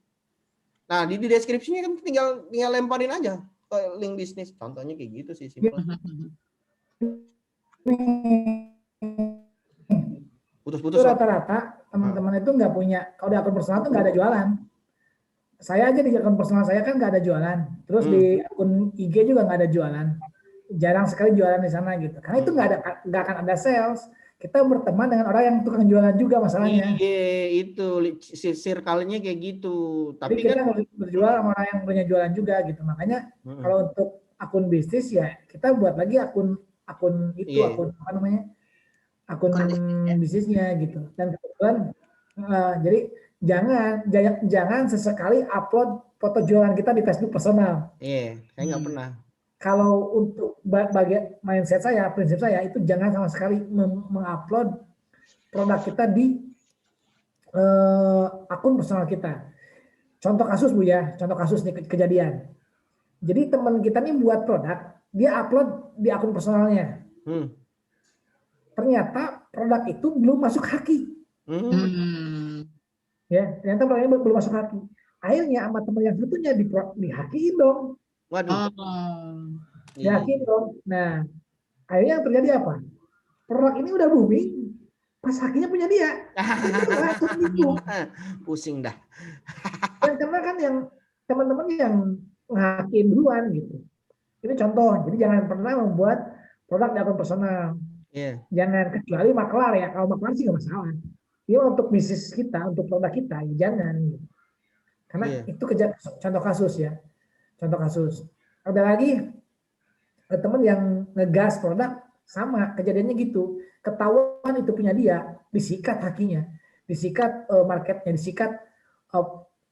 Speaker 2: Nah, di deskripsinya kan tinggal lemparin aja ke link bisnis. Contohnya kayak gitu sih, simpel. Putus-putus.
Speaker 1: Rata-rata teman-teman itu nggak punya, kalau di akun personal tuh nggak ada jualan. Saya aja di akun personal saya kan nggak ada jualan. Terus di akun IG juga nggak ada jualan. Jarang sekali jualan di sana gitu. Karena itu nggak akan ada sales. Kita berteman dengan orang yang tukang jualan juga masalahnya.
Speaker 2: Iya, itu circle-nya kayak gitu. Tapi
Speaker 1: jadi kita harus berjual sama orang yang punya jualan juga gitu. Makanya kalau untuk akun bisnis ya kita buat lagi akun itu, akun apa namanya? Akun bisnisnya gitu. Dan kebetulan jadi jangan sesekali upload foto jualan kita di Facebook personal.
Speaker 2: Iya, saya nggak pernah.
Speaker 1: Kalau untuk bagian mindset saya, prinsip saya itu jangan sama sekali mengupload produk kita di akun personal kita. Contoh kasus Bu ya, contoh kasus nih kejadian. Jadi teman kita nih buat produk, dia upload di akun personalnya. Ternyata produk itu belum masuk haki. Ya, ternyata produknya belum masuk haki. Akhirnya sama teman yang satunya dihakiin dong.
Speaker 2: Waduh.
Speaker 1: Dihakiin dong. Nah, akhirnya yang terjadi apa? Produk ini udah booming, pas hakinya punya dia. Itu.
Speaker 2: Pusing dah.
Speaker 1: Dan karena kan yang teman-teman yang ngakin duluan gitu. Ini contoh. Jadi jangan pernah membuat produk di akun personal. Jangan, kecuali maklar ya. Kalau maklar sih nggak masalah. Ini untuk bisnis kita, untuk produk kita, ya jangan. Gitu. Karena itu contoh kasus ya. Contoh kasus. Ada lagi teman yang ngegas produk, sama kejadiannya gitu. Ketahuan itu punya dia, disikat hakinya, disikat marketnya, disikat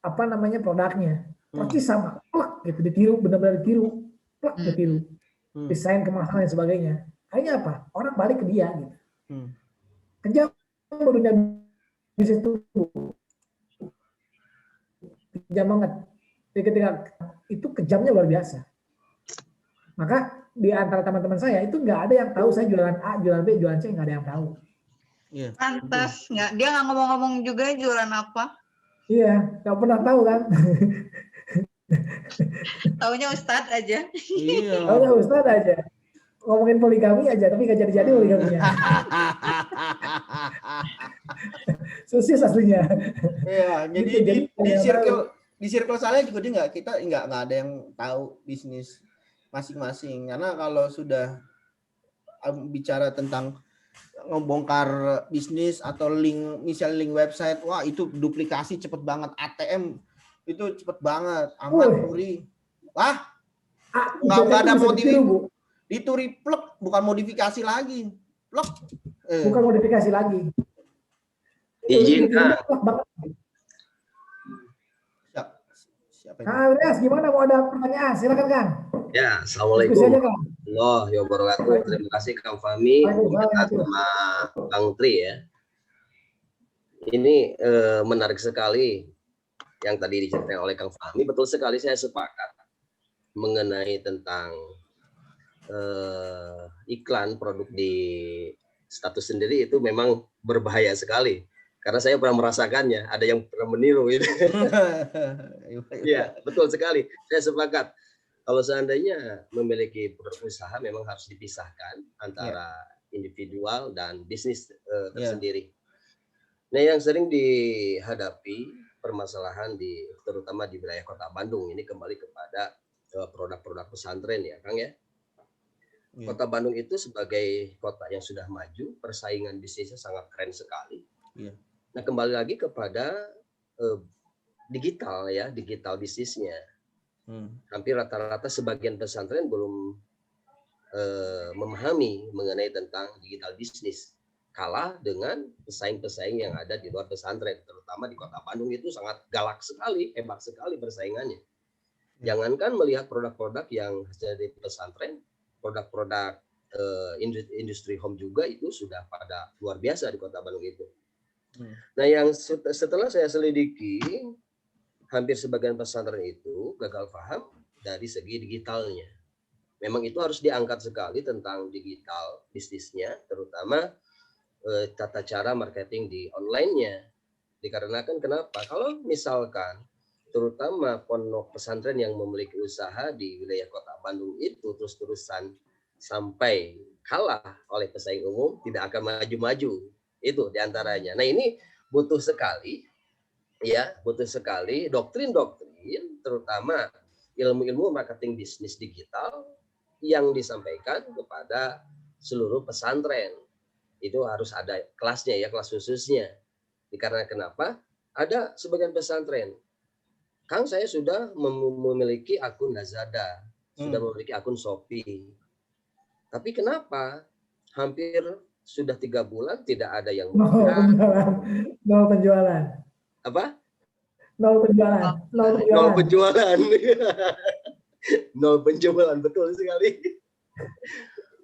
Speaker 1: apa namanya produknya. Persis sama, plak gitu, ditiru, benar-benar ditiru, plak ditiru. Desain kemahalan dan sebagainya. Akhirnya apa? Orang balik ke dia gitu. Kejam dunia bisnis itu. Kejam banget. Jadi ketika itu kejamnya luar biasa. Maka di antara teman-teman saya itu nggak ada yang tahu saya jualan A, jualan B, jualan C, nggak ada yang tahu.
Speaker 7: Pantas nggak, dia nggak ngomong-ngomong juga jualan apa?
Speaker 1: Iya, nggak pernah tahu kan?
Speaker 7: Taunya Ustadz aja.
Speaker 2: Iya.
Speaker 1: Taunya Ustadz aja. Ngomongin poligami aja, tapi nggak jadi-jadi poligaminya. Sukses aslinya.
Speaker 2: Iya, jadi di circle saya juga kita nggak ada yang tahu bisnis masing-masing, karena kalau sudah bicara tentang ngebongkar bisnis atau misalnya link website, wah itu duplikasi cepet banget. ATM itu cepet banget, aman Turi. Wah, nggak ada motivasi. Itu plek, bukan modifikasi lagi. Plek.
Speaker 1: Bukan modifikasi lagi.
Speaker 9: Izin,
Speaker 2: Siapa
Speaker 1: Kang
Speaker 2: ini?
Speaker 1: Andreas, gimana mau ada pertanyaan? Silakan Kang.
Speaker 9: Ya,
Speaker 1: Diskusi
Speaker 9: Assalamualaikum
Speaker 1: aja Kang.
Speaker 9: warahmatullahi wabarakatuh. Terima kasih Kang Fahmi, Bung sama Bang Tri ya. Ini menarik sekali yang tadi diceritakan oleh Kang Fahmi. Betul sekali, saya sepakat mengenai tentang iklan produk di status sendiri itu memang berbahaya sekali. Karena saya pernah merasakannya, ada yang pernah meniru itu. Ya, betul sekali. Saya sepakat. Kalau seandainya memiliki produk usaha memang harus dipisahkan antara individual dan bisnis tersendiri. Nah, yang sering dihadapi permasalahan terutama di wilayah Kota Bandung ini kembali kepada produk-produk pesantren ya, Kang ya. Kota Bandung itu sebagai kota yang sudah maju, persaingan bisnisnya sangat keren sekali. Nah, kembali lagi kepada digital ya, digital bisnisnya. Hampir rata-rata sebagian pesantren belum memahami mengenai tentang digital bisnis. Kalah dengan pesaing-pesaing yang ada di luar pesantren, terutama di Kota Bandung itu sangat galak sekali, hebat sekali persaingannya. Jangankan melihat produk-produk yang hasil dari pesantren, produk-produk industri home juga itu sudah pada luar biasa di Kota Bandung itu. Nah, yang setelah saya selidiki, hampir sebagian pesantren itu gagal paham dari segi digitalnya. Memang itu harus diangkat sekali tentang digital bisnisnya, terutama tata cara marketing di online-nya. Dikarenakan kenapa? Kalau misalkan terutama pondok pesantren yang memiliki usaha di wilayah Kota Bandung itu terus-terusan sampai kalah oleh pesaing umum, tidak akan maju-maju. Itu diantaranya. Nah, ini butuh sekali doktrin-doktrin, terutama ilmu-ilmu marketing bisnis digital yang disampaikan kepada seluruh pesantren. Itu harus ada kelasnya ya, kelas khususnya. Karena kenapa? Ada sebagian pesantren, Kang, saya sudah memiliki akun Lazada, sudah memiliki akun Shopee. Tapi kenapa hampir sudah 3 bulan tidak ada yang
Speaker 1: Nol penjualan.
Speaker 9: Apa?
Speaker 1: Nol penjualan.
Speaker 9: Nol penjualan. Nol penjualan, betul sekali.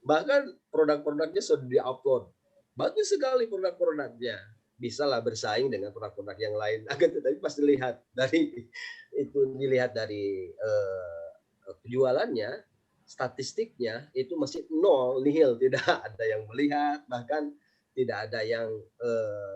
Speaker 9: Bahkan produk-produknya sudah di-upload. Bagus sekali produk-produknya. Bisa lah bersaing dengan produk-produk yang lain. Akan tetapi pas dilihat dari penjualannya, statistiknya itu masih nol, nihil, tidak ada yang melihat, bahkan tidak ada yang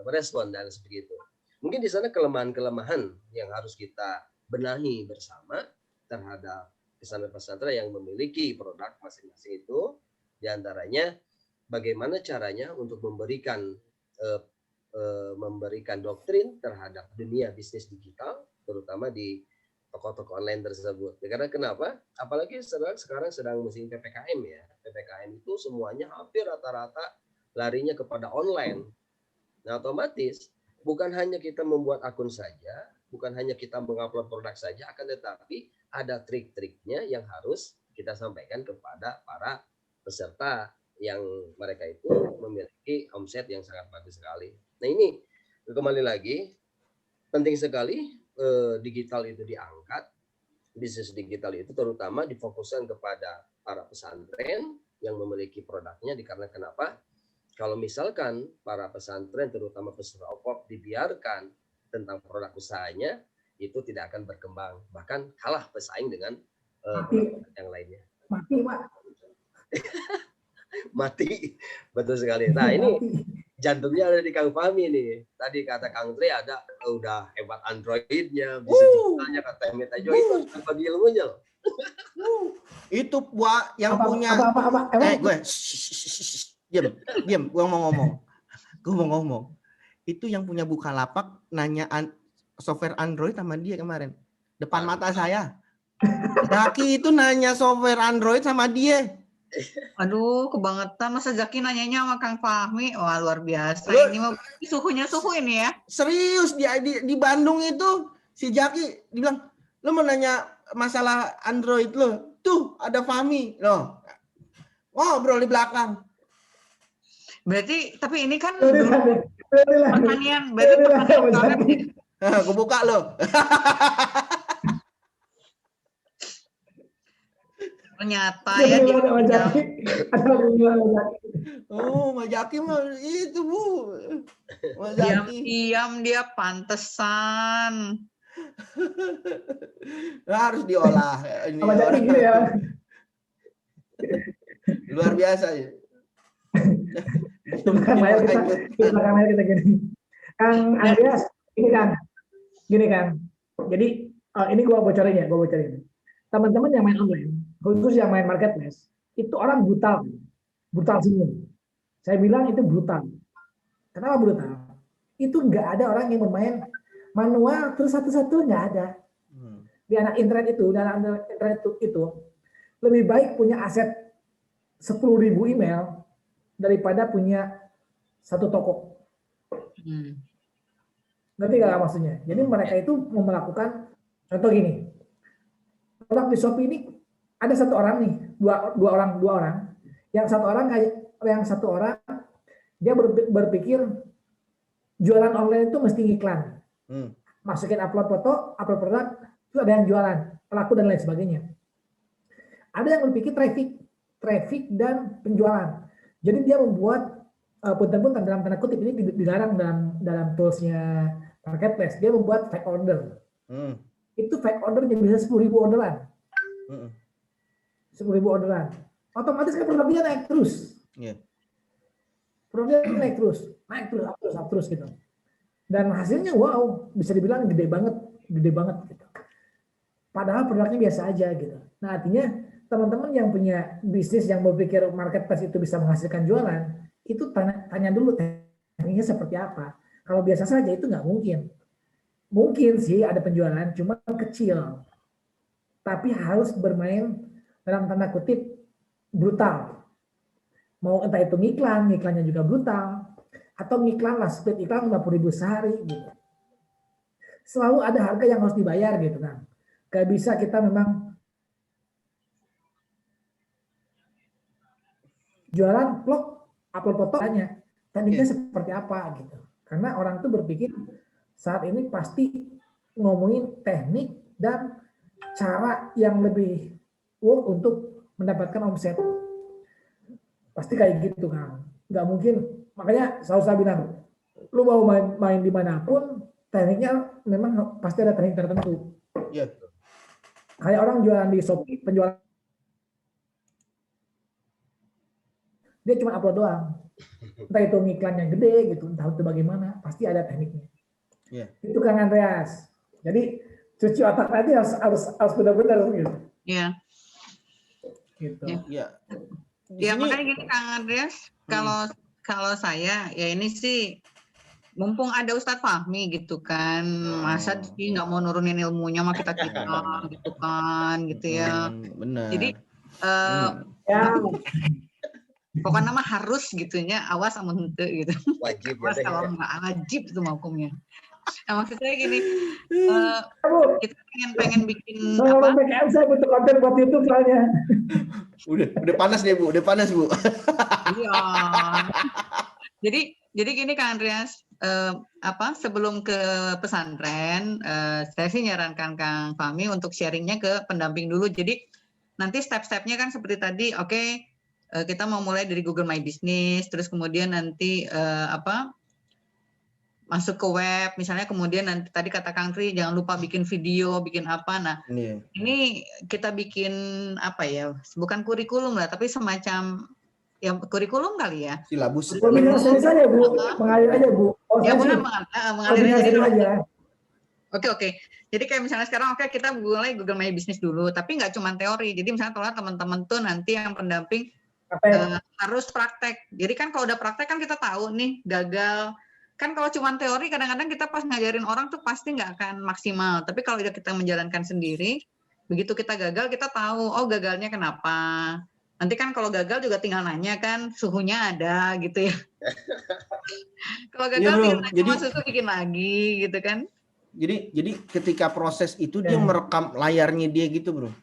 Speaker 9: merespon dan seperti itu. Mungkin di sana kelemahan-kelemahan yang harus kita benahi bersama terhadap pesantren-pesantren yang memiliki produk masing-masing itu, diantaranya bagaimana caranya untuk memberikan doktrin terhadap dunia bisnis digital, terutama di toko-toko online tersebut. Karena kenapa? Apalagi sekarang sedang musim PPKM ya. PPKM itu semuanya hampir rata-rata larinya kepada online. Nah, otomatis bukan hanya kita membuat akun saja, bukan hanya kita mengupload produk saja, akan tetapi ada trik-triknya yang harus kita sampaikan kepada para peserta yang mereka itu memiliki omset yang sangat bagus sekali. Nah, ini kembali lagi penting sekali digital itu diangkat, bisnis digital itu terutama difokuskan kepada para pesantren yang memiliki produknya. Dikarenakan kenapa? Kalau misalkan para pesantren terutama peserta OPOP dibiarkan tentang produk usahanya, itu tidak akan berkembang, bahkan kalah pesaing dengan produk yang lainnya.
Speaker 1: Mati, Pak.
Speaker 9: Mati, betul sekali. Nah, ini jantungnya ada di Kang Fahmi nih. Tadi kata Kang Tri ada udah hebat Androidnya, bisa digitalnya, kata Meta Joy itu bagi ilmunya loh.
Speaker 2: Itu yang punya. Gue diam, gue mau ngomong. Itu yang punya Bukalapak nanya software Android sama dia kemarin. Depan mata saya. Zaki itu nanya software Android sama dia.
Speaker 7: Aduh, kebangetan. Masa Zaki nanyanya sama Kang Fahmi? Wah, luar biasa. Ini mah suhunya suhu ini ya.
Speaker 2: Serius, di Bandung itu si Zaki dibilang, lu mau nanya masalah Android lo? Tuh, ada Fahmi. Loh. Ngobrol di belakang.
Speaker 7: Berarti, tapi ini kan pertanian. Berarti pertanian banget ya.
Speaker 2: Gue buka lo.
Speaker 7: Ternyata
Speaker 1: Ada
Speaker 7: ya
Speaker 1: yang bilang sama Jaki. Ada yang bilang sama Jaki.
Speaker 2: Oh, Mas Jaki mah itu Bu. Mas Jaki.
Speaker 7: diam-diam dia pantesan.
Speaker 2: Harus diolah ini
Speaker 1: Sama Jaki
Speaker 2: orang.
Speaker 1: gitu ya.
Speaker 2: Luar biasa ya.
Speaker 1: Di belakang layar kita gini. Kang Andreas, ini kan, gini kan. Jadi ini gua bocorin ya, teman-teman yang main online, khusus yang main marketplace, itu orang brutal semua. Saya bilang itu brutal. Kenapa brutal? Itu nggak ada orang yang bermain manual terus satu-satu, nggak ada. Di anak internet itu, lebih baik punya aset 10.000 email daripada punya satu toko. Ngerti nggak maksudnya? Jadi mereka itu mau melakukan, contoh gini, produk di Shopee ini ada satu orang nih, dua orang. Yang satu orang dia berpikir jualan online itu mesti iklan, masukin upload foto, upload produk, terus ada yang jualan, pelaku dan lain sebagainya. Ada yang berpikir traffic dan penjualan. Jadi dia membuat punten-punten dalam tanda kutip, ini dilarang dalam toolsnya marketplace. Dia membuat fake order. Itu fake order yang bisa 10.000 orderan. 10.000 orderan. Otomatis kan produknya naik terus. Produknya naik terus, up terus gitu. Dan hasilnya wow, bisa dibilang gede banget gitu. Padahal produknya biasa aja gitu. Nah, artinya teman-teman yang punya bisnis yang berpikir marketplace itu bisa menghasilkan jualan, itu tanya dulu tekniknya seperti apa. Kalau biasa saja itu nggak mungkin. Mungkin sih ada penjualan, cuma kecil. Tapi harus bermain dalam tanda kutip brutal. Mau entah itu ngiklannya juga brutal. Atau ngiklan lah, speed iklan 50.000 sehari gitu. Selalu ada harga yang harus dibayar gitu kan. Gak bisa kita memang jualan vlog, upload fotonya, tekniknya seperti apa gitu. Karena orang tuh berpikir saat ini pasti ngomongin teknik dan cara yang lebih work untuk mendapatkan omset. Pasti kayak gitu kan. Nggak mungkin, makanya saya bilang, lu mau main dimanapun, tekniknya memang pasti ada teknik tertentu.
Speaker 2: Iya.
Speaker 1: Kayak orang jualan di Shopee, penjualan dia cuma upload doang. Entah itu iklannya gede gitu, entah itu bagaimana, pasti ada tekniknya. Itu Kang Andreas. Jadi cuci otak tadi harus benar-benar gitu.
Speaker 7: Iya.
Speaker 1: Gitu.
Speaker 7: Ya, makanya gini Kang Andreas, kalau saya ya ini sih mumpung ada Ustadz Fahmi gitu kan, masa sih nggak mau nurunin ilmunya sama kita gitu kan, gitu ya.
Speaker 2: Benar.
Speaker 7: Jadi pokoknya mah harus gitunya, awas sama hente gitu.
Speaker 9: Wajib
Speaker 7: awas
Speaker 9: ya.
Speaker 7: kalau nggak wajib itu hukumnya. Nah, maksud saya gini, kita pengen bikin
Speaker 1: apa? PKM saya butuh konten buat YouTube soalnya.
Speaker 2: Udah panas deh Bu,
Speaker 7: Iya. Jadi gini Kak Andreas, sebelum ke pesantren, saya sih nyarankan Kang Fahmi untuk sharingnya ke pendamping dulu. Jadi nanti step-stepnya kan seperti tadi, kita mau mulai dari Google My Business, terus kemudian nanti masuk ke web, misalnya kemudian nanti tadi kata Kang Tri jangan lupa bikin video, bikin apa. Nah, ini kita bikin bukan kurikulum lah, tapi semacam ya kurikulum kali ya.
Speaker 2: Silabus.
Speaker 1: Kombinasi saja Bu, mengalir aja Bu.
Speaker 7: Ya benar mengalir
Speaker 1: aja.
Speaker 7: Oke. Jadi kayak misalnya sekarang kita mulai Google My Business dulu, tapi nggak cuma teori. Jadi misalnya teman-teman tuh nanti yang pendamping harus praktek. Jadi kan kalau udah praktek kan kita tahu nih gagal. Kan kalau cuma teori kadang-kadang kita pas ngajarin orang tuh pasti nggak akan maksimal. Tapi kalau udah kita menjalankan sendiri, begitu kita gagal kita tahu gagalnya kenapa. Nanti kan kalau gagal juga tinggal nanya kan suhunya ada gitu ya. Kalau gagal tinggal nanya suhu bikin lagi gitu kan.
Speaker 2: Jadi ketika proses itu dia merekam layarnya dia gitu Bro.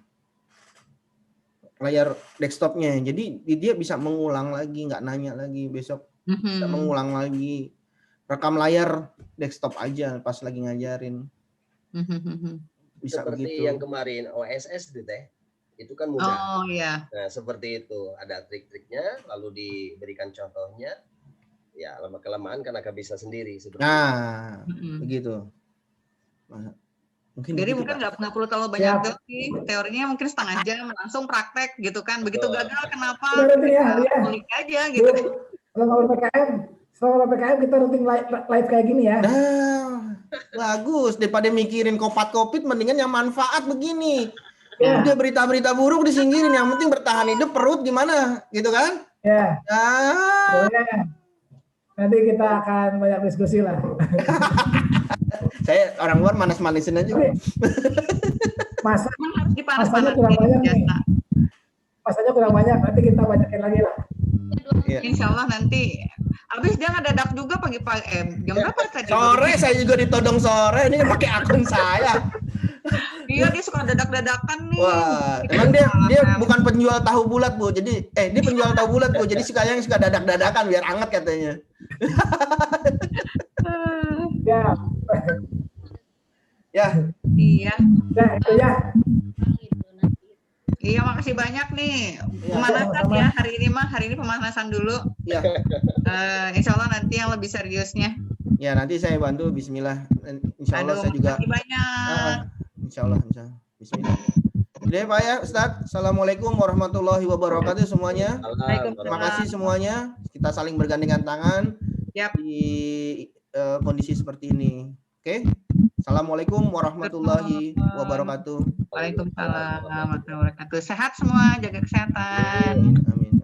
Speaker 2: Layar desktopnya. Jadi dia bisa mengulang lagi, nggak nanya lagi besok. Bisa mengulang lagi. Rekam layar desktop aja pas lagi ngajarin.
Speaker 9: Bisa seperti
Speaker 2: begitu.
Speaker 9: Yang kemarin OSS itu teh. itu kan mudah.
Speaker 7: Oh iya.
Speaker 9: Nah, seperti itu. Ada trik-triknya, lalu diberikan contohnya. Ya, lama-kelamaan kan akan bisa sendiri.
Speaker 2: Nah, begitu. Mungkin
Speaker 7: Jadi
Speaker 2: begitu,
Speaker 7: mungkin
Speaker 2: Pak.
Speaker 7: nggak perlu terlalu banyak teori. Teorinya mungkin setengah jam, langsung praktek gitu kan. Begitu gagal kenapa? Balik aja gitu.
Speaker 1: Selama PPKM kita rutin live kayak gini ya.
Speaker 2: Nah, bagus. Daripada mikirin kopat-kopit, mendingan yang manfaat begini. Udah berita-berita buruk disingkirin, yang penting bertahan hidup, perut gimana, gitu kan?
Speaker 1: Ya. Nanti kita akan banyak diskusi lah.
Speaker 2: Saya orang luar manas-manisin aja.
Speaker 1: Masanya kurang banyak nih. Masanya kurang banyak, nanti kita banyakin lagi lah.
Speaker 7: Insya Allah nanti. Habis dia ngedadak juga pagi-pagi. Jam berapa tadi?
Speaker 2: Sore saya juga ditodong sore, ini pakai akun saya.
Speaker 7: Iya, dia suka dadak-dadakan nih.
Speaker 2: Wah, emang dia bukan penjual tahu bulat, Bu. Jadi dia penjual tahu bulat, Bu. Jadi yang suka dadak-dadakan biar anget katanya.
Speaker 1: Ya.
Speaker 7: Ya. Iya.
Speaker 1: Ya, itu ya.
Speaker 7: Iya, makasih banyak nih. Pemanasan ya hari ini pemanasan dulu.
Speaker 2: Iya.
Speaker 7: Insya Allah nanti yang lebih seriusnya.
Speaker 2: Ya, nanti saya bantu. Bismillah. Insya Allah saya juga.
Speaker 7: Makasih banyak.
Speaker 2: Insya Allah. Bismillah. Oke Pak ya, Ustadz. Assalamualaikum warahmatullahi wabarakatuh semuanya. Terima kasih semuanya. Kita saling bergandengan tangan di kondisi seperti ini. Oke. Assalamualaikum warahmatullahi wabarakatuh.
Speaker 7: Waalaikumsalam warahmatullahi wabarakatuh. Sehat semua, jaga kesehatan.
Speaker 2: Amin.